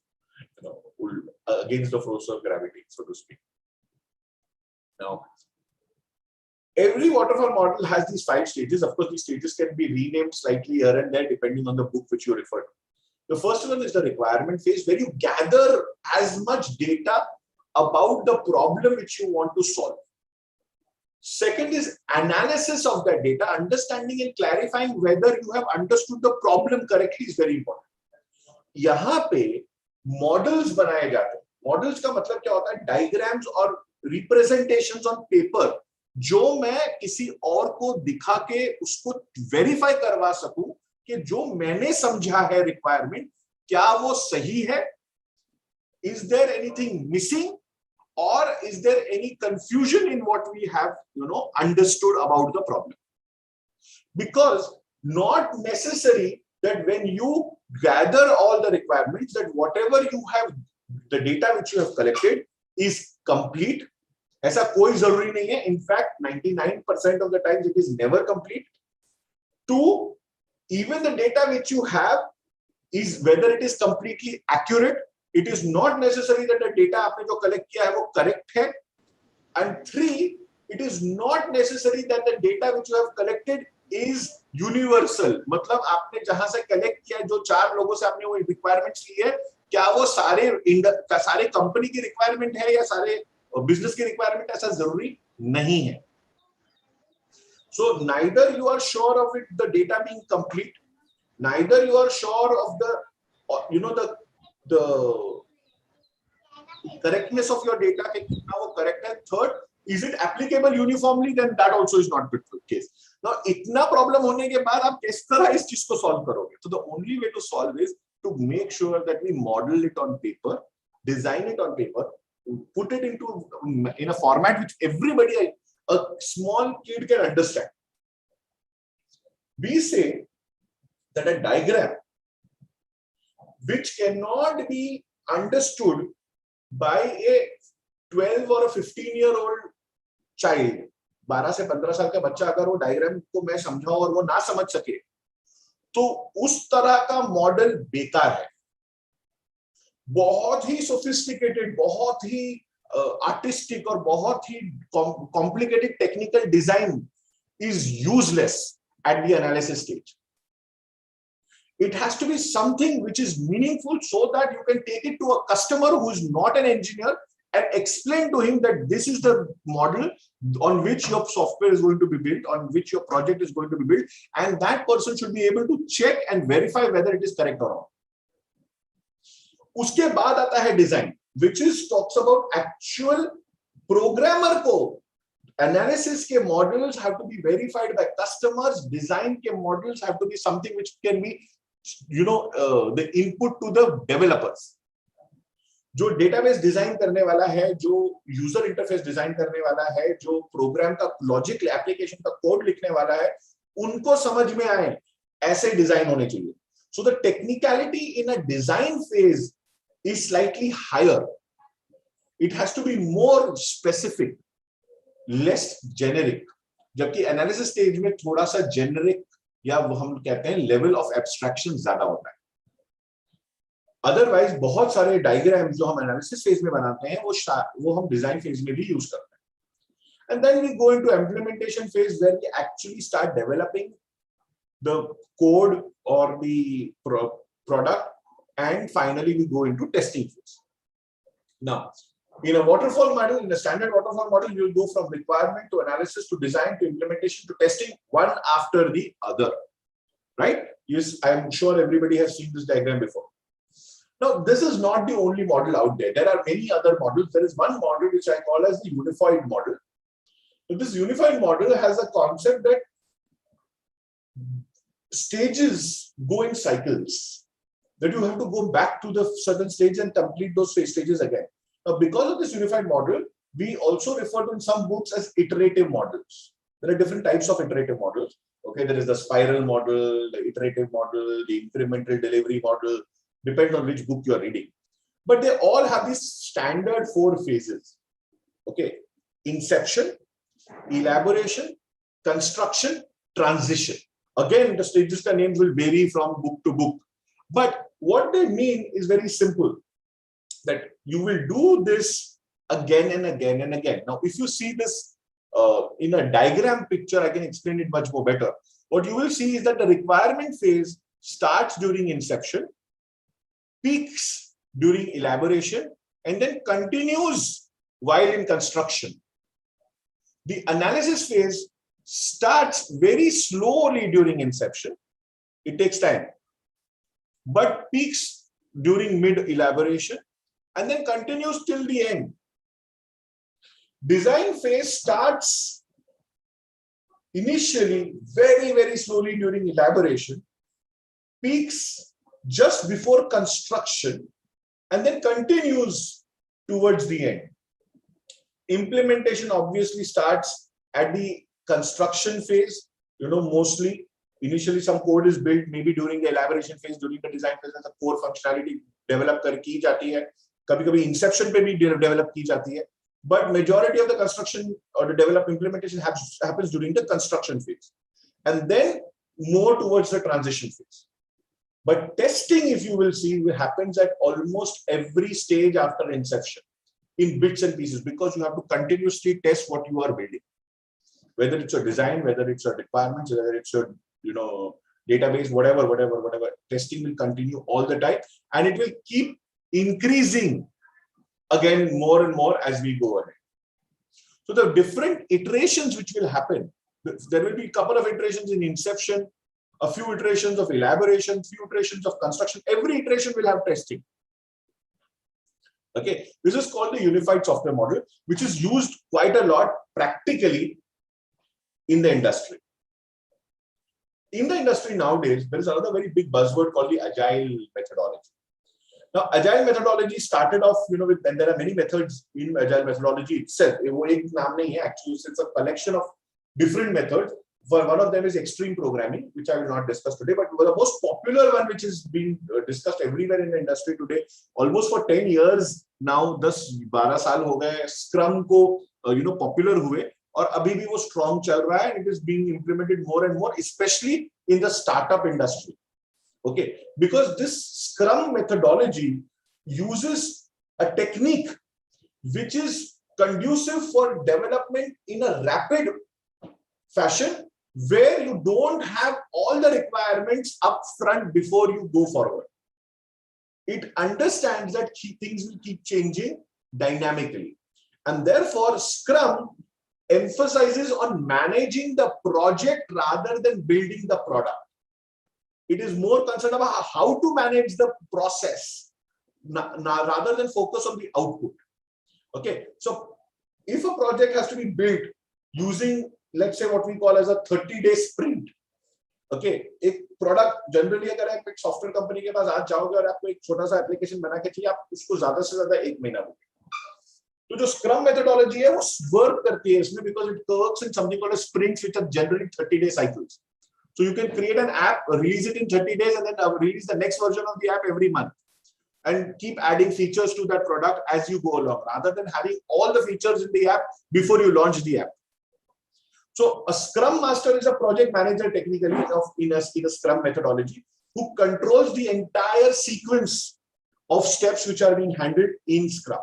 against the force of gravity, so to speak. Now, every waterfall model has these 5 stages. Of course, these stages can be renamed slightly here and there depending on the book which you refer to. The first one is the requirement phase, where you gather as much data about the problem which you want to solve. Second is analysis of that data, understanding and clarifying whether you have understood the problem correctly is very important. यहाँ पे models बनाए जाते हैं. Models का मतलब क्या होता है? Diagrams और representations on paper जो मैं किसी और को दिखा के उसको वेरीफाई करवा सकूं कि जो मैंने समझा है रिक्वायरमेंट क्या वो सही है is there anything missing, or is there any confusion in what we have, understood about the problem? Because not necessary that when you gather all the requirements, that whatever you have, the data which you have collected is complete. ऐसा कोई जरूरी नहीं है. In fact, 99% of the times it is never complete. 2, even the data which you have is whether it is completely accurate. It is not necessary that the data आपने जो collect किया है वो correct है. And 3, it is not necessary that the data which you have collected is universal. मतलब आपने जहां से collect किया, जो 4 लोगों से आपने वो requirements ली है, क्या वो सारे कंपनी की requirement है या सारे business की requirement? ऐसा जरूरी नहीं है. So neither you are sure of it, the data being complete, neither you are sure of the correctness of your data, कि कितना वो correct है. Third, is it applicable uniformly? Then that also is not the case. Now, इतना problem होने के बाद आप किस तरह इस चीज को solve करोगे? So the only way to solve is to make sure that we model it on paper, design it on paper, put it in a format which everybody, a small kid, can understand. We say that a diagram which cannot be understood by a 12 or a 15-year-old child, 12 से 15 साल का बच्चा, अगर वो diagram को मैं समझाऊं और वो ना समझ सके, तो उस तरह का मॉडल बेकार है. बहुत ही सोफिस्टिकेटेड, बहुत ही आर्टिस्टिक और बहुत ही complicated technical design is useless at the analysis stage. It has to be something which is meaningful so that you can take it to a customer who is not an engineer and explain to him that this is the model on which your software is going to be built, on which your project is going to be built, and that person should be able to check and verify whether it is correct or not. उसके बाद आता है design, which is talks about actual programmer को. Analysis के models have to be verified by customers. Design के models have to be something which can be, the input to the developers. जो database design करने वाला है, जो user interface design करने वाला है, जो program का logic application का code लिखने वाला है, उनको समझ में आए, ऐसे design होने चाहिए. So the technicality in a design phase is slightly higher. It has to be more specific, less generic. जबकि analysis stage में थोड़ा सा generic या वो हम कहते हैं level of abstraction ज्यादा होता है. Otherwise बहुत सारे diagrams जो हम analysis phase में बनाते हैं वो हम design phase में भी use करते हैं. And then we go into implementation phase where we actually start developing the code or the product, and finally we go into testing phase. Now, in a waterfall model, in a standard waterfall model, you will go from requirement to analysis to design to implementation to testing, one after the other, right? Yes, I am sure everybody has seen this diagram before. Now, this is not the only model out there. There are many other models. There is one model which I call as the unified model. So this unified model has a concept that stages go in cycles, that you have to go back to the certain stage and complete those stages again. Now, because of this unified model, we also refer to in some books as iterative models. There are different types of iterative models. Okay, there is the spiral model, the iterative model, the incremental delivery model, depends on which book you are reading. But they all have these standard 4 phases. Okay, inception, elaboration, construction, transition. Again, the stages ka names will vary from book to book. But what they mean is very simple, that you will do this again and again and again. Now, if you see this in a diagram picture, I can explain it much more better. What you will see is that the requirement phase starts during inception, peaks during elaboration, and then continues while in construction. The analysis phase starts very slowly during inception. It takes time, but peaks during mid-elaboration and then continues till the end. Design phase starts initially very, very slowly during elaboration, peaks just before construction, and then continues towards the end. Implementation obviously starts at the construction phase, mostly. Initially, some code is built, maybe during the elaboration phase, during the design phase, the core functionality develop की जाती है. कभी-कभी inception पे भी develop की जाती है. But majority of the construction or the develop implementation happens during the construction phase, and then more towards the transition phase. But testing, if you will see, happens at almost every stage after inception, in bits and pieces, because you have to continuously test what you are building. Whether it's a design, whether it's a requirements, whether it's a database, whatever, testing will continue all the time, and it will keep increasing again more and more as we go ahead. So the different iterations which will happen, there will be a couple of iterations in inception, a few iterations of elaboration, few iterations of construction. Every iteration will have testing. Okay, this is called the unified software model, which is used quite a lot practically in the industry. In the industry nowadays, there is another very big buzzword called the agile methodology. Now, agile methodology started off, and there are many methods in agile methodology itself. Actually, it's a collection of different methods. One of them is extreme programming, which I will not discuss today, but the most popular one, which is being discussed everywhere in the industry today, almost for 10 years now, 10-12 साल हो गए Scrum को popular हुए, और अभी भी वो strong चल रहा है, and it is being implemented more and more, especially in the startup industry. Okay, because this Scrum methodology uses a technique which is conducive for development in a rapid fashion, where you don't have all the requirements up front before you go forward. It understands that things will keep changing dynamically, and therefore Scrum emphasizes on managing the project rather than building the product. It is more concerned about how to manage the process rather than focus on the output. Okay, so if a project has to be built using, let's say, what we call as a 30-day sprint. Okay, एक product generally अगर आप एक software company के पास आज जाओगे और आपको एक छोटा सा application बना के चाहिए, आप उसको ज़्यादा से ज़्यादा 1 महीना लगेगा. तो जो Scrum methodology है वो work करती है इसमें, because it works in something called a sprints, which are generally 30-day cycles. So you can create an app, release it in 30 days, and then release the next version of the app every month, and keep adding features to that product as you go along, rather than having all the features in the app before you launch the app. So a Scrum Master is a project manager technically in a Scrum methodology, who controls the entire sequence of steps which are being handled in Scrum.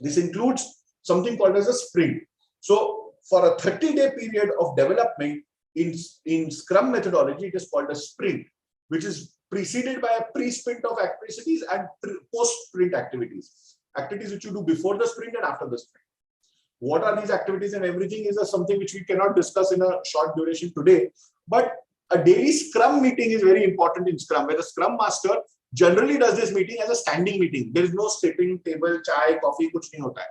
This includes something called as a sprint. So for a 30-day period of development in Scrum methodology, it is called a sprint, which is preceded by a pre-sprint of activities and post-sprint activities. Activities which you do before the sprint and after the sprint. What are these activities and everything is something which we cannot discuss in a short duration today. But a daily Scrum meeting is very important in Scrum, where the Scrum Master generally does this meeting as a standing meeting. There is no sitting table, chai, coffee, कुछ नहीं होता है.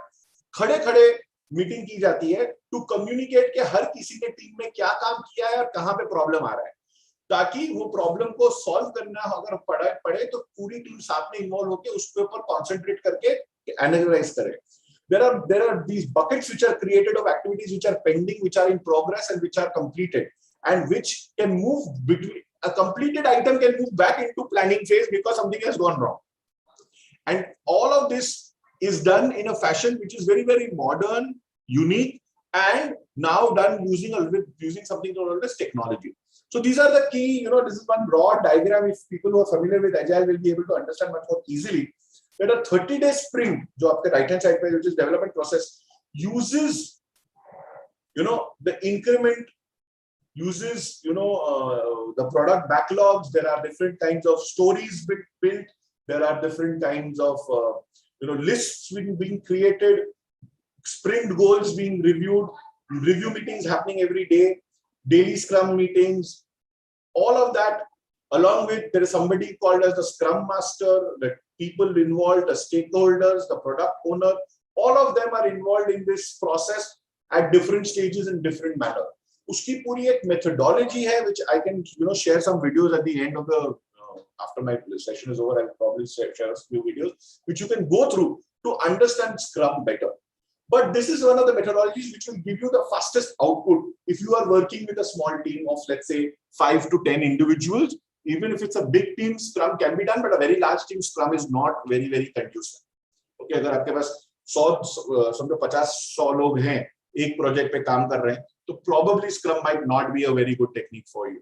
खड़े-खड़े meeting की जाती है to communicate कि हर किसी ने टीम में क्या काम किया है और कहाँ पे प्रॉब्लम आ रहा है, ताकि वो प्रॉब्लम को सॉल्व करना अगर पड़े तो पूरी टीम साथ में इन्वॉल्व होकर उसके ऊपर कॉन्सेंट्रेट करके एनालाइज करे. There are these buckets which are created of activities which are pending, which are in progress, and which are completed, and which can move between. A completed item can move back into planning phase because something has gone wrong. And all of this is done in a fashion which is very, very modern, unique, and now done using something called as technology. So these are the key, this is one broad diagram. If people who are familiar with Agile will be able to understand much more easily. That a 30-day sprint, जो आपके right hand side पे, which is development process, uses, the increment, uses, the product backlogs. There are different kinds of stories built. There are different kinds of, lists being created, sprint goals being reviewed, review meetings happening every day, daily Scrum meetings, all of that. Along with, there is somebody called as the Scrum Master, the people involved, the stakeholders, the product owner, all of them are involved in this process at different stages in different manner. Uski puri ek methodology hai, which I can share some videos at the end of the after my session is over, I'll probably share a few videos which you can go through to understand Scrum better. But this is one of the methodologies which will give you the fastest output if you are working with a small team of, let's say, 5 to 10 individuals. Even if it's a big team, Scrum can be done, but a very large team, Scrum is not very, very conducive. Okay, अगर आपके पास 50-100 लोग हैं एक project पे काम कर रहे हैं, तो probably Scrum might not be a very good technique for you.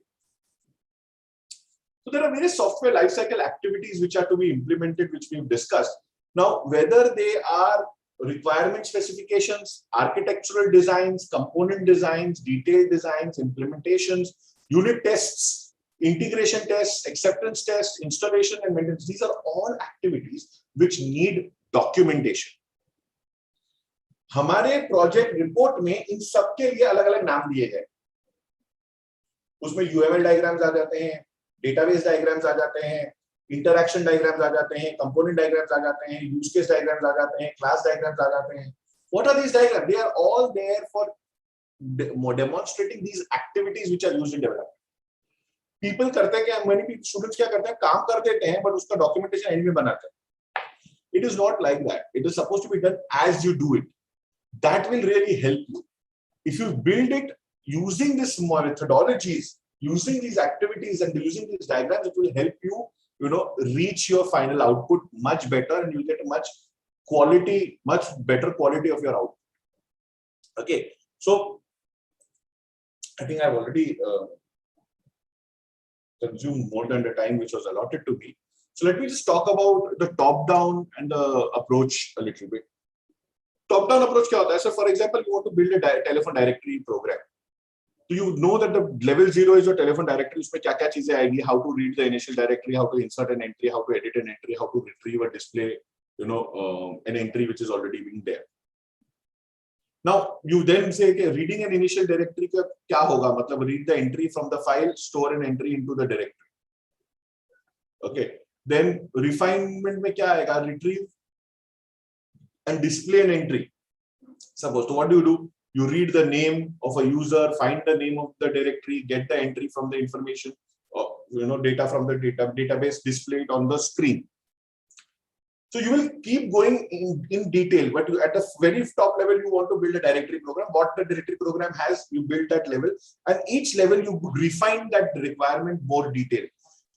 So there are various software lifecycle activities which are to be implemented, which we've discussed. Now, whether they are requirement specifications, architectural designs, component designs, detailed designs, implementations, unit tests, integration tests, acceptance tests, installation and maintenance, these are all activities which need documentation. हमारे project report में इन सब के लिए अलग-अलग नाम दिए गए. उसमें UML डायग्राम्स आ जाते हैं, डेटाबेस डायग्राम्स आ जाते हैं, इंटरैक्शन डायग्राम्स आ जाते हैं, कंपोनेंट डायग्राम्स आ जाते हैं, यूज केस डायग्राम्स आ जाते हैं, क्लास डायग्राम्स आ जाते हैं. What are these diagrams? They are all there for demonstrating these activities which are used in development. People करते हैं क्या, many students क्या करते हैं, काम कर देते हैं, but उसका documentation एंड में बनाते हैं. It is not like that. It is supposed to be done as you do it. That will really help you. If you build it using these methodologies, using these activities and using these diagrams, it will help you, reach your final output much better, and you get a much better quality of your output. Okay, so I think I've already consumed more than the time which was allotted to me. So let me just talk about the top-down and the approach a little bit. Top-down approach क्या होता है? So for example, you want to build a telephone directory program. So you know that the level 0 is your telephone directory. उसमें क्या-क्या चीजें आएगी? How to read the initial directory, how to insert an entry, how to edit an entry, how to retrieve or display, an entry which is already being there. Now you then say, okay, reading an initial directory का क्या होगा? मतलब read the entry from the file, store an entry into the directory. Okay. Then refinement में क्या आएगा? Retrieve and display an entry. Suppose, so what do? You read the name of a user, find the name of the directory, get the entry from the information, or data from the database, display it on the screen. So you will keep going in detail, but at the very top level, you want to build a directory program. What the directory program has, you build that level, and each level you refine that requirement more detailed.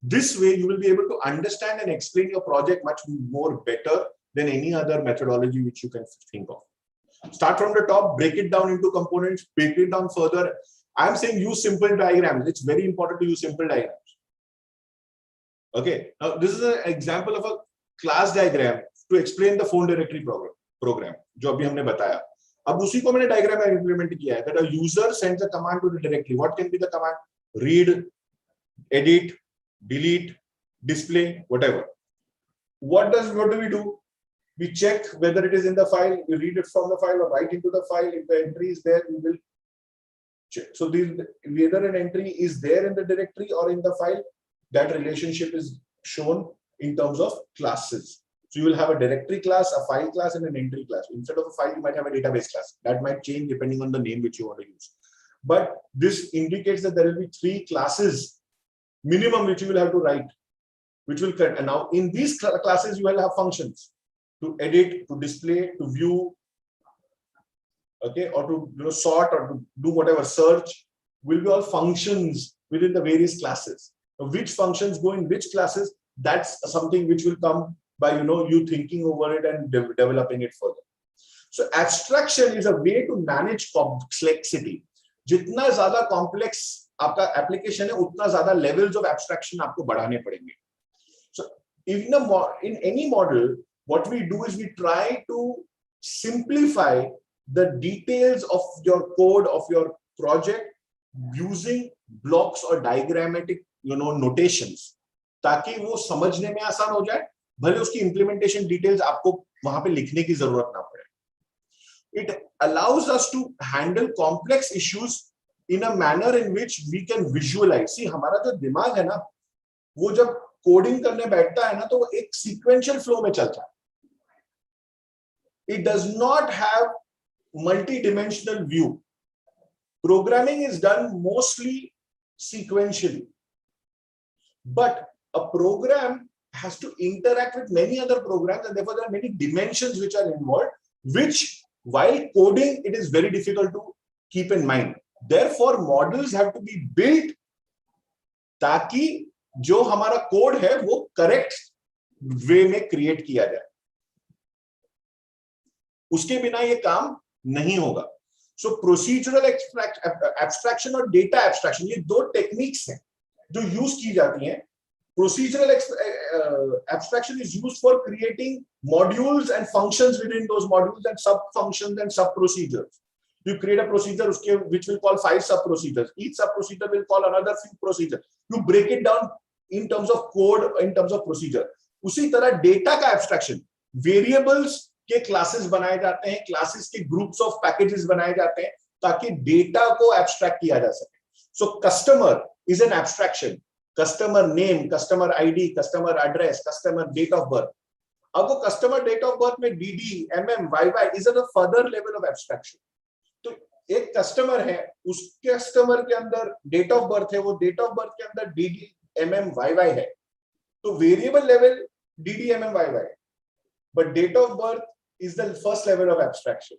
This way, you will be able to understand and explain your project much more better than any other methodology which you can think of. Start from the top, break it down into components, break it down further. I'm saying use simple diagrams. It's very important to use simple diagrams. Okay, now this is an example of a class diagram to explain the phone directory program. जो अभी हमने बताया. अब उसी को मैंने diagram में implement किया है. That a user sends a command to the directory. What can be the command? Read, edit, delete, display, whatever. What do we do? We check whether it is in the file, we read it from the file or write into the file. If the entry is there, we will check. So whether an entry is there in the directory or in the file, that relationship is shown in terms of classes. So you will have a directory class, a file class, and an entry class. Instead of a file, you might have a database class. That might change depending on the name which you want to use. But this indicates that there will be 3 classes minimum which you will have to write, which will cut. And now in these classes, you will have functions to edit, to display, to view, okay, or to sort or to do whatever, search, will be all functions within the various classes. Now, which functions go in which classes, that's something which will come by you thinking over it and developing it further. So abstraction is a way to manage complexity. जितना ज़्यादा complex आपका application है, उतना ज़्यादा levels of abstraction आपको बढ़ाने पड़ेंगे. So in any model, what we do is we try to simplify the details of your code of your project using blocks or diagrammatic notations, ताकि वो समझने में आसान हो जाए, भले उसकी implementation details आपको वहां पे लिखने की जरूरत ना पड़े. It allows us to handle complex issues in a manner in which we can visualize. See, हमारा जो दिमाग है ना, वो जब कोडिंग करने बैठता है ना, तो वो एक sequential flow में चलता है. It does not have multi-dimensional view. Programming is done mostly sequentially. But a program has to interact with many other programs, and therefore there are many dimensions which are involved, which while coding, it is very difficult to keep in mind. Therefore, models have to be built ताकि जो हमारा code है वो correct way में create किया जाए. उसके बिना ये काम नहीं होगा. सो प्रोसीजरल एब्स्ट्रैक्शन और डेटा एब्स्ट्रैक्शन, ये दो टेक्निक्स हैं जो यूज की जाती हैं. Procedural abstraction is used for creating modules and functions within those modules and sub-functions and sub-procedures. You create a procedure which will call 5 sub-procedures. Each sub-procedure will call another few procedures. You break it down in terms of code, in terms of procedure. उसी तरह data का abstraction, variables के classes बनाए जाते हैं, classes के groups of packages बनाए जाते हैं ताकि data को abstract किया जा सके. So customer is an abstraction. Customer name, customer ID, customer address, customer date of birth. अब वो customer date of birth में DD, MM, YY is at a further level of abstraction. तो एक customer है, उस customer के अंदर date of birth है, वो date of birth के अंदर DD, MM, YY है. तो variable level DD, MM, YY. But date of birth is the first level of abstraction.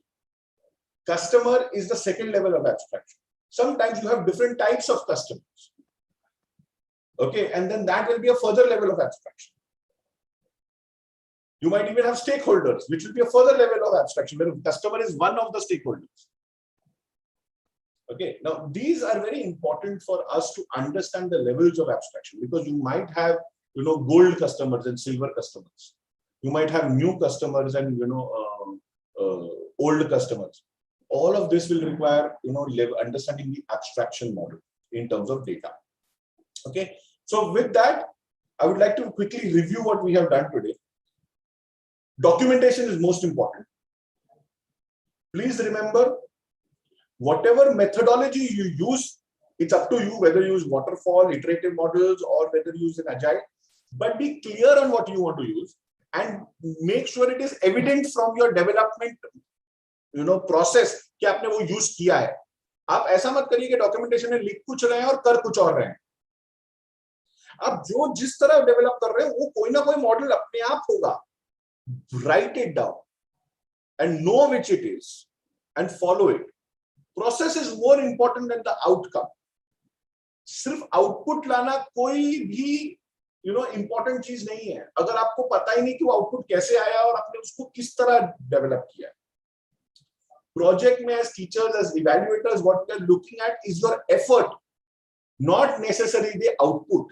Customer is the second level of abstraction. Sometimes you have different types of customers. Okay, and then that will be a further level of abstraction. You might even have stakeholders, which will be a further level of abstraction, where the customer is one of the stakeholders. Okay, now these are very important for us to understand the levels of abstraction, because you might have, gold customers and silver customers. You might have new customers and, old customers. All of this will require, understanding the abstraction model in terms of data. Okay, so with that, I would like to quickly review what we have done today. Documentation is most important. Please remember, whatever methodology you use, it's up to you whether you use waterfall, iterative models, or whether you use an agile, but be clear on what you want to use and make sure it is evident from your development, process कि आपने वो use किया है. आप ऐसा मत करिए कि documentation में लिख कुछ रहे हैं और कर कुछ और रहे हैं. आप जो जिस तरह डेवलप कर रहे हो वो कोई ना कोई मॉडल अपने आप होगा. Write it down and know which it is and follow it. Process is more important than the outcome. सिर्फ आउटपुट लाना कोई भी important चीज नहीं है अगर आपको पता ही नहीं कि वो आउटपुट कैसे आया और आपने उसको किस तरह डेवलप किया. Project में as teachers, as evaluators, what we are looking at is your effort, not necessarily the output.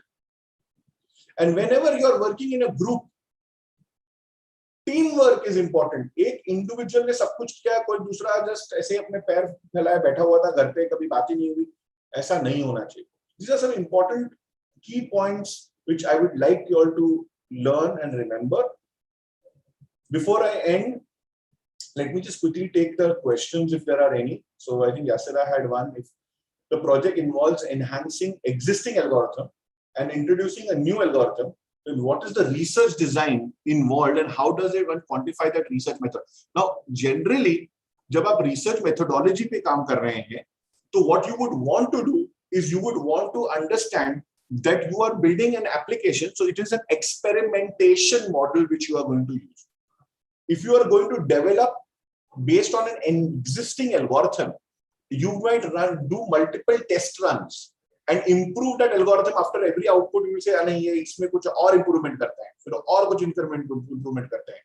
And whenever you are working in a group, teamwork is important. एक individual ने सब कुछ किया, कोई दूसरा just ऐसे अपने पैर फैलाए बैठा हुआ था घर पे, कभी बात ही नहीं हुई, ऐसा नहीं होना चाहिए. These are some important key points which I would like you all to learn and remember. Before I end, let me just quickly take the questions if there are any. So I think Yasira had one. If the project involves enhancing existing algorithm and introducing a new algorithm, then what is the research design involved and how does it quantify that research method? Now, generally, जब आप research methodology पे काम कर रहे हैं, तो what you would want to do is you would want to understand that you are building an application. So it is an experimentation model which you are going to use. If you are going to develop based on an existing algorithm, you might do multiple test runs and improve that algorithm. After every output, you will say, "नहीं ये इसमें कुछ और improvement करता है, फिर और कुछ improvement करता है."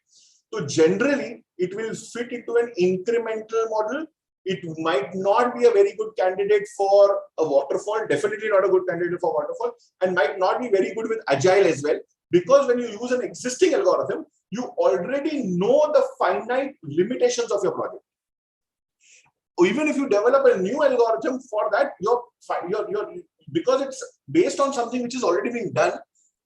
So generally, it will fit into an incremental model. It might not be a very good candidate for a waterfall. Definitely not a good candidate for waterfall, and might not be very good with agile as well. Because when you use an existing algorithm, you already know the finite limitations of your project. Even if you develop a new algorithm for that, because it's based on something which is already being done,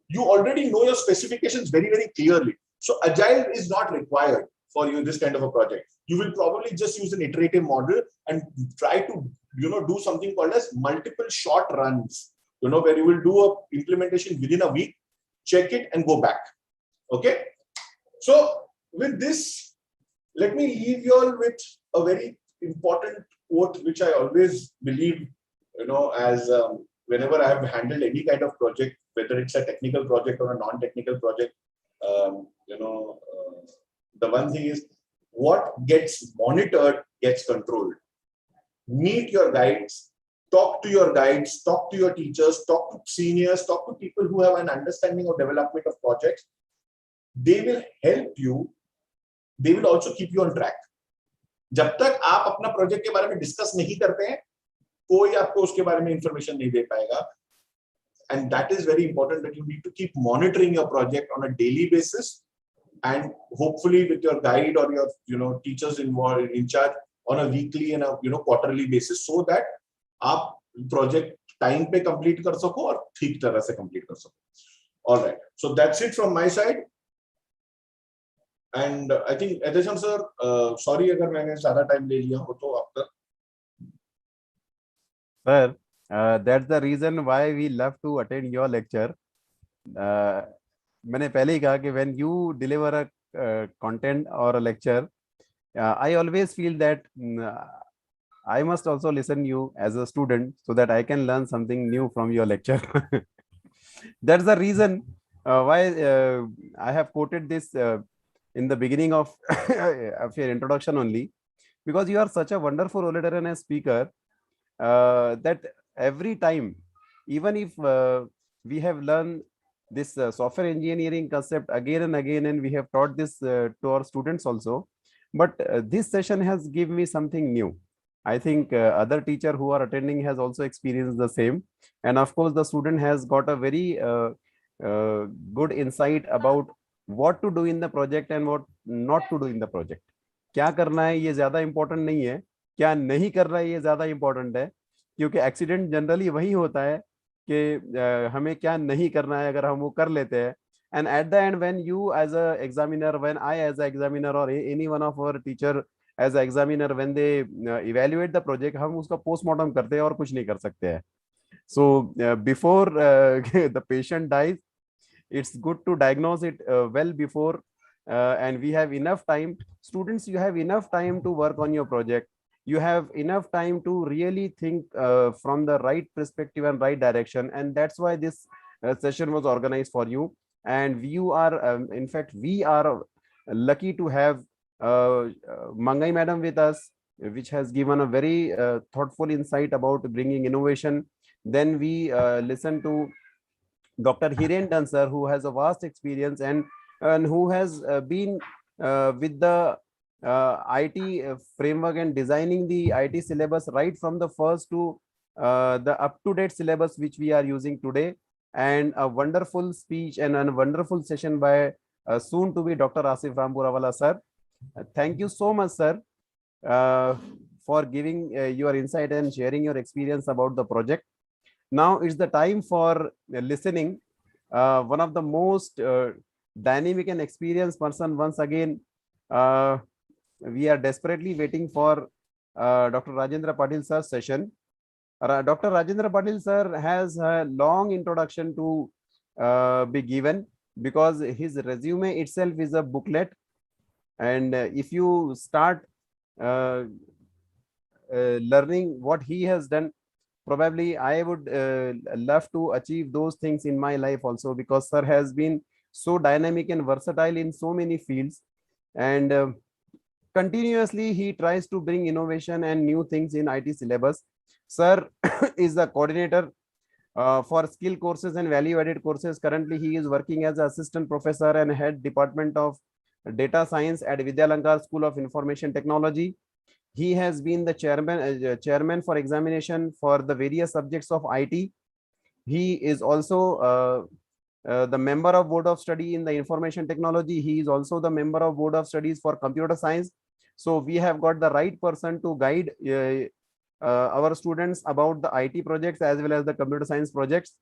you already know your specifications very, very clearly. So agile is not required for you this kind of a project. You will probably just use an iterative model and try to do something called as multiple short runs, where you will do a implementation within a week, check it and go back. Okay. So with this, let me leave you all with a very important quote, which I always believe, as whenever I have handled any kind of project, whether it's a technical project or a non-technical project, the one thing is what gets monitored gets controlled. Meet your guides, talk to your guides, talk to your teachers, talk to seniors, talk to people who have an understanding of development of projects. They will help you. They will also keep you on track. जब तक आप अपना project के बारे में discuss नहीं करते हैं, कोई आपको उसके बारे में इंफॉर्मेशन नहीं दे पाएगा. And that is very important, that you need to keep monitoring your project on a daily basis, and hopefully with your guide or your teachers involved in charge on a weekly and a quarterly basis, so that आप project time पे complete कर सको और ठीक तरह से complete कर सको. All right, so that's it from my side. And I think Adesham sir, sorry अगर मैंने सारा time ले लिया हो तो आपका. Sir, that's the reason why we love to attend your lecture. मैंने पहले ही कहा कि when you deliver a content or a lecture, I always feel that I must also listen you as a student so that I can learn something new from your lecture. That's the reason why I have quoted this in the beginning of your introduction only, because you are such a wonderful orator and a speaker that every time, even if we have learned this software engineering concept again and again, and we have taught this to our students also, but this session has given me something new. I think other teacher who are attending has also experienced the same, and of course the student has got a very good insight about what to do in the project and what not to do in the project. क्या करना है ये ज्यादा important नहीं है, क्या नहीं करना है ये ज्यादा important है, क्योंकि एक्सीडेंट जनरली वही होता है कि हमें क्या नहीं करना है अगर हम वो कर लेते हैं. And at the end, when you as a examiner, when I as a examiner, or any one of our teacher as a examiner, when they evaluate the project, हम उसका postmortem करते हैं और कुछ नहीं कर सकते हैं. So before the patient dies, it's good to diagnose it well before, and we have enough time. Students, you have enough time to work on your project. You have enough time to really think from the right perspective and right direction, and that's why this session was organized for you. And you are, in fact, we are lucky to have Mangai madam with us, which has given a very thoughtful insight about bringing innovation. Then we listen to Dr. Hiren Dansar, who has a vast experience and who has been with the IT framework and designing the IT syllabus right from the first to the up-to-date syllabus which we are using today. And a wonderful speech and a wonderful session by soon to be Dr. Asif Rampurawala sir. Thank you so much, sir, for giving your insight and sharing your experience about the project. Now it's the time for listening. One of the most dynamic and experienced person, once again, we are desperately waiting for Dr. Rajendra Patil sir's session. Dr. Rajendra Patil sir has a long introduction to be given, because his resume itself is a booklet, and if you start learning what he has done, probably I would love to achieve those things in my life also, because sir has been so dynamic and versatile in so many fields, and continuously he tries to bring innovation and new things in IT syllabus. Sir is the coordinator for skill courses and value-added courses. Currently, he is working as assistant professor and head department of data science at Vidyalankar School of Information Technology. He has been the chairman for examination for the various subjects of IT. He is also the member of board of study in the information technology. He is also the member of board of studies for computer science. So we have got the right person to guide our students about the IT projects as well as the computer science projects.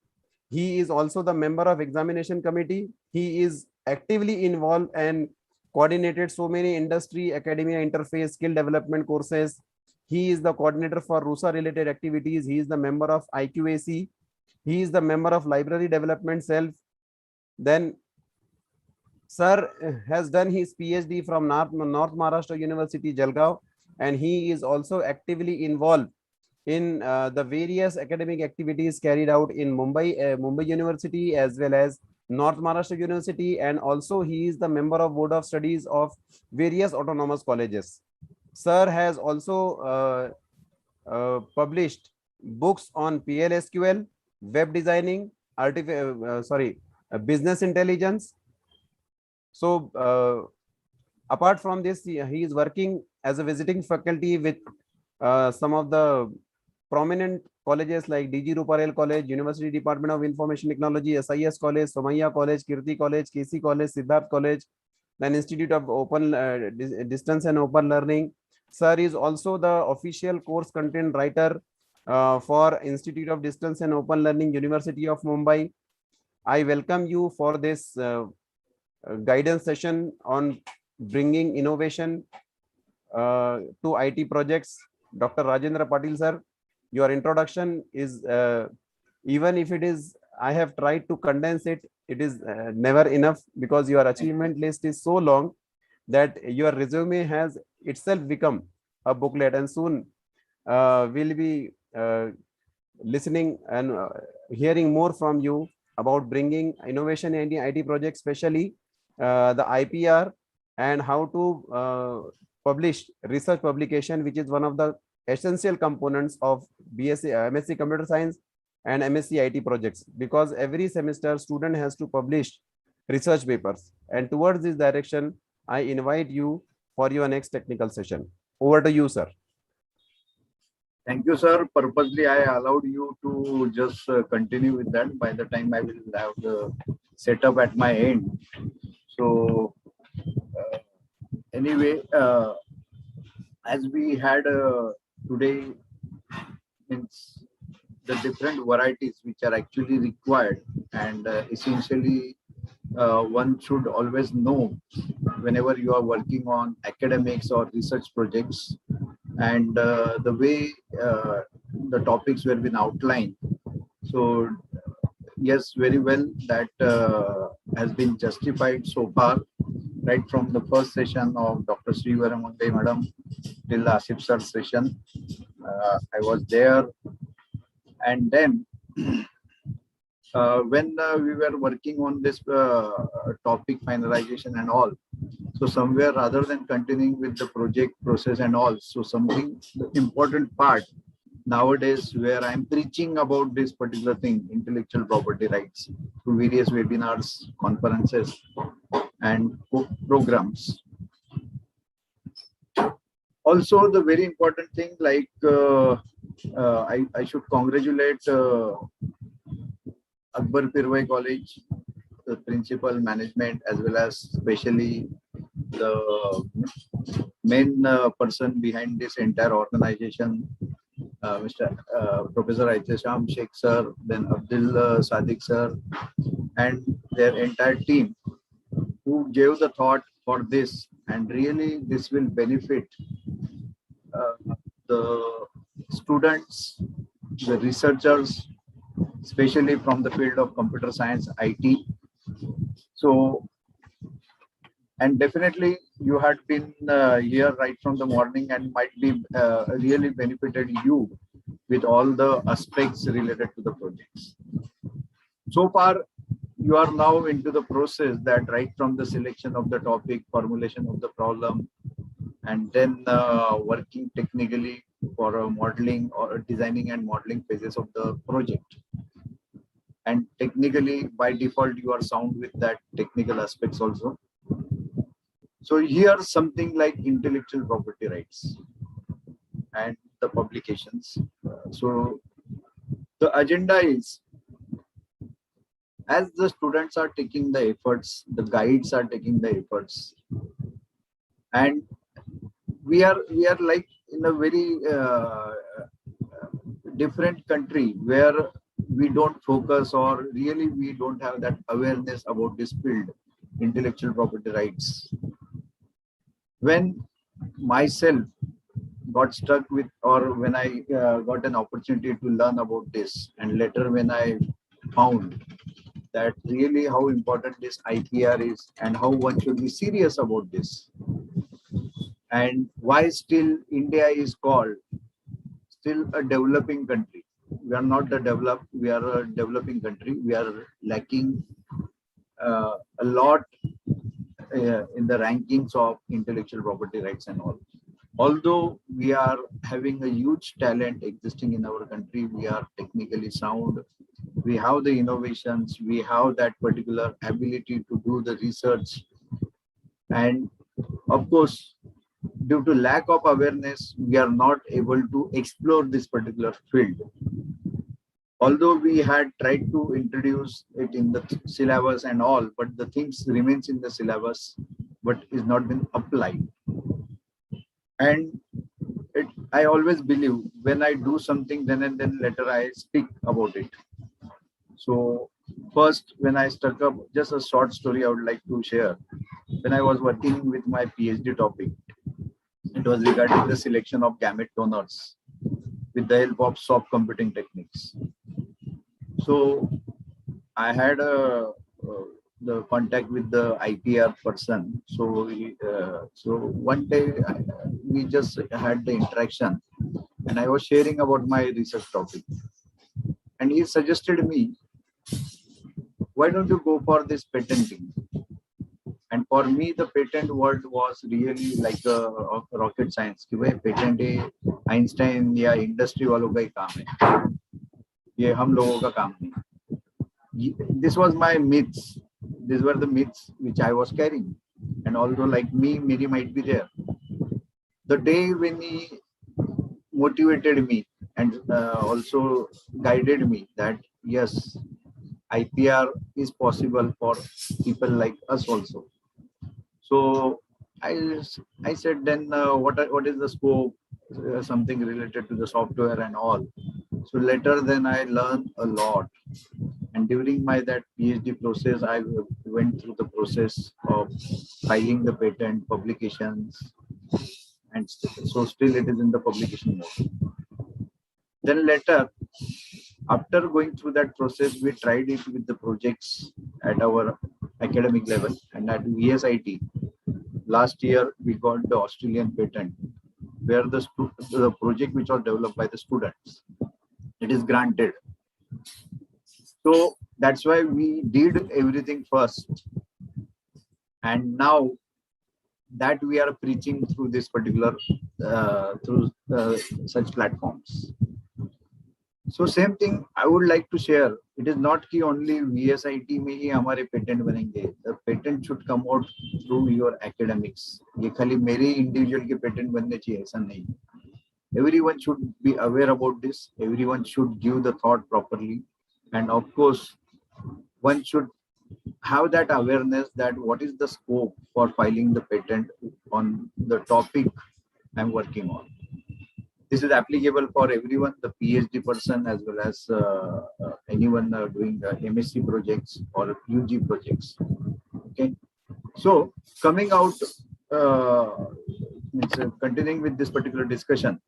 He is also the member of examination committee. He is actively involved and coordinated so many industry, academia interface, skill development courses. He is the coordinator for RUSA related activities. He is the member of IQAC. He is the member of library development self. Then sir has done his PhD from North Maharashtra University, Jalgaon, and he is also actively involved in the various academic activities carried out in Mumbai University as well as North Maharashtra University, and also he is the member of Board of Studies of various autonomous colleges. Sir has also published books on PLSQL, web designing, business intelligence. So apart from this, he is working as a visiting faculty with some of the prominent colleges like DG Ruparel College, University Department of Information Technology, SIS College, Somaiya College, Kirti College, KC College, Siddharth College, then Institute of Open Distance and Open Learning. Sir is also the official course content writer for Institute of Distance and Open Learning, University of Mumbai. I welcome you for this guidance session on bringing innovation to IT projects. Dr. Rajendra Patil sir, your introduction is, even if it is, I have tried to condense it, it is never enough, because your achievement list is so long that your resume has itself become a booklet, and soon we'll be listening and hearing more from you about bringing innovation in IT projects, especially the IPR, and how to publish research publication, which is one of the essential components of MSc Computer Science and MSc IT projects, because every semester student has to publish research papers. And towards this direction, I invite you for your next technical session. Over to you, sir. Thank you, sir. Purposely, I allowed you to just continue with that. By the time I will have the setup at my end. So anyway, as we had today, means the different varieties which are actually required, and essentially one should always know whenever you are working on academics or research projects, and the way the topics were been outlined. So yes, very well, that has been justified so far, right from the first session of Dr. Sri Varamangai Madam till Asif sir session. I was there, and then when we were working on this topic finalization and all, so somewhere rather than continuing with the project process and all, so something important part nowadays where I'm preaching about this particular thing, intellectual property rights, through various webinars, conferences, and programs. Also, the very important thing, like I should congratulate Akbar Pirwai College, the principal, management, as well as especially the main person behind this entire organization, Mr. Professor Aitesham Sheikh sir, then Abdul Sadiq sir, and their entire team, who gave the thought for this, and really this will benefit the students, the researchers, especially from the field of computer science, IT. So, and definitely you had been here right from the morning, and might be really benefited you with all the aspects related to the projects. So far, you are now into the process that right from the selection of the topic, formulation of the problem, and then working technically for modeling or designing and modeling phases of the project. And technically, by default, you are sound with that technical aspects also. So here something like intellectual property rights and the publications. So the agenda is, as the students are taking the efforts, the guides are taking the efforts, and we are like in a very different country where we don't focus, or really we don't have that awareness about this field, intellectual property rights. When myself got stuck with, or when I got an opportunity to learn about this, and later when I found that really how important this IPR is, and how one should be serious about this, and why still India is called still a developing country. We are not the developed, we are a developing country. We are lacking a lot in the rankings of intellectual property rights and all. Although we are having a huge talent existing in our country, we are technically sound, we have the innovations, we have that particular ability to do the research. And of course, due to lack of awareness, we are not able to explore this particular field. Although we had tried to introduce it in the syllabus and all, but the things remains in the syllabus, but is not been applied. And I always believe when I do something, then and then later I speak about it. So first, when I stuck up, just a short story I would like to share. When I was working with my PhD topic, it was regarding the selection of gamete donors with the help of soft computing techniques. So I had the contact with the IPR person. So so one day we just had the interaction, and I was sharing about my research topic, and he suggested me, why don't you go for this patenting? And for me, the patent word was really like a rocket science. कि भाई patent है Einstein या industry वालों का ही काम है, ये हम लोगों का काम नहीं. This was my myths. These were the myths which I was carrying. And although like me, Mary might be there. The day when he motivated me and also guided me that yes, IPR is possible for people like us also. So I said, then what is the scope? Something related to the software and all. So later then I learned a lot. And during my that PhD process, I went through the process of filing the patent, publications, and so still it is in the publication mode. Then later, after going through that process, we tried it with the projects at our academic level and at VSIT. Last year, we got the Australian patent, where the project which was developed by the students, it is granted. So that's why we did everything first. And now that we are preaching through this particular, through such platforms. So same thing I would like to share. It is not कि only VSIT में ही हमारे patent बनेंगे. The patent should come out through your academics. ये खाली मेरे individual के patent बनने चाहिए, ऐसा नहीं. Everyone should be aware about this. Everyone should give the thought properly. And of course, one should have that awareness that what is the scope for filing the patent on the topic I'm working on. This is applicable for everyone, the PhD person as well as anyone doing MSc projects or UG projects. Okay, so coming out, continuing with this particular discussion.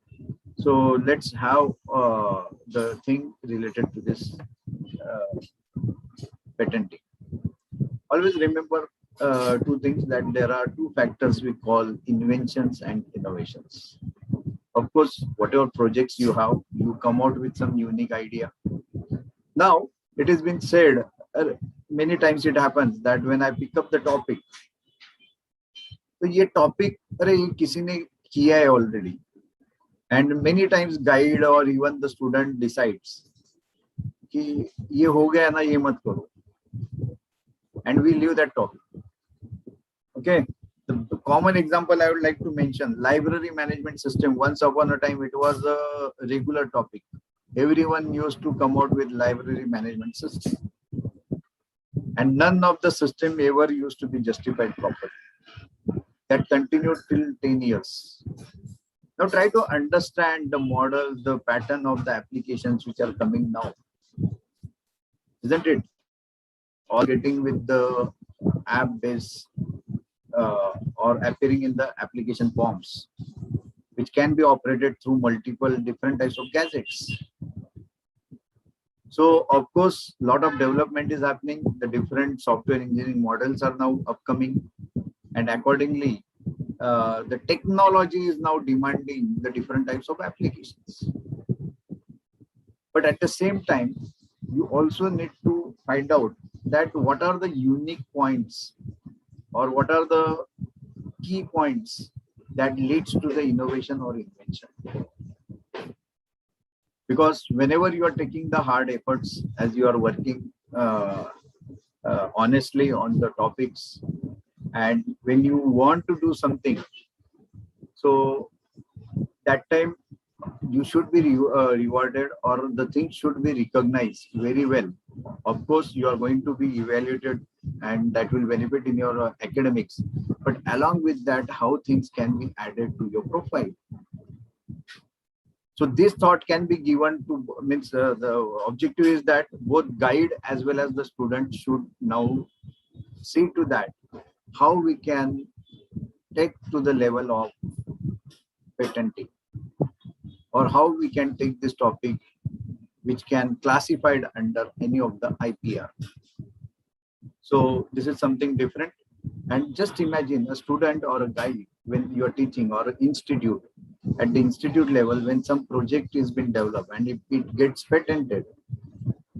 So let's have the thing related to this patenting. Always remember two things, that there are two factors we call inventions and innovations. Of course, whatever projects you have, you come out with some unique idea. Now, it has been said, many times it happens that when I pick up the topic, so ये topic, अरे ये किसी ने किया है already. And many times guide or even the student decides कि ये हो गया ना, ये मत करो. And we leave that topic. Okay. The common example I would like to mention, library management system. Once upon a time, it was a regular topic. Everyone used to come out with library management system. And none of the system ever used to be justified properly. That continued till 10 years. Now try to understand the model, the pattern of the applications which are coming now. Isn't it? All getting with the app-based or appearing in the application forms, which can be operated through multiple different types of gadgets. So of course, a lot of development is happening. The different software engineering models are now upcoming, and accordingly, the technology is now demanding the different types of applications. But at the same time, you also need to find out that what are the unique points or what are the key points that leads to the innovation or invention. Because whenever you are taking the hard efforts as you are working honestly on the topics, and when you want to do something, so that time you should be rewarded, or the thing should be recognized very well. Of course, you are going to be evaluated and that will benefit in your academics. But along with that, how things can be added to your profile. So this thought can be given to, means the objective is that both guide as well as the student should now see to that how we can take to the level of patenting, or how we can take this topic which can classified under any of the IPR. So this is something different. And just imagine a student or a guide when you are teaching, or an institute, at the institute level, when some project is being developed and if it gets patented,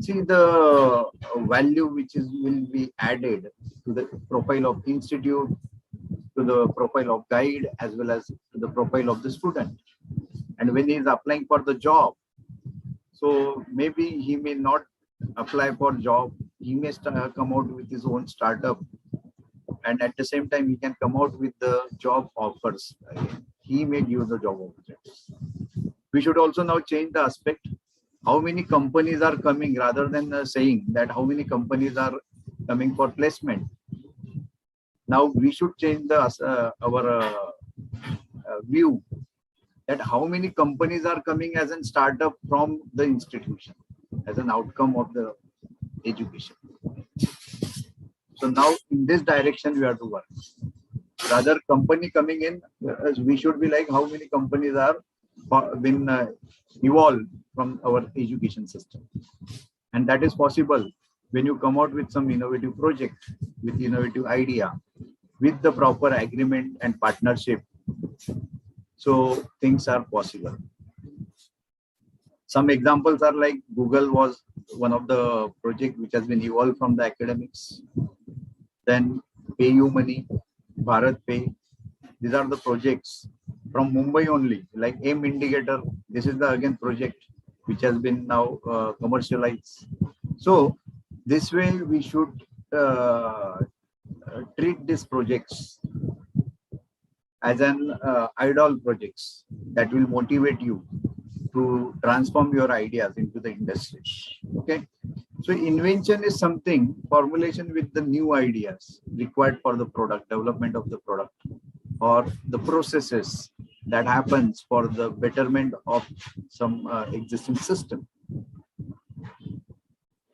see the value which will be added to the profile of institute, to the profile of guide, as well as to the profile of the student. And when he is applying for the job, so maybe he may not apply for job, he may come out with his own startup, and at the same time he can come out with the job offers. He may give the job opportunities. We should also now change the aspect, how many companies are coming, rather than saying that how many companies are coming for placement. Now we should change the our view, that how many companies are coming as a startup from the institution as an outcome of the education. So now in this direction we have to work. Rather company coming in, we should be like how many companies are been evolved from our education system. And that is possible when you come out with some innovative project, with innovative idea, with the proper agreement and partnership. So things are possible. Some examples are like Google was one of the project which has been evolved from the academics. Then PayUmoney, Bharat Pay. These are the projects from Mumbai only, like M Indicator. This is the again project which has been now commercialized. So this way we should treat these projects as an idol projects that will motivate you to transform your ideas into the industry. Okay, so invention is something, formulation with the new ideas required for the product, development of the product, or the processes that happens for the betterment of some existing system.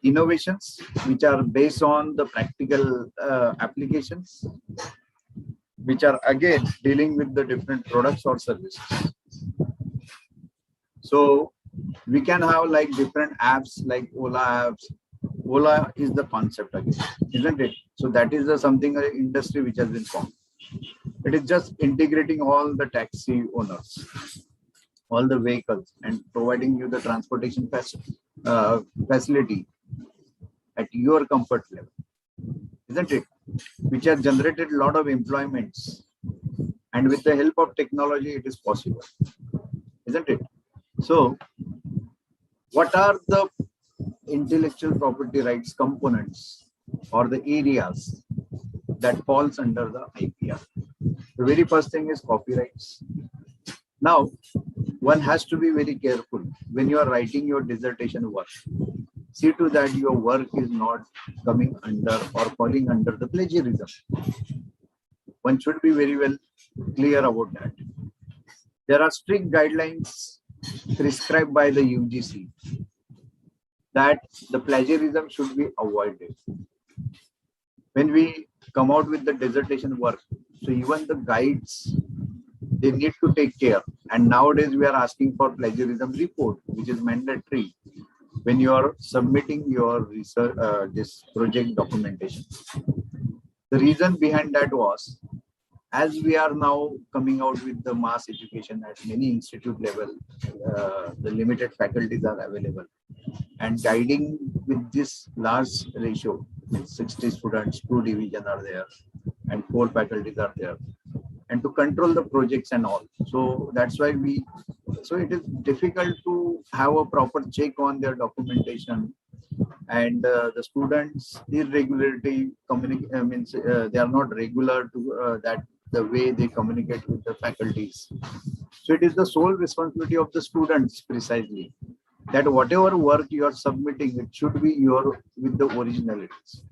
Innovations which are based on the practical applications, which are again dealing with the different products or services. So we can have like different apps like Ola apps. Ola is the concept again, isn't it? So that is the something industry which has been formed. It is just integrating all the taxi owners, all the vehicles, and providing you the transportation facility at your comfort level, isn't it? Which has generated a lot of employments, and with the help of technology it is possible, isn't it? So what are the intellectual property rights components or the areas that falls under the IPR? The very first thing is copyrights. Now one has to be very careful when you are writing your dissertation work. See to that your work is not coming under or falling under the plagiarism. One should be very well clear about that. There are strict guidelines prescribed by the UGC that the plagiarism should be avoided. When we come out with the dissertation work, so even the guides, they need to take care. And nowadays we are asking for plagiarism report, which is mandatory when you are submitting your research, this project documentation. The reason behind that was, as we are now coming out with the mass education at many institute level, the limited faculties are available. and guiding with this large ratio, 60 students, 2 divisions are there, and 4 faculties are there, and to control the projects and all. So that's why so it is difficult to have a proper check on their documentation, and the students irregularity means they are not regular to that the way they communicate with the faculties. So it is the sole responsibility of the students precisely that whatever work you are submitting, it should be with the originalities.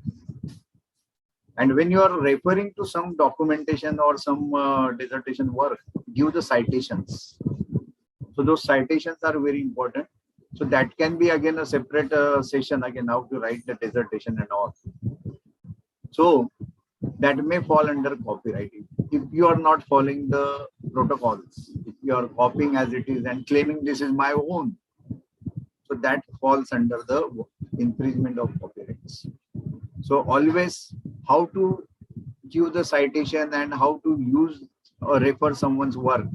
And when you are referring to some documentation or some dissertation work, give the citations. So those citations are very important. So that can be again a separate session again, how to write the dissertation and all. So that may fall under copywriting. If you are not following the protocols, if you are copying as it is and claiming this is my own, so that falls under the infringement of copyrights. So always how to give the citation and how to use or refer someone's work.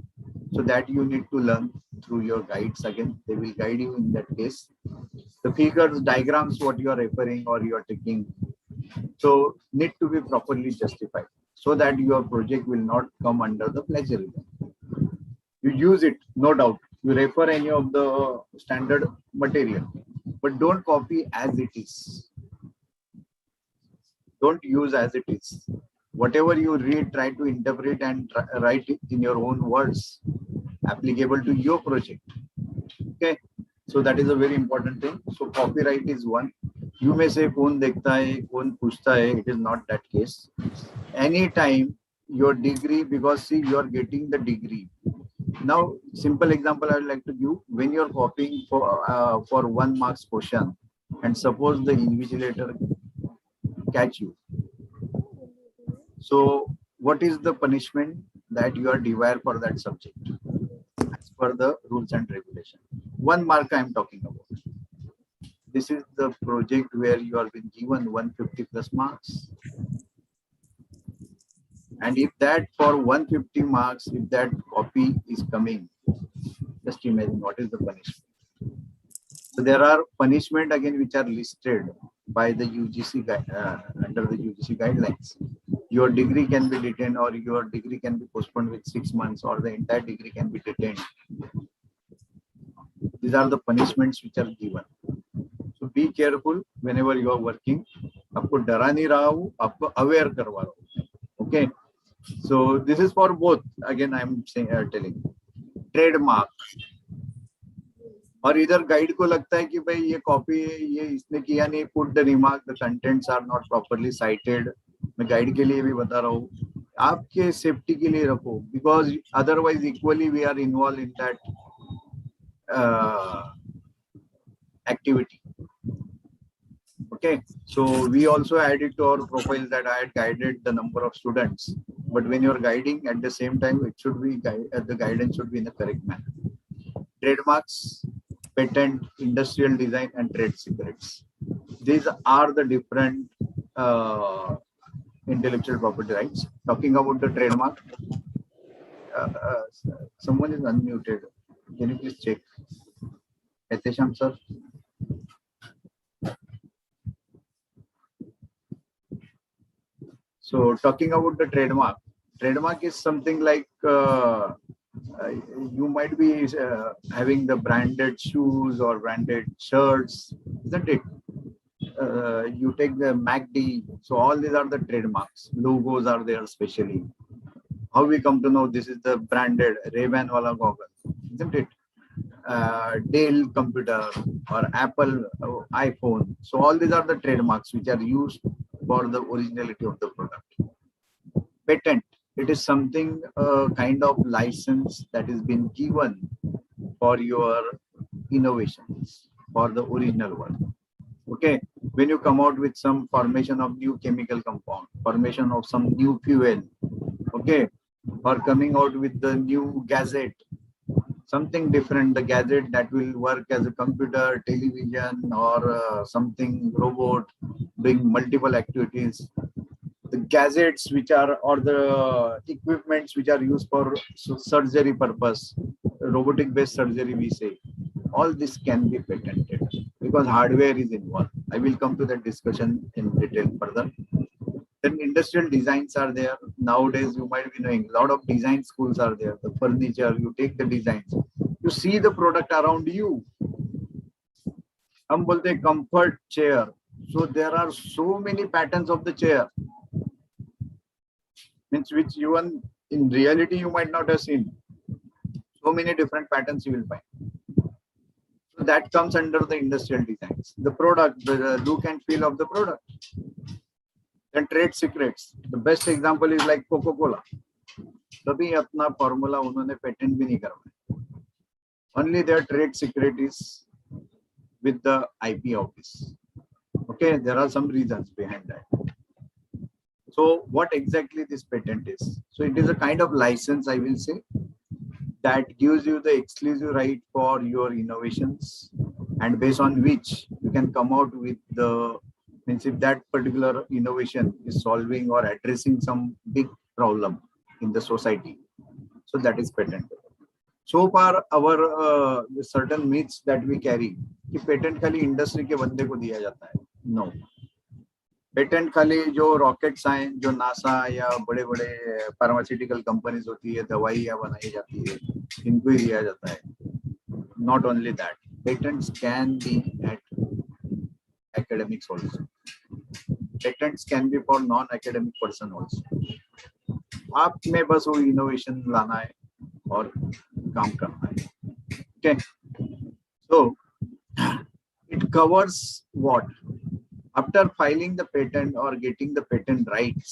So that you need to learn through your guides. Again, they will guide you in that case. The figures, diagrams, what you are referring or you are taking, so need to be properly justified so that your project will not come under the plagiarism. You use it, no doubt. You refer any of the standard material, but don't copy as it is. Don't use as it is. Whatever you read, try to interpret and write it in your own words, applicable to your project. Okay, so that is a very important thing. So copyright is one. You may say, "Kaun dekhta hai, kaun puchta hai." It is not that case. Anytime your degree, because see, you are getting the degree. Now, simple example I would like to give: when you are copying for 1 marks question, and suppose the invigilator catch you. So what is the punishment that you are desired for that subject as per the rules and regulations? 1 mark I am talking about. This is the project where you are being given 150 plus marks. And if that for 150 marks, if that copy is coming, just imagine what is the punishment. So there are punishment again which are listed by the UGC under the UGC guidelines. Your degree can be detained, or your degree can be postponed with 6 months, or the entire degree can be detained. These are the punishments which are given. So be careful whenever you are working. आपको डरा नहीं रहा हूँ, आपको aware करवा रहा हूँ. Okay. So this is for both. Again, I am saying telling trademark. और इधर गाइड को लगता है कि भाई ये कॉपी ये इसने किया नहीं, put the remark, the contents are not properly cited. मैं गाइड के लिए भी बता रहा हूँ, आपके सेफ्टी के लिए रखो, because otherwise equally we are involved in that activity. Okay, so we also added to our profile that I had guided the number of students, but when you are guiding at the same time, it should be the guidance should be in the correct manner. Trademarks, patent, industrial design, and trade secrets. These are the different intellectual property rights. Talking about the trademark, someone is unmuted. Can you please check? Etesham sir. So talking about the trademark is something like you might be having the branded shoes or branded shirts, isn't it? You take the MACD, so all these are the trademarks. Logos are there especially. How we come to know this is the branded Ray-Ban wala goggle, isn't it? Dell computer or Apple iPhone. So all these are the trademarks which are used for the originality of the product. Patent, it is something kind of license that is been given for your innovations, for the original work. Okay, when you come out with some formation of new chemical compound, formation of some new fuel, okay, or coming out with the new gadget, something different, the gadget that will work as a computer, television, or something robot, doing multiple activities. The gadgets which are, or the equipments which are used for surgery purpose, robotic based surgery we say, all this can be patented. because hardware is involved. I will come to that discussion in detail further. Then industrial designs are there. Nowadays, you might be knowing a lot of design schools are there. The furniture, you take the designs, you see the product around you. हम बोलते हैं comfort chair. So there are so many patterns of the chair, means which even in reality you might not have seen. So many different patterns you will find. So that comes under the industrial designs. The product, the look and feel of the product. Then trade secrets. The best example is like Coca-Cola. कभी अपना formula उन्होंने patent भी नहीं करवाया. Only their trade secret is with the IP office. Okay, there are some reasons behind that. So what exactly this patent is? So it is a kind of license, I will say, that gives you the exclusive right for your innovations, and based on which you can come out with the, means if that particular innovation is solving or addressing some big problem in the society, so that is patentable. So far our certain myths that we carry कि patent खाली industry के बंदे को दिया जाता है. No. Patent खाली जो रॉकेट्स आए, जो नासा या बड़े बड़े फार्मास्यूटिकल कंपनीज होती है, दवाइयाँ बनाई जाती है, इनको ही दिया जाता है. Not only that, patents can be at academics also. Patents can be for non academic person also. आप में बस वो इनोवेशन लाना है और काम करना है. Okay, so it covers what? After filing the patent or getting the patent rights,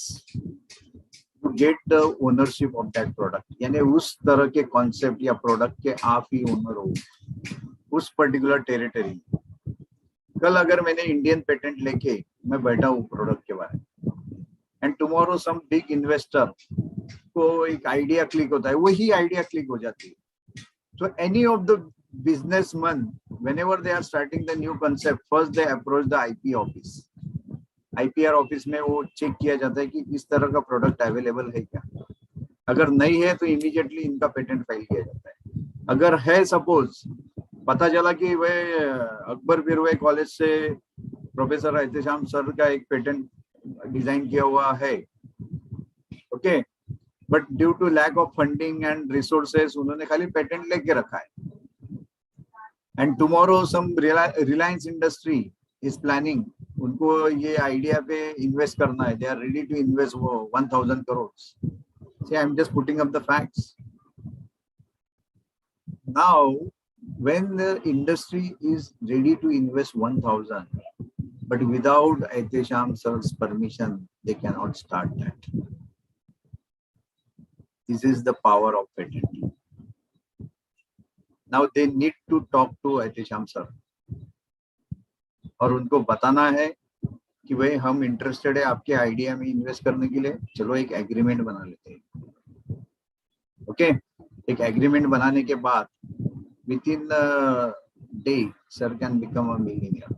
you get the ownership of that product. यानी उस तरह के concept या product के आप ही owner हो उस particular territory. कल अगर मैंने Indian patent लेके मैं बैठा हूँ product के बारे में, and tomorrow some big investor को एक idea click होता है, वही idea click हो जाती है. So any of the businessmen, whenever they are starting the new concept, first they approach the IP office. IPR office में वो चेक किया जाता है कि इस तरह का प्रोडक्ट अवेलेबल है क्या. अगर नहीं है तो इमीडिएटली इनका पेटेंट फाइल किया जाता है. अगर है, सपोज पता चला कि वह अकबर बिरवे कॉलेज से प्रोफेसर एहतेशाम सर का एक पेटेंट डिजाइन किया हुआ है, okay, but due to lack of funding and resources उन्होंने खाली पेटेंट लेके रखा है. And tomorrow some Reliance Industry is planning, उनको ये आइडिया पे इन्वेस्ट करना है. They are ready to invest 1,000 crores. See, I'm just putting up the facts. Now, when the industry is ready to invest 1,000, but without Ehtesham sir's permission, they cannot start that. This is the power of patent. Now they need to talk to Ehtesham sir और उनको बताना है कि भाई हम interested है आपके idea में इन्वेस्ट करने के लिए, चलो एक एग्रीमेंट बना लेते हैं. ओके, एक एग्रीमेंट बनाने के बाद with in day sir can become a millionaire.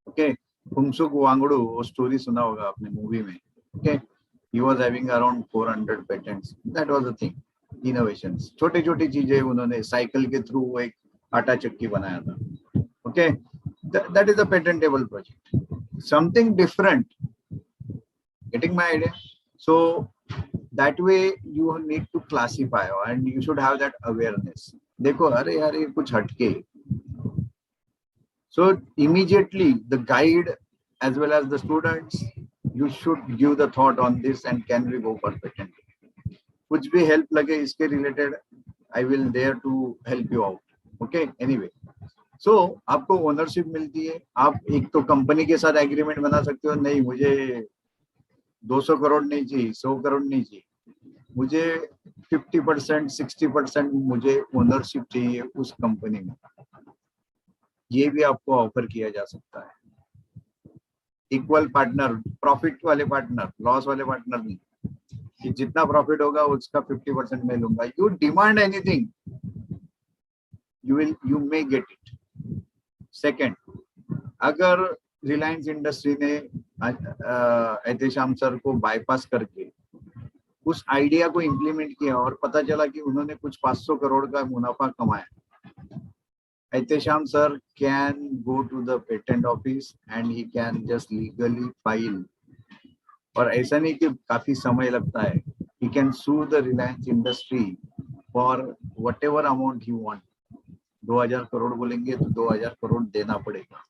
Okay, Phunsukh Wangdu, वो स्टोरी सुना होगा आपने मूवी में. Okay, he was having around 400 patents. That was the thing. Innovations, छोटी छोटी चीजें उन्होंने साइकिल के थ्रू एक आटा चक्की बनाया था. Okay, that is a patentable project. Something different. Getting my idea? So that way you need to classify and you should have that awareness. देखो, अरे यार ये कुछ हटके. So immediately the guide as well as the students, you should give the thought on this and can we go for patent. कुछ भी help लगे इसके related, I will there to help you out. Okay, anyway, so आपको ownership मिलती है. आप एक तो कंपनी के साथ एग्रीमेंट बना सकते हो, नहीं मुझे 200 करोड़ नहीं चाहिए, 100 करोड़ नहीं चाहिए, मुझे 50%, 60% मुझे ओनरशिप चाहिए उस कंपनी में. ये भी आपको ऑफर किया जा सकता है. इक्वल पार्टनर, प्रॉफिट वाले पार्टनर, लॉस वाले पार्टनर नहीं कि जितना प्रॉफिट होगा उसका 50% मैं लूंगा. You demand anything, you may get it. Second, अगर रिलायंस इंडस्ट्री ने एहतेशाम सर को बाईपास करके उस आइडिया को इम्प्लीमेंट किया और पता चला कि उन्होंने कुछ 500 करोड़ का मुनाफा कमाया, Aitesham sir can go to the patent office and he can just legally file. और ऐसा नहीं कि काफी समय लगता है. He can sue the Reliance industry for whatever amount he want. 2000 crore बोलेंगे तो 2000 करोड़ देना पड़ेगा.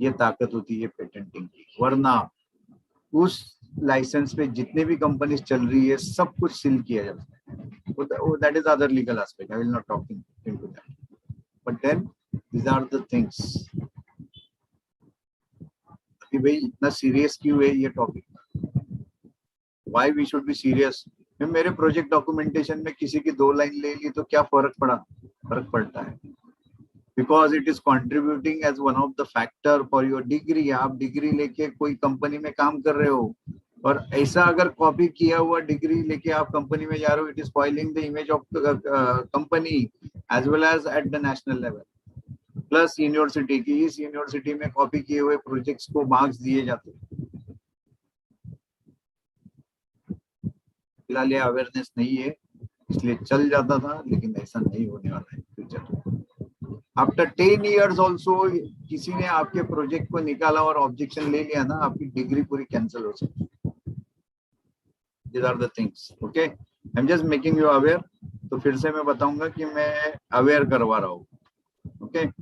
ये ताकत होती है पेटेंटिंग की. वरना उस लाइसेंस पे जितने भी कंपनीज चल रही है सब कुछ सील किया जाता है. That is other legal aspect. I will not talk into that. But then these are the things. कि भाई इतना सीरियस क्यों है ये topic? Why we should be serious? मैं मेरे प्रोजेक्ट डॉक्यूमेंटेशन में किसी की 2 लाइन ले ली तो क्या फर्क पड़ता है. Because it is contributing as one of the factor for your degree. आप डिग्री लेके कोई कंपनी में काम कर रहे हो और ऐसा अगर कॉपी किया हुआ डिग्री लेके आप कंपनी में जा रहे हो, it is spoiling the image of company as well as at the national level. Plus university की, इस यूनिवर्सिटी में कॉपी किए हुए प्रोजेक्ट्स को मार्क्स दिए जाते हैं. फिलहाल ये अवेयरनेस नहीं है इसलिए चल जाता था, लेकिन ऐसा नहीं होने वाला है फ्यूचर. आफ्टर 10 years ऑल्सो किसी ने आपके प्रोजेक्ट को निकाला और ऑब्जेक्शन ले लिया ना, आपकी डिग्री पूरी कैंसिल हो सकती है. These are the things. Okay, I'm just making you aware. तो फिर से मैं बताऊंगा कि मैं अवेयर करवा रहा हूँ. Okay,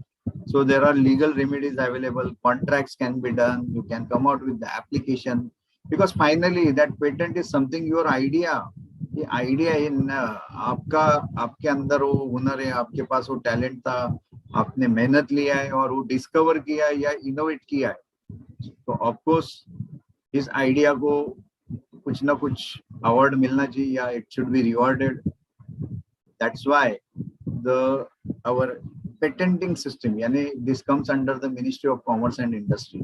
so there are legal remedies available. Contracts can be done. You can come out with the application because finally that patent is something your idea. ये आइडिया इन आपके अंदर वो हुनर है, आपके पास वो टैलेंट था, आपने मेहनत लिया है और वो डिस्कवर किया या इनोवेट किया है. तो ऑफ कोर्स इस आइडिया को कुछ ना कुछ अवार्ड मिलना चाहिए या it should be rewarded. That's why our patenting system यानी this comes under the ministry of commerce and industry.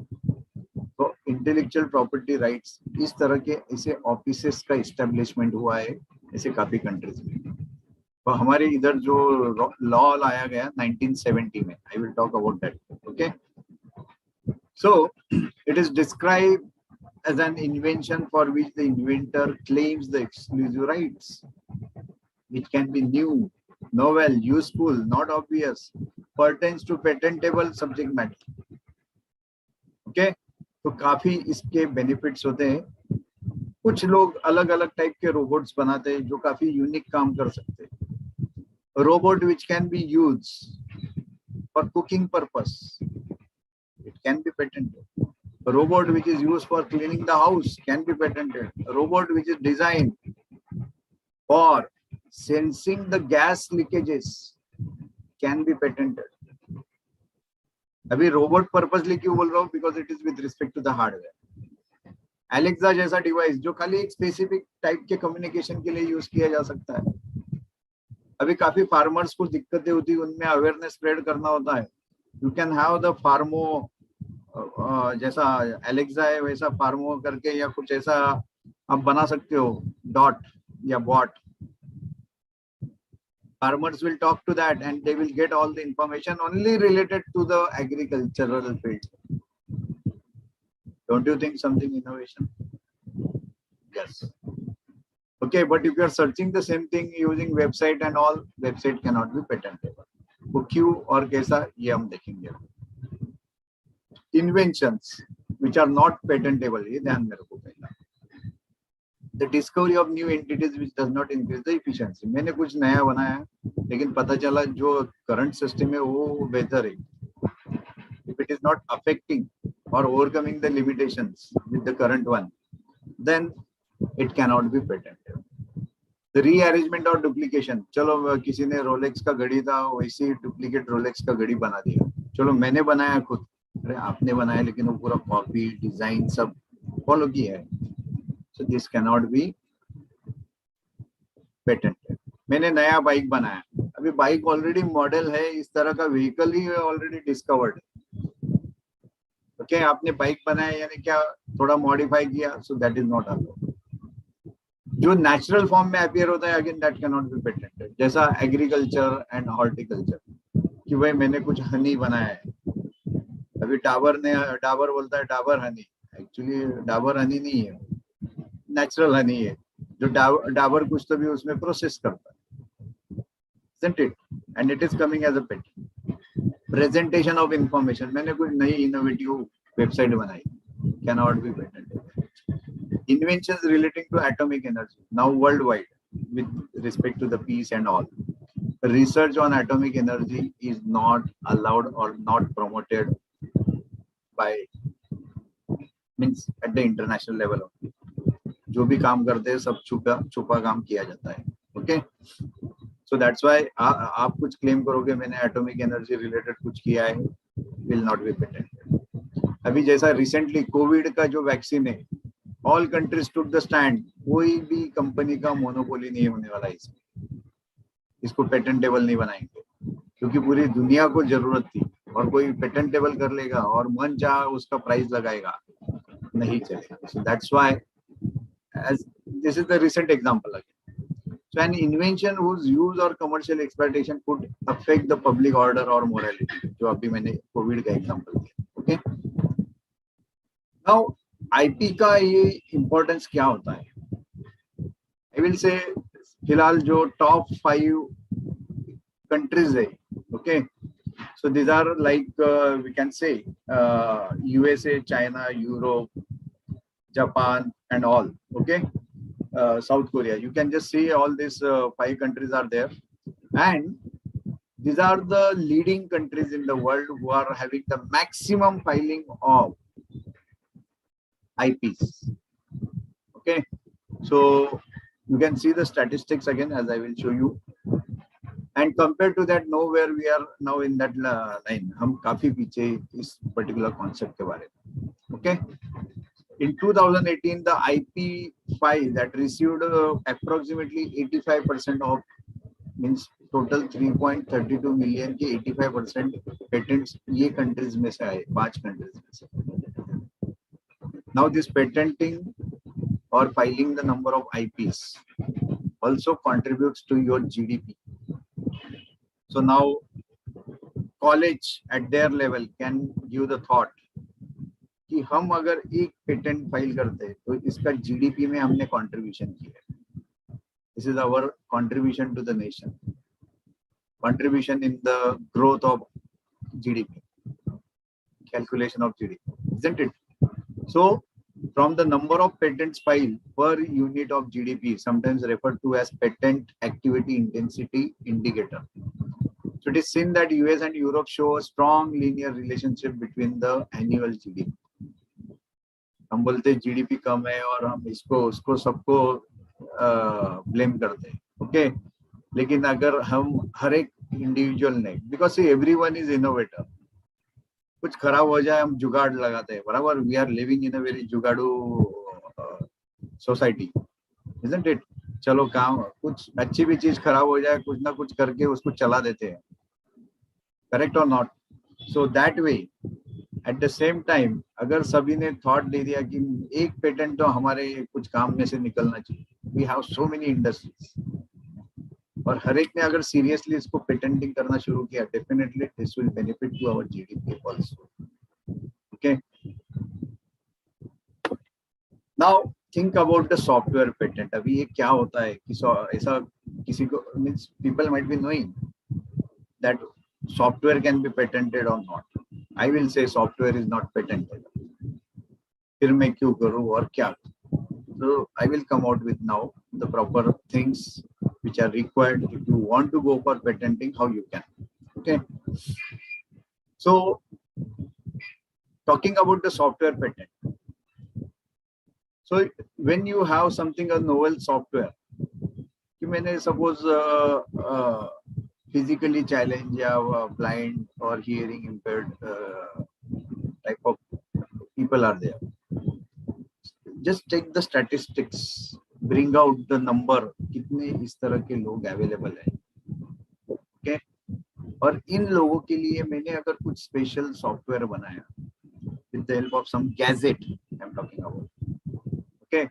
तो इंटेलेक्चुअल प्रॉपर्टी राइट्स इस तरह के ऐसे ऑफिसेस का इस्टेब्लिशमेंट हुआ है ऐसे काफी कंट्रीज में. तो हमारे इधर जो लॉ लाया गया 1970 में, I will talk about that. Okay, so it is describe as an invention for which the inventor claims the exclusive rights, which can be new, novel, useful, not obvious, pertains to patentable subject matter. Okay, तो काफी इसके benefits होते हैं. कुछ लोग अलग अलग type के रोबोट्स बनाते हैं जो काफी यूनिक काम कर सकते हैं. Robot which can be used for cooking purpose, it can be patented. A robot which is used for cleaning the house can be patented. A robot which is designed for sensing the gas leakages can be patented. अभी robot purposely क्यों बोल रहा हूँ? Because it is with respect to the hardware. Alexa जैसा device जो खाली एक specific type के कम्युनिकेशन के लिए यूज किया जा सकता है. अभी काफी फार्मर्स को दिक्कतें होती है, उनमें अवेयरनेस स्प्रेड करना होता है. यू कैन हैव द फार्मो जैसा एलेक्सा है वैसा फार्मो करके या कुछ ऐसा आप बना सकते हो, डॉट या bot. Farmers will talk to that and they will get all the information only related to the agricultural field. Don't you think something innovation? Yes. Okay, but if you are searching the same thing using website and all, website cannot be patentable. वो क्यों और कैसा ये हम देखेंगे. Inventions which are not patentable, ये ध्यान में रखो पहला. The discovery of new entities which does not increase the efficiency. मैंने कुछ नया बनाया लेकिन पता चला जो current system है वो बेहतर है. If it is not affecting or overcoming the limitations with the current one, then it cannot be patented. The rearrangement or duplication. चलो किसी ने रोलेक्स का घड़ी था वैसे ही डुप्लीकेट रोलेक्स का घड़ी बना दिया. चलो मैंने बनाया खुद, अरे आपने बनाया लेकिन वो पूरा कॉपी डिजाइन सब फॉलो किया है. So this cannot be patented. मैंने नया बाइक बनाया, अभी बाइक ऑलरेडी मॉडल है, इस तरह का व्हीकल ही ऑलरेडी डिस्कवर्ड. ओके, आपने बाइक बनाया यानी क्या थोड़ा मॉडिफाई किया, so that is not allowed. जो नेचुरल फॉर्म में अपीयर होता है again that can not be patented. जैसा एग्रीकल्चर एंड हॉर्टिकल्चर कि भाई मैंने कुछ हनी बनाया है. अभी डाबर बोलता है डाबर हनी, एक्चुअली डाबर हनी नहीं है, नेचुरल हनी है जो डाबर कुछ तो भी उसमें प्रोसेस करता है, isn't it? And it is coming as a patent. Presentation of information, मैंने कोई नई इनोवेटिव वेबसाइट बनाई, cannot be patented. Inventions relating to atomic energy now worldwide with respect to the peace and all. Research on atomic energy is not allowed or not promoted by means at the international level. जो भी काम करते हैं सब छुपा काम किया जाता है. ओके, सो दैट्स व्हाई आप कुछ क्लेम करोगे मैंने एटॉमिक एनर्जी रिलेटेड कुछ किया है, विल नॉट बी पेटेंटेड. अभी जैसा रिसेंटली कोविड का जो वैक्सीन है, all countries took the stand, कोई भी कंपनी का मोनोपोली नहीं होने वाला है इसमें. इसको पेटेंटेबल नहीं बनाएंगे क्योंकि पूरी दुनिया को जरूरत थी, और कोई पेटेंटेबल कर लेगा और मन चाह उसका प्राइस लगाएगा, नहीं चलेगा. सो that's why as this is the recent example again. So an invention whose use or commercial exploitation could affect the public order or morality, जो अभी मैंने कोविड का एग्जांपल दिया. ओके, नाउ आईपी का ये इम्पोर्टेंस क्या होता है? आई विल से फिलहाल जो टॉप 5 कंट्रीज है, okay, so these are like we can say USA, China, Europe, Japan and all, okay, South Korea. You can just see all these 5 countries are there, and these are the leading countries in the world who are having the maximum filing of IPs. Okay, so you can see the statistics again as I will show you, and compared to that, nowhere we are now in that line. हम काफी पीछे इस particular concept के बारे में. Okay. In 2018, the IP5 that received approximately 85% of, means total 3.32 million के 85% patents ये countries में से आए, 5 countries में से. Now this patenting or filing the number of IPs also contributes to your GDP. So now college at their level can give the thought कि हम अगर एक पेटेंट फाइल करते हैं तो इसका जीडीपी में हमने कंट्रीब्यूशन किया है. This is our contribution to the nation, contribution in the growth of GDP, calculation of GDP, isn't it? So from the number of patents filed per unit of GDP, sometimes referred to as patent activity intensity indicator. So it is seen that US and Europe show a strong linear relationship between the annual GDP. हम बोलते GDP कम है और हम इसको उसको सबको blame करते हैं. ओके, लेकिन अगर हम हर एक इंडिविजुअल ने, बिकॉज एवरीवन इज इनोवेटर, कुछ खराब हो जाए हम जुगाड़ लगाते हैं, बराबर. We are living in a very जुगाड़ू सोसाइटी, इजंट इट? चलो काम, कुछ अच्छी भी चीज खराब हो जाए, कुछ ना कुछ करके उसको चला देते हैं, करेक्ट और not? So that way at the same time अगर सभी ने थॉट दे दिया कि एक पेटेंट तो हमारे कुछ काम में से निकलना चाहिए, we have so many industries, और हर एक ने अगर सीरियसली इसको पेटेंटिंग करना शुरू किया, definitely this will benefit to our GDP also. Okay, now think about the software patent. अभी ये क्या होता है कि ऐसा किसी को, means people might be knowing that software can be patented or not. I will say software is not patentable. फिर मैं क्यों करूँ और क्या? So I will come out with now the proper things which are required if you want to go for patenting, how you can. Okay. So talking about the software patent. So when you have something a novel software, कि मैंने suppose physically challenged या blind or hearing impaired type of people are there. Just take the statistics, bring out the number, कितने इस तरह के लोग available हैं, okay? और इन लोगों के लिए मैंने अगर कुछ special software बनाया with the help of some gadget I'm talking about, okay?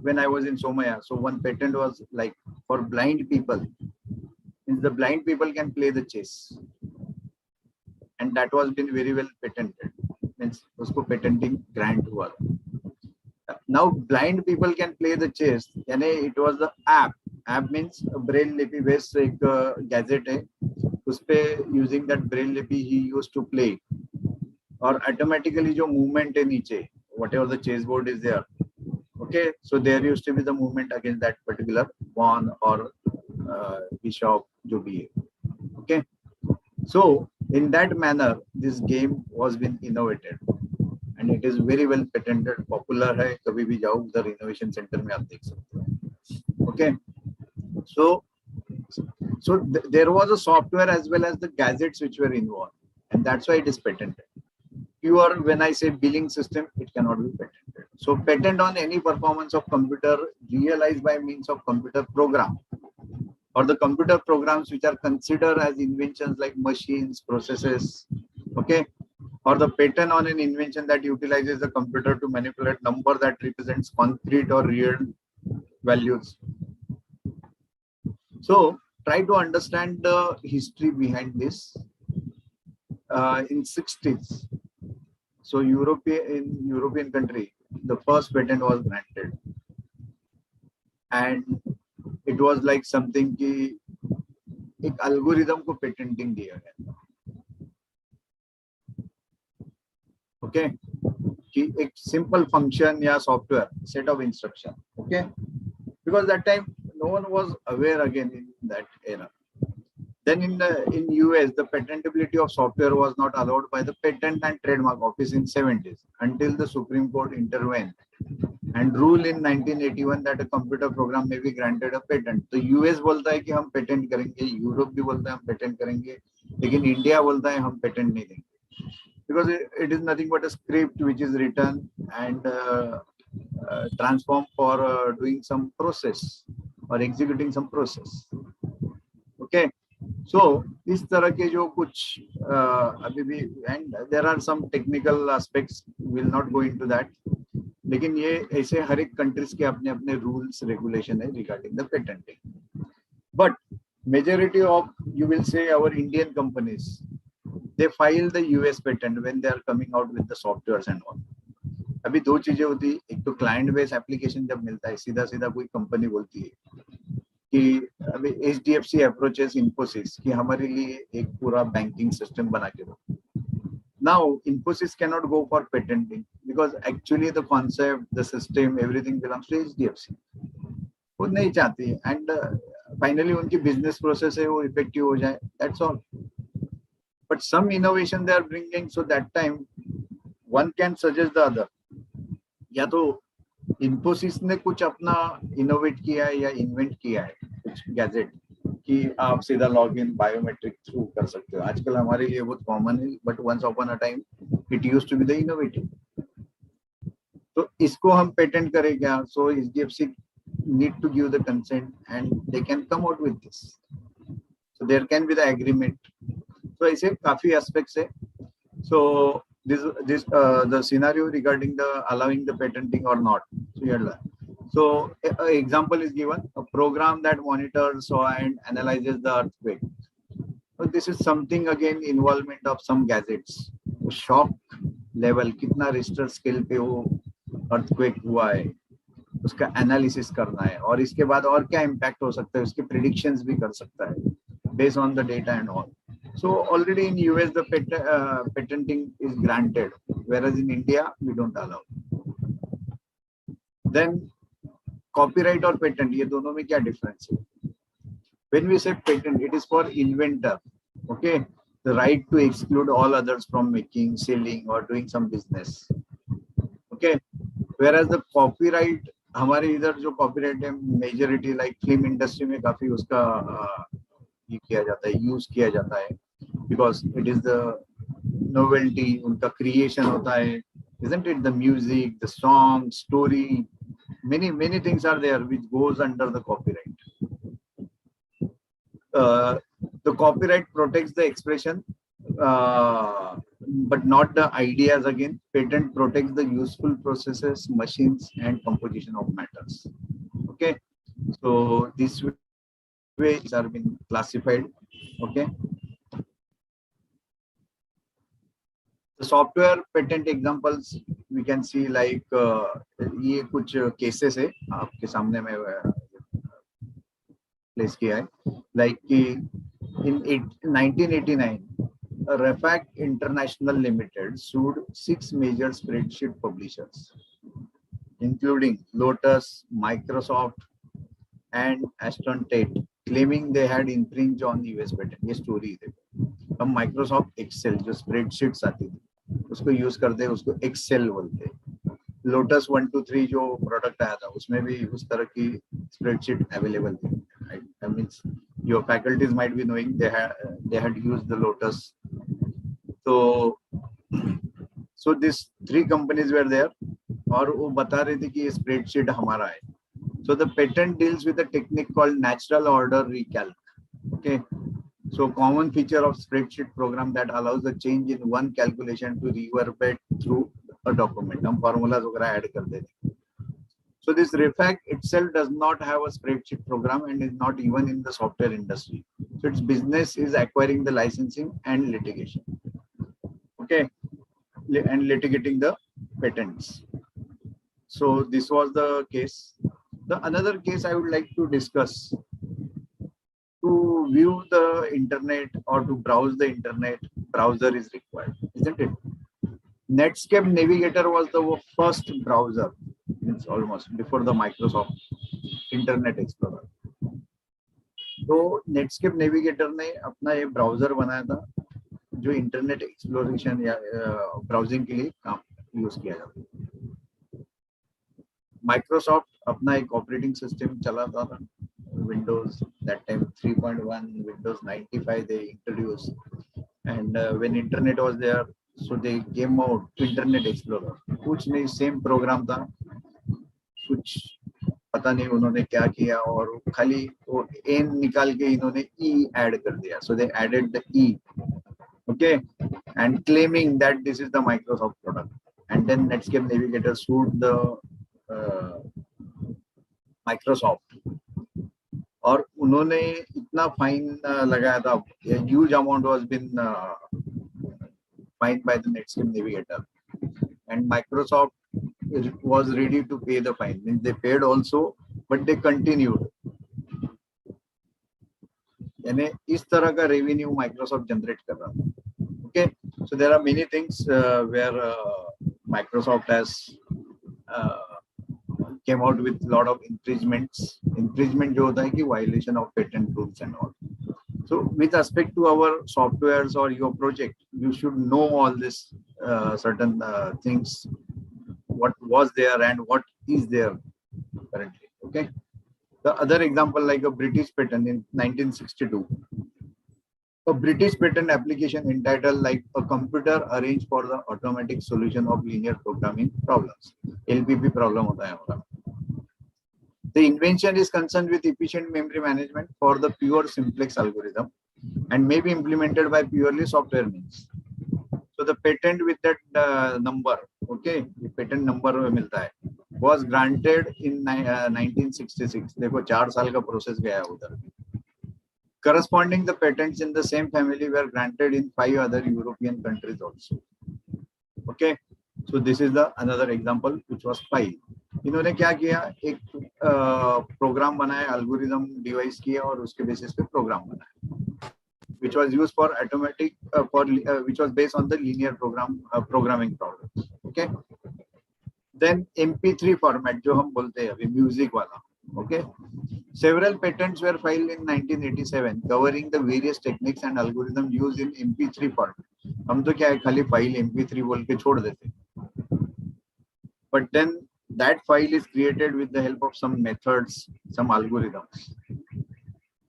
When I was in Somaya, so one patent was like for blind people. The blind people can play the chess, and that was been very well patented. Means usko patenting grant hua. Now blind people can play the chess. यानी it was the app. App means braille लिपि based एक gadget है उस पे using that braille लिपि he used to play, और automatically जो movement है नीचे, whatever the chessboard is there, okay, so there used to be the movement against that particular pawn or bishop जो भी है, okay. So in that manner this game was been innovated and it is very well patented, popular है, कभी भी जाओ उधर innovation center में आप देख सकते हो, okay. So there was a software as well as the gadgets which were involved, and that's why it is patented. Pure, when I say billing system, it cannot be patented. So patent on any performance of computer realized by means of computer program, or the computer programs which are considered as inventions like machines, processes, okay, or the patent on an invention that utilizes the computer to manipulate number that represents concrete or real values. So try to understand the history behind this. In 60s, so European country, the first patent was granted, and it was like something कि एक algorithm को patenting दिया गया, okay, कि एक simple function या software set of instruction, okay, because that time no one was aware again in that era. Then in US, the patentability of software was not allowed by the Patent and Trademark Office in 70s until the Supreme Court intervened and ruled in 1981 that a computer program may be granted a patent. तो US बोलता है कि हम patent करेंगे, Europe भी बोलता है हम patent करेंगे, लेकिन इंडिया बोलता है हम patent नहीं देंगे, because it is nothing but a script which is written and transformed for doing some process or executing some process, okay. So इस तरह के जो कुछ अभी भी, and there are some technical aspects, will not go into that, लेकिन ये ऐसे हर एक countries के अपने अपने rules regulation है regarding the patenting. But majority of, you will say, our Indian companies, they file the US patent when they are coming out with the softwares and all. अभी दो चीजें होती, एक तो client based application जब मिलता है, सीधा सीधा कोई कंपनी बोलती है कि अभी HDFC approaches Infosys कि हमारे लिए एक पूरा banking system बना के दो. Now Infosys cannot go for patenting because actually the concept, the system, everything belongs to HDFC. वो नहीं चाहती, and finally उनकी business process है वो effective हो जाए, that's all. But some innovation they are bringing, so that time one can suggest the other. या तो Infosys ने कुछ अपना इनोवेट किया है या इन्वेंट किया है कुछ गैजेट कि आप सीधा लॉगिन बायोमेट्रिक थ्रू कर सकते हो, आजकल हमारे लिए बहुत कॉमन है, but once upon a time it used to be the innovative. तो इसको हम पेटेंट करें क्या? सो HDFC need to give the consent and they can come out with this, so there can be the agreement. So ऐसे काफी aspects है. So this the scenario regarding the allowing the patenting or not. So an example is given, a program that monitors and analyzes the earthquake. So this is something again involvement of some gadgets. Shock level कितना Richter scale पे वो earthquake हुआ है, उसका analysis करना है, और इसके बाद और क्या इम्पैक्ट हो सकता है उसके प्रिडिक्शंस भी कर सकता है based on the data and all. So already in US the patenting is granted, whereas in India we don't allow. Then copyright or patent, ये दोनों में क्या difference है? When we say patent, it is for inventor, okay, the right to exclude all others from making, selling or doing some business, okay. Whereas the copyright, हमारे इधर जो copyright है majority like film industry में काफी उसका ये किया जाता है, use किया जाता है, because it is the novelty, उनका creation होता है, isn't it? The music, the song, story, many things are there which goes under the copyright. The copyright protects the expression, but not the ideas. Again, patent protects the useful processes, machines, and composition of matters. Okay, so these ways are being classified. Okay, the software patent examples we can see like ये कुछ cases है आपके सामने में place किया है, like कि 1989, Refac International Limited sued 6 major spreadsheet publishers, including Lotus, Microsoft, and Aston Tate, claiming they had infringed on US patent. ये story है. हम Microsoft Excel जो spreadsheets आती थी, उसको use करते हैं, उसको Excel बोलते हैं. Lotus 123 जो product आया था, उसमें भी उस तरह की spreadsheet available थी. I mean, your faculties might be knowing they had used the Lotus. So these 3 companies were there, और वो बता रहे थे कि ये spreadsheet हमारा है. So the patent deals with a technique called natural order recalc. Okay. So common feature of spreadsheet program that allows the change in one calculation to reverberate through a document. हम formulas वगैरह add कर देते हैं. So this Refac itself does not have a spreadsheet program and is not even in the software industry. So its business is acquiring the licensing and litigation. Okay. And litigating the patents. So this was the case. The another case I would like to discuss, to view the internet or to browse the internet, browser is required, isn't it? Netscape Navigator was the first browser. It's almost before the Microsoft Internet Explorer. तो Netscape Navigator ने अपना ये browser बनाया था जो internet exploration या browsing के लिए काम यूज किया जाता है. Microsoft अपना एक ऑपरेटिंग सिस्टम चलाता था, Windows that time 3.1, Windows 95 they introduced, and when internet was there, so they came out Internet Explorer. कुछ नहीं, सेम प्रोग्राम था, कुछ पता नहीं उन्होंने क्या किया और खाली वो एन निकाल के इन्होंने ई ऐड कर दिया. So they added the E, okay, and claiming that this is the Microsoft product. And then Netscape Navigator sued the Microsoft, और उन्होंने इतना फाइन लगाया था, huge amount was been fined by the Netscape Navigator, and Microsoft was ready to pay the fine. Means they paid also, but they continued. यानी इस तरह का revenue Microsoft generate कर रहा था. Okay, so there are many things where Microsoft has came out with a lot of infringements. Infringement जो होता है कि violation of patent rules and all. So with respect to our softwares or your project, you should know all this certain things, what was there and what is there currently. Okay. The other example, like a British patent in 1962. A British patent application entitled like a computer arranged for the automatic solution of linear programming problems. LPP problem होता है हमारा. The invention is concerned with efficient memory management for the pure simplex algorithm and may be implemented by purely software means. So the patent with that number, okay, the patent number मिलता है, was granted in 1966. देखो 4 साल का process गया उधर. Corresponding the patents in the same family were granted in 5 other European countries also. Okay, so this is the another example which was filed. इन्होंने क्या किया, एक प्रोग्राम बनाया, एल्गोरिथम डिवाइस किया और उसके बेसिस पे प्रोग्राम बनाया, which was used for automatic which was based on the linear programming problems. Okay, then MP3 format जो हम बोलते हैं अभी म्यूजिक वाला. Okay, several patents were filed in 1987 covering the various techniques and algorithms used in MP3 format. हम तो क्या है, खाली फाइल MP3 बोल के छोड़ देते. But then that file is created with the help of some methods, some algorithms.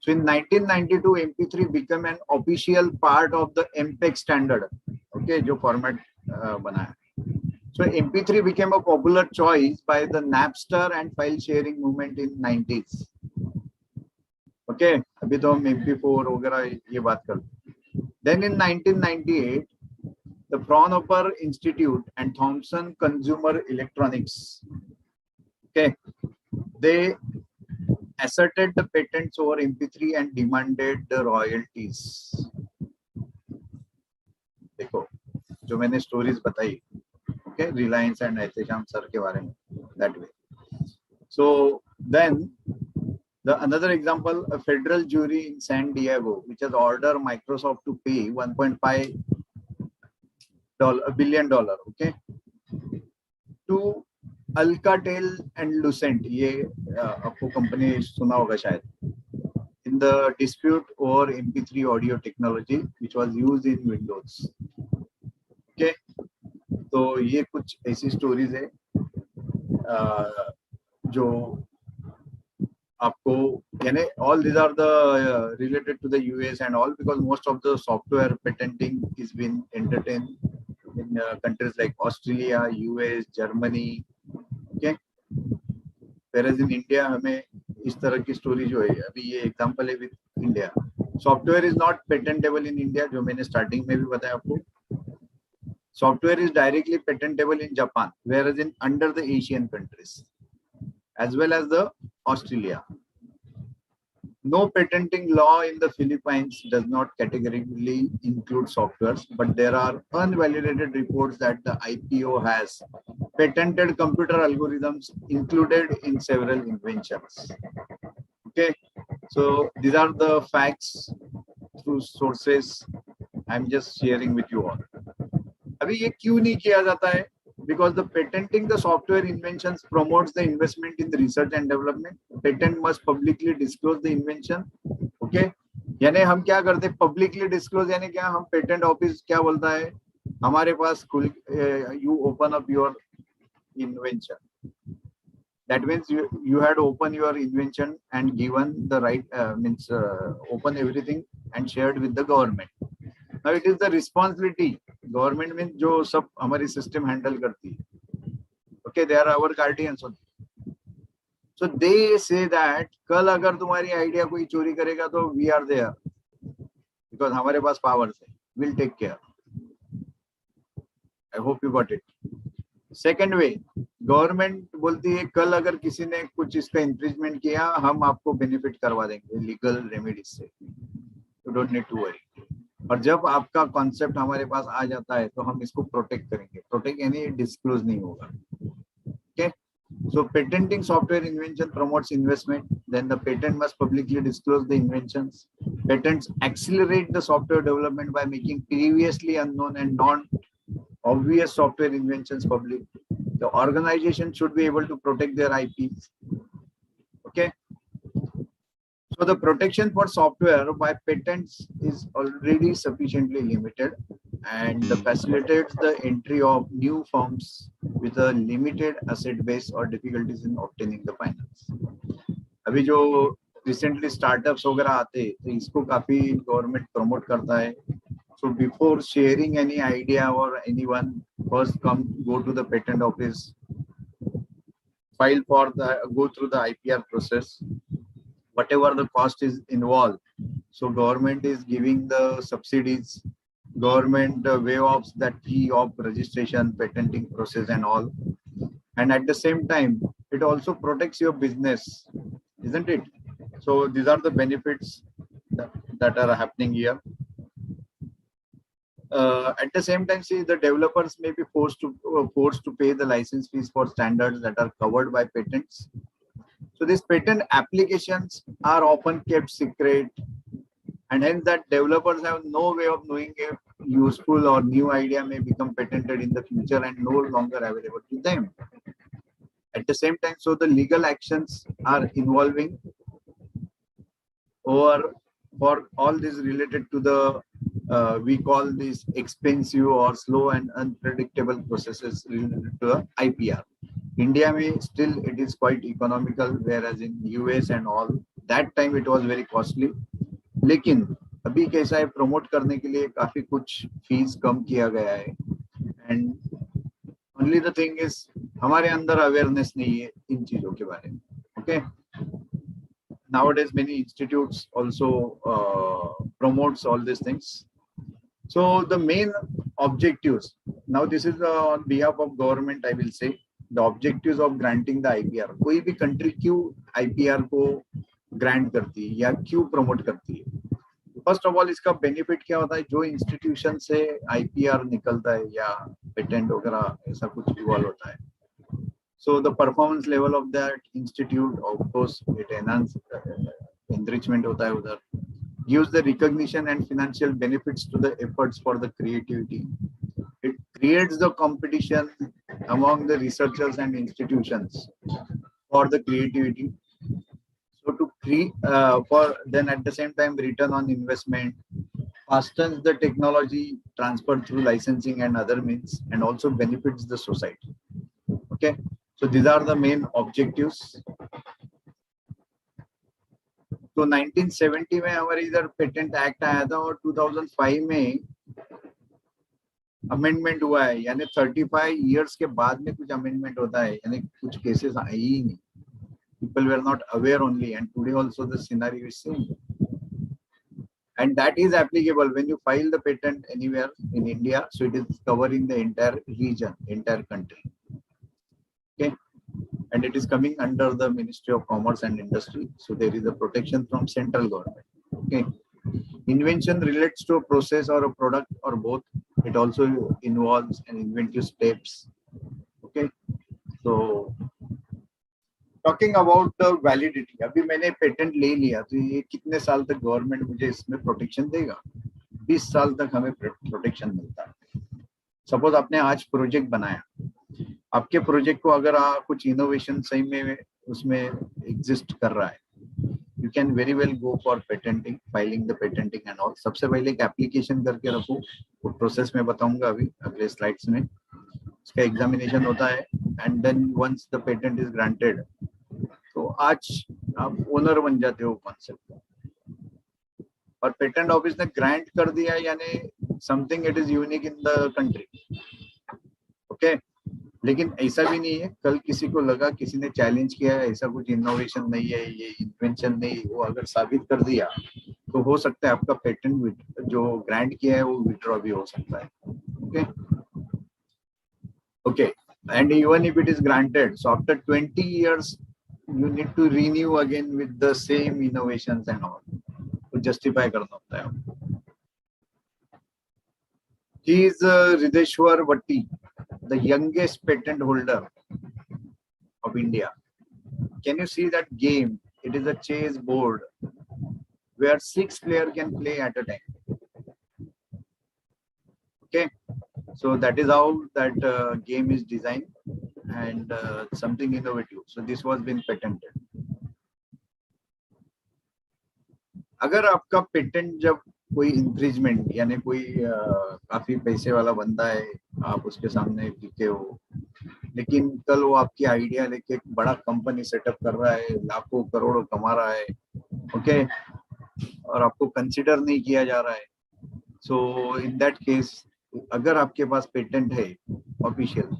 So in 1992, MP3 became an official part of the MPEG standard. Okay, जो format बना है. So MP3 became a popular choice by the Napster and file sharing movement in 90s. Okay, अभी तो हम MP4 वगैरह ये बात करते. Then in 1998, the Fraunhofer Institute and Thomson Consumer Electronics, okay, they asserted the patents over MP3 and demanded the royalties. देखो जो मैंने stories बताई, okay, Reliance and Ehtesham sir के बारे में, that way. So then The another example, a federal jury in San Diego, which has ordered Microsoft to pay $1.5 billion, okay, to Alcatel and Lucent. ये आपको company सुना होगा शायद. In the dispute over MP3 audio technology, which was used in Windows. Okay, तो ये कुछ ऐसी stories है जो आपको यानी all these are the related to the US and all, because most of the software patenting is been entertained in countries like Australia, US, Germany. Okay, whereas in India हमें इस तरह की स्टोरी जो है, अभी ये एग्जांपल है with India. Software is not patentable in India, जो मैंने स्टार्टिंग में भी बताया आपको. Software is directly patentable in Japan, whereas in under the Asian countries as well as the Australia. No patenting law in the Philippines does not categorically include softwares, but there are unvalidated reports that the IPO has patented computer algorithms included in several inventions. Okay, so these are the facts through sources I'm just sharing with you all. अभी ये क्यों नहीं किया जाता है? Because the patenting the software inventions promotes the investment in the research and development. Patent must publicly disclose the invention. Okay, यानी हम क्या करते हैं? Publicly disclose यानी क्या? हम patent office क्या बोलता है? हमारे पास you open up your invention. That means you had opened your invention and given the right open everything and shared with the government. Now it is the responsibility. Government means जो सब हमारी system handle करती है. Okay, they are our guardians. So they say that कल अगर तुम्हारी idea कोई चोरी करेगा तो we are there because हमारे पास powers है. We'll take care. I hope you got it. Second way, government बोलती है कल अगर किसी ने कुछ इसका infringement किया हम आपको benefit करवा देंगे legal remedies से. You don't need to worry. और जब आपका कॉन्सेप्ट हमारे पास आ जाता है तो हम इसको प्रोटेक्ट करेंगे. प्रोटेक्ट यानी डिस्क्लोज नहीं होगा. Okay, so patenting software invention promotes investment. Then the patent must publicly disclose the inventions. Patents accelerate the software development by making previously unknown and non obvious software inventions public. The organization should be able to protect their IPs. Okay. So the protection for software by patents is already sufficiently limited and facilitates the entry of new firms with a limited asset base or difficulties in obtaining the finance. अभी जो recently startups वगैरह आते तो इसको काफी government promote करता है. So before sharing any idea or anyone, first go to the patent office, file for go through the IPR process. Whatever the cost is involved, so government is giving the subsidies, government waive off that fee of registration, patenting process and all, and at the same time it also protects your business, isn't it? So these are the benefits that are happening here. At the same time, see, the developers may be forced to pay the license fees for standards that are covered by patents. So these patent applications are often kept secret, and hence that developers have no way of knowing if useful or new idea may become patented in the future and no longer available to them. At the same time, so the legal actions are involving over for all this related to the we call these expensive or slow and unpredictable processes related to the IPR. India may still it is quite economical, whereas in US and all that time it was very costly. लेकिन अभी कैसा है promote करने के लिए काफी कुछ fees कम किया गया है. And only the thing is हमारे अंदर awareness नहीं है इन चीजों के बारे में. Okay. Nowadays many institutes also promotes all these things. So the main objectives, now this is on behalf of government, I will say the objectives of granting the IPR. कोई भी country क्यों IPR को grant करती है या क्यों promote करती है? First of all, इसका benefit क्या होता है? जो institution से IPR निकलता है या patent वगैरह ऐसा कुछ evolve होता है. So the performance level of that institute, of course, it enhances enrichment hota hai udhar, gives the recognition and financial benefits to the efforts for the creativity. It creates the competition among the researchers and institutions for the creativity. So to create for then at the same time return on investment, fastens the technology transfer through licensing and other means, and also benefits the society. Okay, so these are the main objectives. तो 1970 में हमारे इधर patent act आया था और 2005 में amendment हुआ है, यानी 35 इयर्स के बाद में कुछ अमेंडमेंट होता है, यानी कुछ केसेस आए ही नहीं. People were not aware only, and today also the scenario is same. And that is applicable when you file the patent anywhere in India. So it is covering the entire region, entire country. Okay, and it is coming under the Ministry of Commerce and Industry. So there is a protection from central government. Okay, invention relates to a process or a product or both. It also involves an inventive steps. Okay, so talking about the validity, अभी मैंने patent ले लिया तो ये कितने साल तक government मुझे इसमें प्रोटेक्शन देगा? 20 साल तक हमें प्रोटेक्शन मिलता है. सपोज आपने आज प्रोजेक्ट बनाया, आपके प्रोजेक्ट को अगर कुछ इनोवेशन सही में उसमें एग्जिस्ट कर रहा है, you can very well go for patenting, filing the patenting and all. सबसे पहले एक एप्लीकेशन करके रखो, वो प्रोसेस में बताऊंगा अभी अगले स्लाइड्स में. उसका एग्जामिनेशन होता है and then once the patent is granted, तो आज आप ओनर बन जाते हो कॉन्सेप्ट का. और पेटेंट ऑफिस ने ग्रांट कर दिया यानी something it is unique in the country. Okay, लेकिन ऐसा भी नहीं है, कल किसी को लगा, किसी ने चैलेंज किया है, ऐसा कुछ इनोवेशन नहीं है, ये इन्वेंशन नहीं, वो अगर साबित कर दिया तो हो सकता है आपका पेटेंट जो ग्रांट किया है वो विड्रॉ भी हो सकता है. Okay okay, and even if it is granted, so after 20 years you need to renew again with the same innovations and all, to justify करना होता है. He is Rideshwar Vatti, the youngest patent holder of India. Can you see that game? It is a chess board where 6 players can play at a time. Okay, so that is how that game is designed, and something innovative. So this was been patented. अगर आपका patent जब कोई इंफ्रिजमेंट यानी कोई काफी पैसे वाला बंदा है, आप उसके सामने टिके हो, लेकिन कल वो आपकी आइडिया लेके एक बड़ा कंपनी सेटअप कर रहा है, लाखों करोड़ों कमा रहा है, ओके, और आपको कंसिडर नहीं किया जा रहा है. सो इन दैट केस अगर आपके पास पेटेंट है ऑफिशियल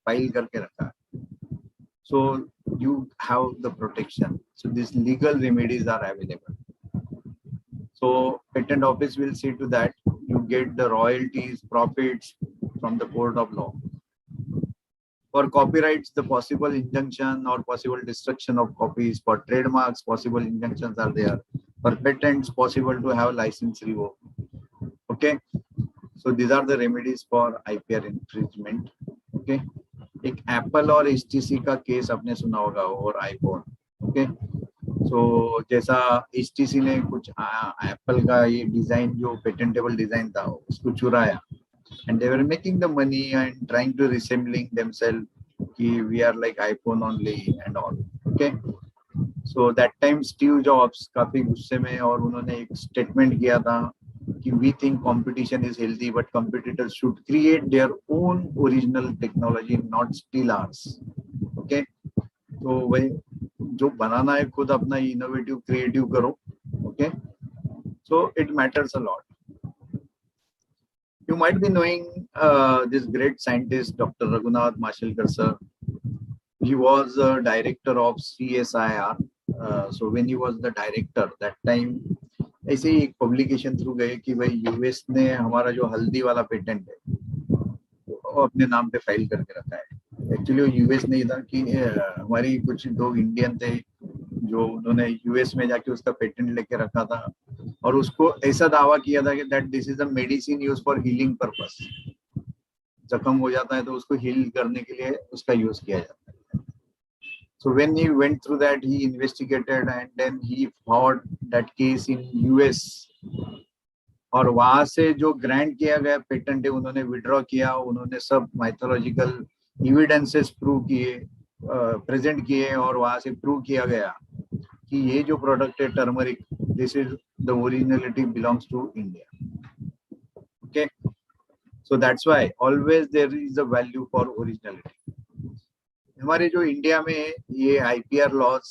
फाइल करके रखा है, so you have the protection. So this legal remedies are available. So patent office will see to that you get the royalties, profits from the court of law. For copyrights, the possible injunction or possible destruction of copies. For trademarks, possible injunctions are there. For patents, possible to have license revoked. Okay, so these are the remedies for IPR infringement. Okay, एक Apple और HTC का case आपने सुना होगा, और iPhone. Okay, so जैसा HTC ने कुछ एप्पल का ये डिजाइन जो पेटेंटेबल डिजाइन था उसको चुराया, and they were making the money and trying to resembling themselves कि we are like iPhone only and all. Okay, so that time Steve Jobs काफी गुस्से में, और उन्होंने एक स्टेटमेंट किया था कि we think competition is healthy but competitors should create their own original technology, not steal ours. Okay, तो वही जो बनाना है खुद अपना इनोवेटिव क्रिएटिव करो. Okay, so it matters a lot. You might be knowing this great scientist doctor Raghunath Mashelkar sir. He was director of CSIR. So when he was the director that time, ऐसे ही एक publication through गए कि भाई US ने हमारा जो हल्दी वाला पेटेंट है वो अपने नाम पे फाइल करके रखा है. एक्चुअली वो यूएस नहीं था, कि हमारी कुछ दो इंडियन थे जो उन्होंने यूएस में जाके उसका पेटेंट लेके रखा था, और उसको ऐसा दावा किया था कि that this is a medicine use for healing purpose. जख्म हो जाता है तो उसको हील करने के लिए उसका यूज किया जाता है. So when he went through that, he investigated and then he fought that case in US. और वहां से जो ग्रांट किया गया पेटेंट है उन्होंने विड्रॉ किया, उन्होंने सब माइथोलॉजिकल एविडेंसेस प्रूव किए, प्रेजेंट किए, और वहां से प्रूव किया गया कि ये जो प्रोडक्ट है turmeric, this is the originality belongs to India. Okay, so that's why always there is a value for originality. हमारे जो इंडिया में ये आईपीआर लॉज,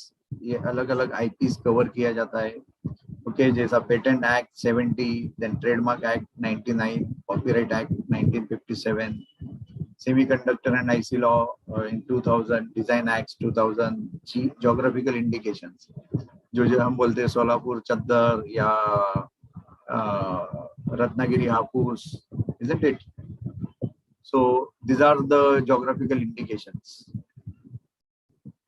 ये अलग अलग आईपीस कवर किया जाता है. ओके, जैसा patent act 70, then trademark act 99, copyright act 1957, semiconductor and IC law in 2000, design act 2000, geographical indications जो हम बोलते हैं सोलापुर चद्दर या रत्नागिरी हापुस, isn't it? So these are the geographical indications.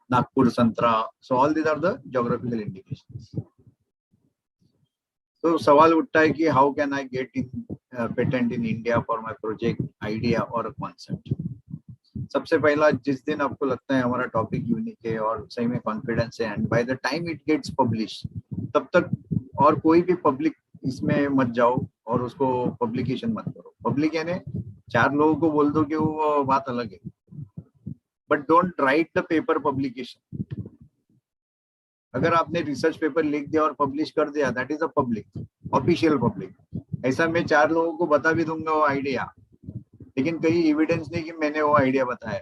Nagpur Santra. So all these are the geographical indications. So सवाल उठता है कि how can I get in patent in India for my project, idea or a concept? सबसे पहला, जिस दिन आपको लगता है हमारा टॉपिक यूनिक है और सही में कॉन्फिडेंस है, and by the time it gets publish, तब तक और कोई भी पब्लिक इसमें मत जाओ और उसको पब्लिकेशन मत करो. पब्लिक यानी 4 लोगों को बोल दो कि वो बात अलग है, but don't write the paper publication. अगर आपने रिसर्च पेपर लिख दिया और पब्लिश कर दिया, that is a public, official public. ऐसा मैं 4 लोगों को बता भी दूंगा वो आइडिया, लेकिन कहीं एविडेंस नहीं कि मैंने वो आइडिया बताया.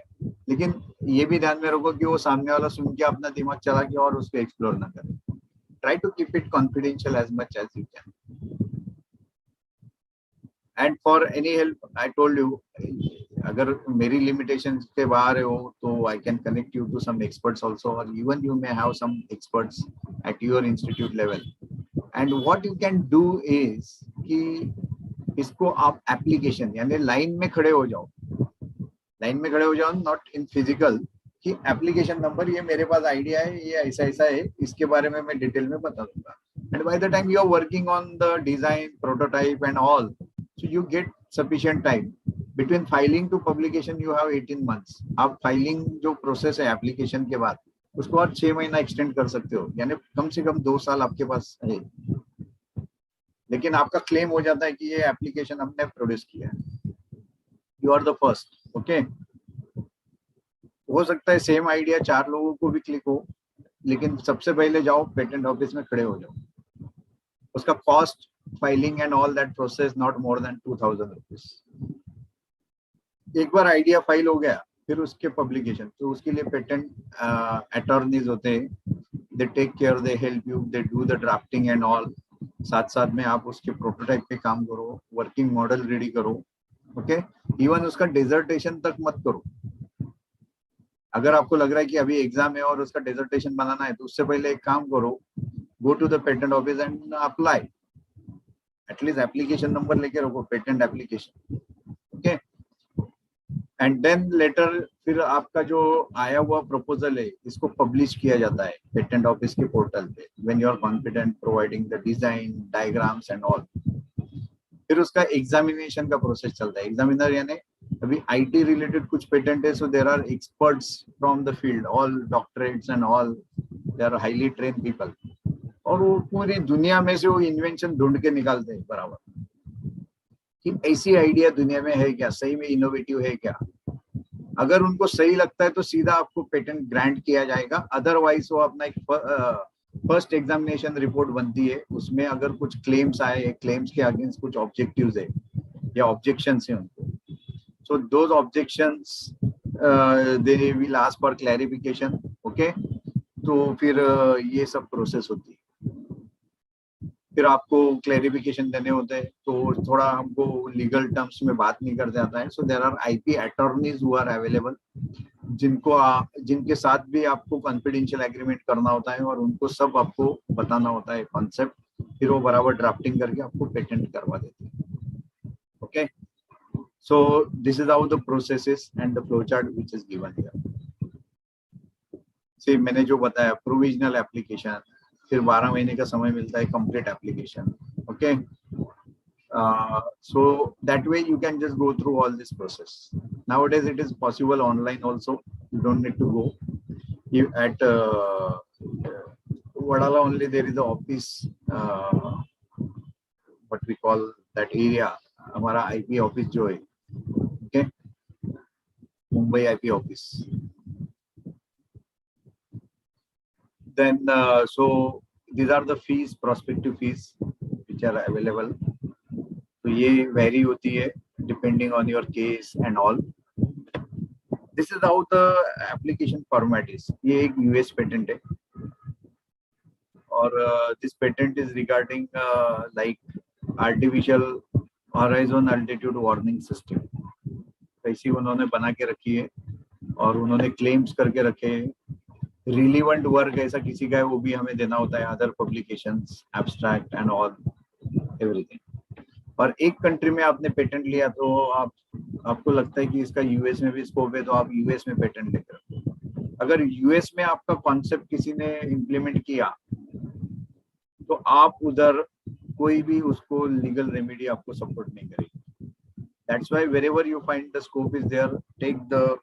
लेकिन ये भी ध्यान में रखो कि वो सामने वाला सुन के अपना दिमाग चला के और उसको एक्सप्लोर ना करे. Try to keep it confidential as much as you can. And for any help, I told you, अगर मेरी लिमिटेशंस के बाहर हो तो I can connect you to some experts also, और even you may have some experts at your institute level. And what you can do is कि इसको आप एप्लीकेशन यानी लाइन में खड़े हो जाओ, लाइन में खड़े हो जाओ, नॉट इन फिजिकल, कि एप्लीकेशन नंबर ये मेरे पास आइडिया है, ये ऐसा ऐसा है, इसके बारे में मैं डिटेल में बता दूंगा. And by the time you are working on the design, prototype and all, so you get sufficient time between filing to publication. You have 18 months. आप फाइलिंग जो प्रोसेस है एप्लीकेशन के बाद, उसको और 6 महीना एक्सटेंड कर सकते हो, यानी कम से कम 2 साल आपके पास है. लेकिन आपका क्लेम हो जाता है कि ये एप्लीकेशन हमने प्रोड्यूस किया है, you are the first. Okay, हो सकता है सेम आइडिया 4 लोगों को भी क्लिक हो, लेकिन सबसे पहले जाओ पेटेंट ऑफिस में खड़े हो जाओ. उसका cost, filing and all that process not more than 2000 rupees. एक बार आइडिया फाइल हो गया, फिर उसके पब्लिकेशन, तो उसके लिए पेटेंट अटॉर्नीज होते हैं. They take care, they help you, they do the drafting and all. साथ साथ में आप उसके प्रोटोटाइप पे काम करो, वर्किंग मॉडल रेडी करो. ओके, इवन उसका डिजर्टेशन तक मत करो. अगर आपको लग रहा है कि अभी एग्जाम है और उसका डिजर्टेशन बनाना है, तो उससे पहले एक काम करो, go to the patent office and apply. At least application number लेके रखो, patent application. Okay, and then later फिर आपका जो आया हुआ प्रपोजल है, इसको पब्लिश किया जाता है पेटेंट ऑफिस के पोर्टल पे, when you are confident providing the design, diagrams and all. फिर उसका एग्जामिनेशन का प्रोसेस चलता है. एग्जामिनर यानी अभी आईटी रिलेटेड कुछ पेटेंट है, so there are experts from the field, all doctorates and all, they are highly trained people, और वो पूरी दुनिया में से वो इन्वेंशन ढूंढ के निकालते हैं बराबर, कि ऐसी आइडिया दुनिया में है क्या, सही में इनोवेटिव है क्या. अगर उनको सही लगता है तो सीधा आपको पेटेंट ग्रांट किया जाएगा. अदरवाइज वो अपना एक फर्स्ट एग्जामिनेशन रिपोर्ट बनती है, उसमें अगर कुछ क्लेम्स आए, क्लेम्स के अगेंस्ट कुछ ऑब्जेक्टिव्स है या ऑब्जेक्शंस है उनको, so those objections they will ask for clarification. Okay, तो फिर ये सब प्रोसेस होती है. फिर आपको क्लैरिफिकेशन देने होते हैं, तो थोड़ा हमको लीगल टर्म्स में बात नहीं कर जाता है. So there are IP attorneys who are available, जिनके साथ भी आपको कॉन्फिडेंशियल एग्रीमेंट करना होता है, और उनको सब आपको बताना होता है कॉन्सेप्ट. फिर वो बराबर ड्राफ्टिंग करके आपको पेटेंट करवा देते हैं. Okay, so this is how the process is and the flow chart which is given here. See, मैंने जो बताया, प्रोविजनल एप्लीकेशन, फिर 12 महीने का समय मिलता है complete application. Okay, So that way you can just go through all this process. Nowadays it is possible online also. You don't need to go. You at Vadala only there is the office, what we call that area. हमारा IP office जो है, okay, Mumbai IP office. Then so these are the fees, prospective fees which are available. तो ये vary होती है depending on your case and all. This is how the application format is. ये एक US patent है. और this patent is regarding like artificial horizon altitude warning system. ऐसी उन्होंने बना के रखी है और उन्होंने claims करके रखे हैं. Relevant work ऐसा किसी का है वो भी हमें देना होता है. Other publications, abstract and all, everything. और एक कंट्री में आपने पेटेंट लिया तो आपको लगता है कि इसका यूएस में भी स्कोप है तो आप यूएस में पेटेंट लेकर रखो. अगर यूएस में आपका कॉन्सेप्ट किसी ने इम्प्लीमेंट किया तो आप उधर कोई भी उसको लीगल रेमेडी आपको सपोर्ट नहीं करेगी. That's why wherever you find the scope is there, take the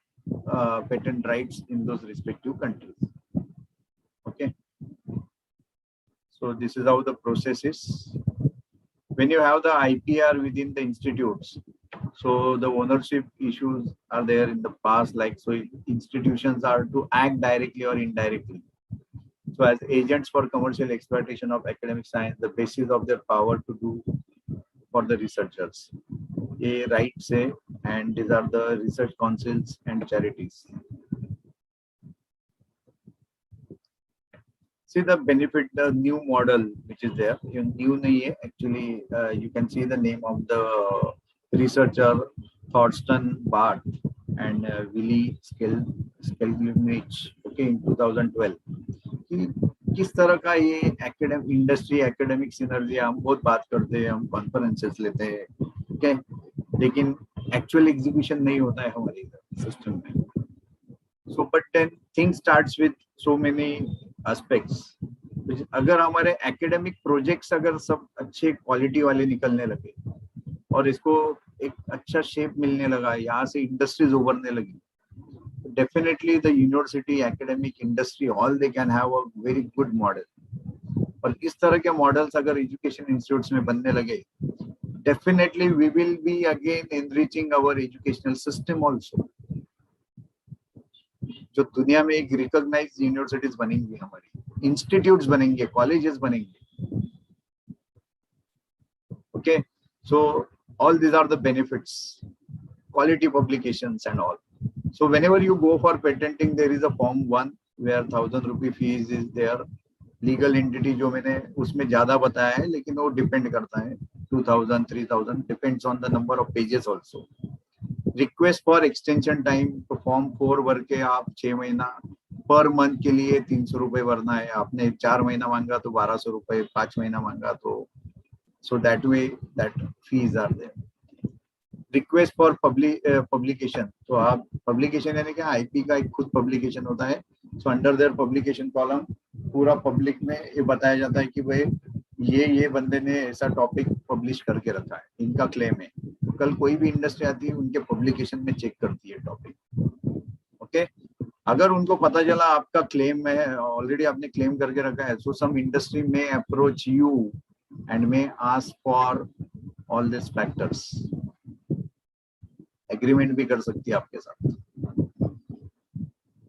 patent rights in those respective countries. Okay, so this is how the process is. When you have the IPR within the institutes, so the ownership issues are there in the past, like so institutions are to act directly or indirectly. So as agents for commercial exploitation of academic science, the basis of their power to do for the researchers. A right say, and these are the research councils and charities. See the benefit, the new model which is there. New nahi hai, actually you can see the name of the researcher Thorsten Barth and Willy Skelmich, okay, in 2012. कि किस तरह का ये academic industry academic synergy, हम बहुत बात करते हैं, हम conferences लेते हैं, okay, लेकिन actual execution नहीं होता है हमारे system में. So but then things starts with so many aspects. अगर हमारे academic projects अगर सब अच्छे quality वाले निकलने लगे और इसको एक अच्छा shape मिलने लगा, यहाँ से industries उभरने लगी, definitely the university, academic, industry, all they can have a very good model. और इस तरह के models अगर education institutes में बनने लगे, definitely we will be again enriching our educational system also. जो दुनिया में एक recognized universities बनेंगी हमारी, institutes बनेंगे, colleges बनेंगे. Okay, so all these are the benefits, quality publications and all. So whenever you go for patenting, there is a form 1 where 1,000 rupee fees is there. Legal entity जो मैंने उसमें ज़्यादा बताया है, लेकिन वो depend करता है 2,000, 3,000, depends on the number of pages also. Request for extension time, तो form 4 भर के आप 6 महीना, per month के लिए 300 रुपए भरना है. आपने 4 महीना मांगा तो 1,200 रुपए, 5 महीना मांगा तो, so that way that fees are there. Request for publication, तो आप publication यानी कि IP का एक खुद publication होता है. So under their publication column पूरा public में ये बताया जाता है कि भाई ये बंदे ने ऐसा टॉपिक पब्लिश करके रखा है, इनका क्लेम है. तो कल कोई भी इंडस्ट्री आती है उनके पब्लिकेशन में चेक करती है टॉपिक. ओके, अगर उनको पता चला आपका क्लेम है, ऑलरेडी आपने क्लेम करके रखा है, सो सम इंडस्ट्री में अप्रोच यू एंड में ask for all this factors. Agreement भी कर सकती है आपके साथ.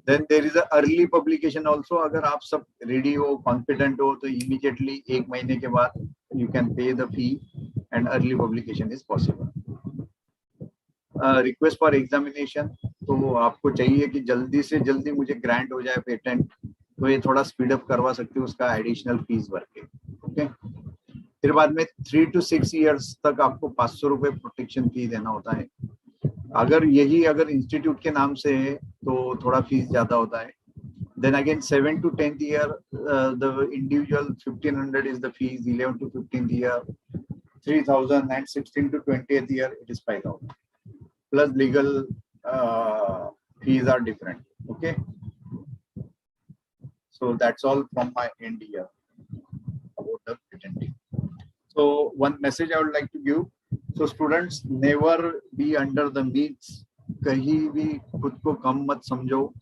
Then there is a early publication also. अगर आप सब ready हो, confident हो, तो immediately 1 महीने के बाद you can pay the fee and early publication is possible. Request for examination, तो आपको चाहिए कि जल्दी से जल्दी मुझे grant हो जाए patent, तो ये थोड़ा speed up करवा सकते हो उसका additional fees भर के. Okay. फिर बाद में 3 to 6 years तक आपको 500 रुपए protection fee देना होता है. अगर इंस्टीट्यूट के नाम से है तो थोड़ा फीस ज्यादा होता है. Then again 7 to 10th year the individual 1,500 is the fees, 11 to 15th year 3,000 and 16 to 20th year it is 5,000 plus legal fees are different. Okay, so that's all from my end here about the patenting. So one message I would like to give, So students, never be under the means. कहीं भी खुद को कम मत समझो,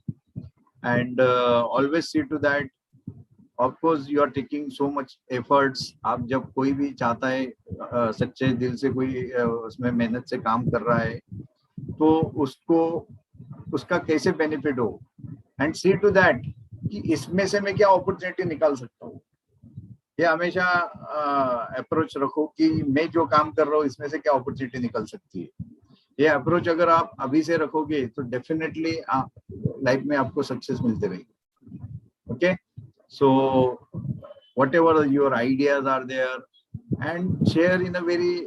and always see to that. Of course, you are taking so much efforts. आप जब कोई भी चाहता है सच्चे दिल से कोई उसमें मेहनत से काम कर रहा है, तो उसको उसका कैसे बेनिफिट हो, एंड सी टू दैट कि इसमें से मैं क्या अपॉर्चुनिटी निकाल सकता हूँ. ये हमेशा अप्रोच रखो कि मैं जो काम कर रहा हूँ इसमें से क्या अपॉर्चुनिटी निकल सकती है. ये अप्रोच अगर आप अभी से रखोगे तो डेफिनेटली लाइफ में आपको सक्सेस मिलते रहेगी. Okay, so whatever your ideas are there, and share in a very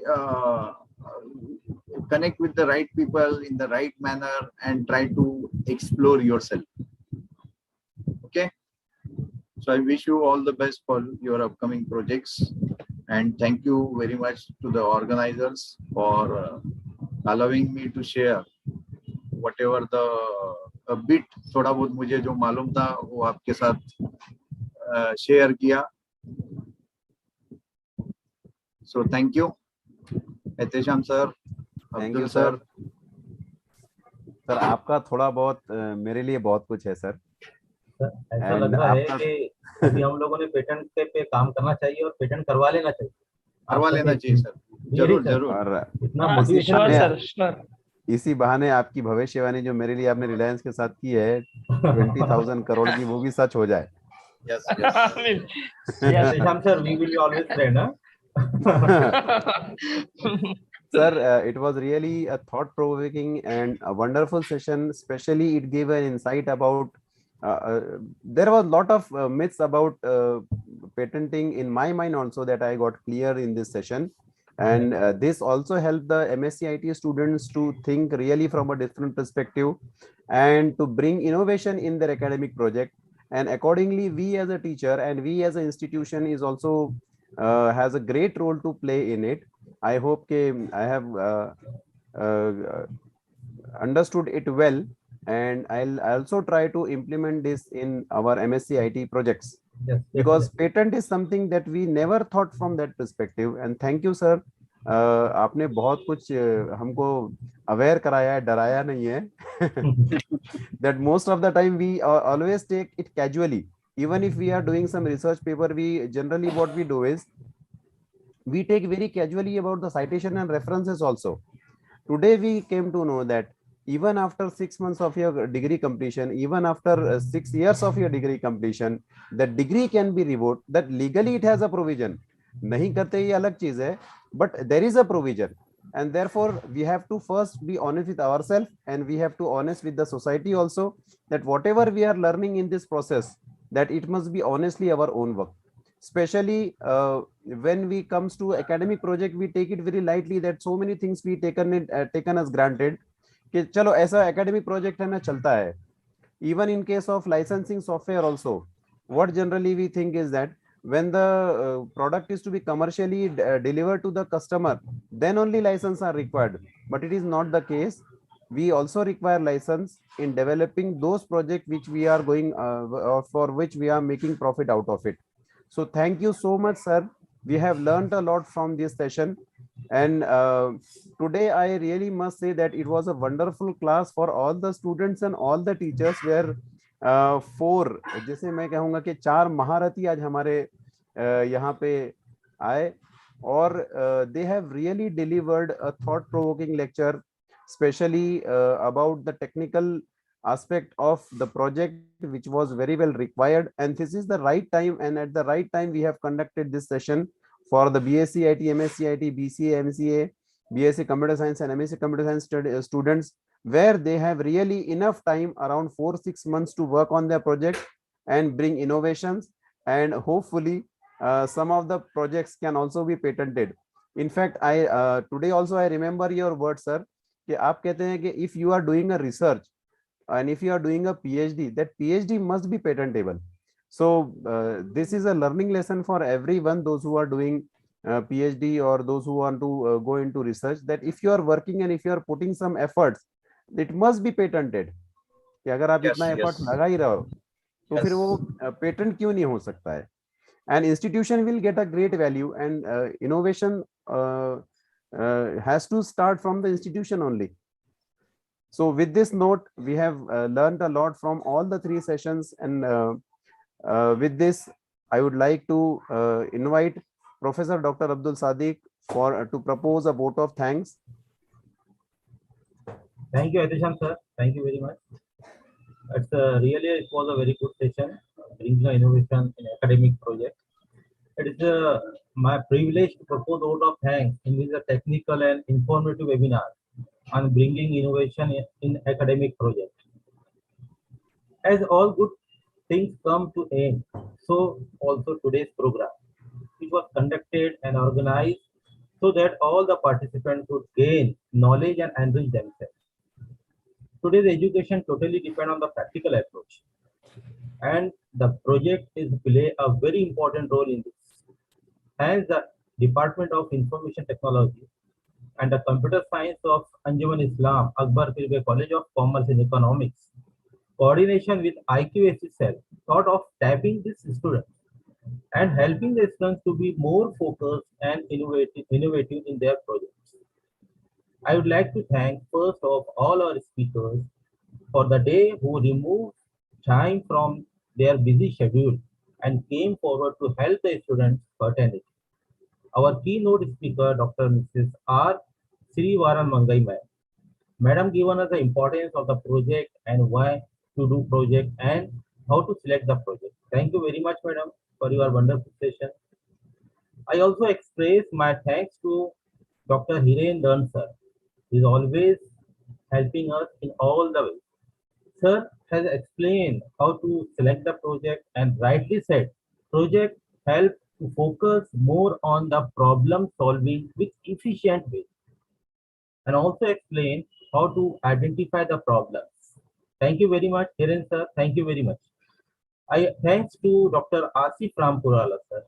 connect with the right people in the right manner and try to explore yourself. Okay, so I wish you all the best for your upcoming projects, and thank you very much to the organizers for allowing me to share whatever the a bit थोड़ा बहुत मुझे जो मालूम था वो आपके साथ share किया. So thank you, Ehtesham sir, Abdul sir. Sir आपका थोड़ा बहुत मेरे लिए बहुत कुछ है सर. ऐसा लग रहा है कि अभी हम लोगों ने पेटेंट पे काम करना चाहिए और पेटेंट करवा लेना चाहिए. करवा लेना चाहिए सर, जरूर जरूर. इतना मोटिवेशन. इसी बहाने आपकी भविष्यवाणी जो मेरे लिए आपने रिलायंस के साथ की है 20,000 करोड़ की, वो भी सच हो जाए. Yes, yes. Yes, Sham sir, we will always friend, huh? Sir, it was really a thought-provoking and a wonderful session. Especially, it gave an insight about. There was a lot of myths about patenting in my mind also that I got clear in this session, and this also helped the MSc IT students to think really from a different perspective and to bring innovation in their academic project. And accordingly, we as a teacher and we as an institution is also has a great role to play in it. I hope I have understood it well, and I'll also try to implement this in our MSc IT projects. Yes, because patent is something that we never thought from that perspective. And thank you, sir. आपने बहुत कुछ हमको aware कराया है, डराया नहीं है. That most of the time we always take it casually. Even if we are doing some research paper, we generally what we do is we take very casually about the citation and references also. Today we came to know that even after 6 months of your degree completion, even after 6 years of your degree completion, the degree can be revoked. That legally it has a provision. नहीं करते ये अलग चीज है, but there is a provision, and therefore we have to first be honest with ourselves, and we have to honest with the society also, that whatever we are learning in this process, that it must be honestly our own work. Especially when we comes to academic project, we take it very lightly, that so many things we taken as granted कि चलो ऐसा academic project है ना, चलता है. Even in case of licensing software also, what generally we think is that when the product is to be commercially delivered to the customer, then only license are required. But it is not the case. We also require license in developing those projects which we are going for which we are making profit out of it. So thank you so much, sir. We have learned a lot from this session, and today I really must say that it was a wonderful class for all the students and all the teachers, where 4 जैसे मैं कहूँगा कि 4 महारथी आज हमारे यहाँ पे आए, और they have really delivered a thought-provoking lecture, especially about the technical aspect of the project, which was very well required. And this is the right time, and at the right time we have conducted this session for the BSc IT, MSc IT, BCA, MCA, BSc Computer Science and MSc Computer Science students, where they have really enough time, around 4-6 months, to work on their project and bring innovations, and hopefully some of the projects can also be patented. In fact, I today also I remember your words, sir, कि आप कहते हैं कि if you are doing a research and if you are doing a PhD, that PhD must be patentable. So this is a learning lesson for everyone, those who are doing PhD or those who want to go into research, that if you are working and if you are putting some efforts, it must be patented. कि अगर आप इतना effort लगा ही रहो तो फिर वो patent क्यों नहीं हो सकता है. And institution will get a great value, and innovation has to start from the institution only. So with this note, we have learned a lot from all the 3 sessions, and with this, I would like to invite Professor Dr. Abdul Sadiq to propose a vote of thanks. Thank you, Atisham sir. Thank you very much. It's really, it was a very good session, bringing innovation in academic project. It is my privilege to propose a vote of thanks in this technical and informative webinar on bringing innovation in academic project. As all good things come to end, so also today's program, which was conducted and organized so that all the participants would gain knowledge and enrich themselves. Today's education totally depends on the practical approach, and the project is play a very important role in this. Hence, the Department of Information Technology and the Computer Science of Anjuman Islam Akbar Pir College of Commerce and Economics, coordination with IQAC cell, thought of tapping these students and helping the students to be more focused and innovative in their projects. I would like to thank first of all our speakers for the day who removed time from their busy schedule and came forward to help the students fraternity. Our keynote speaker, Dr. Mrs. R. Srivaram Mangai ma'am. Madam given us the importance of the project and why to do project and how to select the project. Thank you very much, madam, for your wonderful session. I also express my thanks to Dr. Hiren Dunn sir. He is always helping us in all the ways. Sir has explained how to select the project and rightly said, project help to focus more on the problem solving with efficient way, and also explain how to identify the problems. Thank you very much, Hiren sir. Thank you very much. Thanks to Dr. Asif Rampurala sir.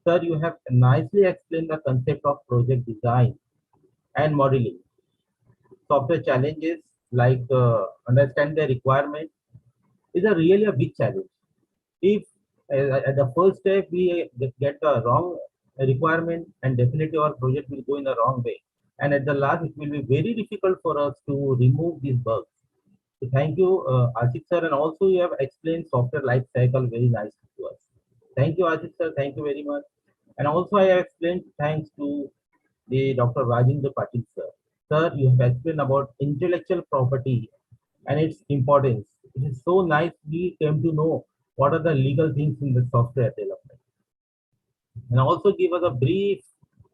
Sir, you have nicely explained the concept of project design and modeling. Software challenges like understand the requirement is really a big challenge. If at the first step we get the wrong requirement, and definitely our project will go in the wrong way. And at the last, it will be very difficult for us to remove these bugs. So thank you, Asif sir, and also you have explained software life cycle very nicely to us. Thank you, Asif sir. Thank you very much. And also I have explained thanks to the Dr. Rajendra Patil sir. Sir, you have explained about intellectual property and its importance. It is so nice we came to know what are the legal things in the software development. And also give us a brief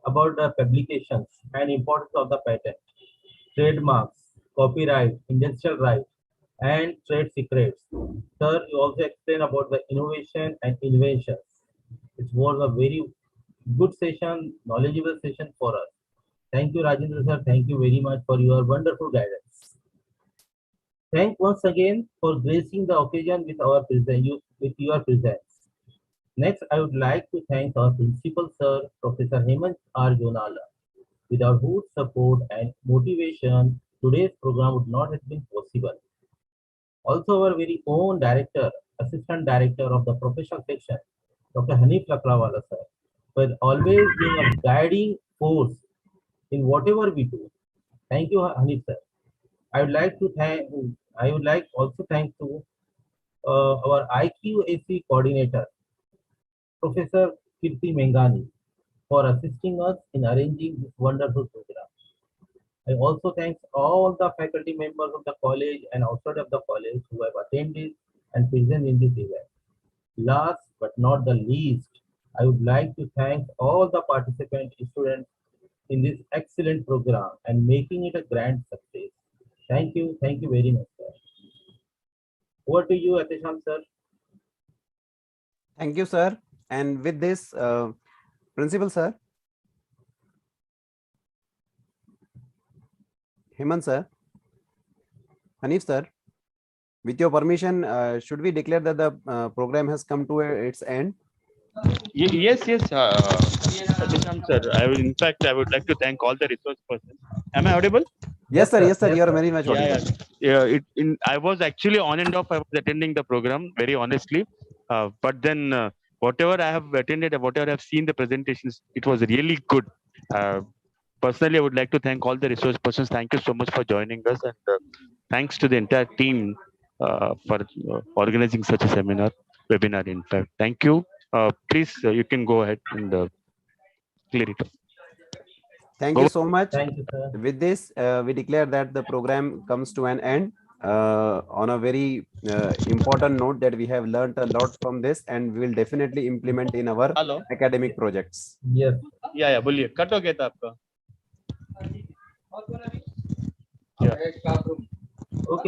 about the publications and importance of the patent, trademarks, copyright, industrial rights, and trade secrets. Sir, you also explain about the innovation and inventions. It was a very good session, knowledgeable session for us. Thank you, Rajendra sir. Thank you very much for your wonderful guidance. Thank once again for gracing the occasion with your presence. Next, I would like to thank our principal sir, Professor Hemant R. Jonala. Without whose support and motivation, today's program would not have been possible. Also, our very own director, assistant director of the professional section, Dr. Hanif Lakrawala sir, for always being a guiding force in whatever we do. Thank you, Hanif sir. I would like also thank to our IQAC coordinator, Professor Kirti Mengani, for assisting us in arranging this wonderful program. I also thank all the faculty members of the college and outside of the college who have attended and present in this event. Last but not the least, I would like to thank all the participant students in this excellent program and making it a grand success. Thank you very much, sir. Over to you, Atisham sir. Thank you, sir. And with this, principal sir, Hemant sir, Hanif sir, with your permission, should we declare that the program has come to its end? Yes, Atisham sir. I would like to thank all the resource persons. Am I audible? Yes, sir. Yes, sir. You are very much audible. I was actually on and off. I was attending the program very honestly, but then whatever I have attended, whatever I have seen the presentations, it was really good. personally, I would like to thank all the resource persons. Thank you so much for joining us, and thanks to the entire team for organizing such a webinar. In fact, thank you. Please, you can go ahead and clear it. Thank you so much. Thank you, sir. With this, we declare that the program comes to an end on a very important note that we have learned a lot from this, and we will definitely implement in our Hello. academic projects. Yes. Yeah, बोलिए. Cut हो गया था आपका. Yeah.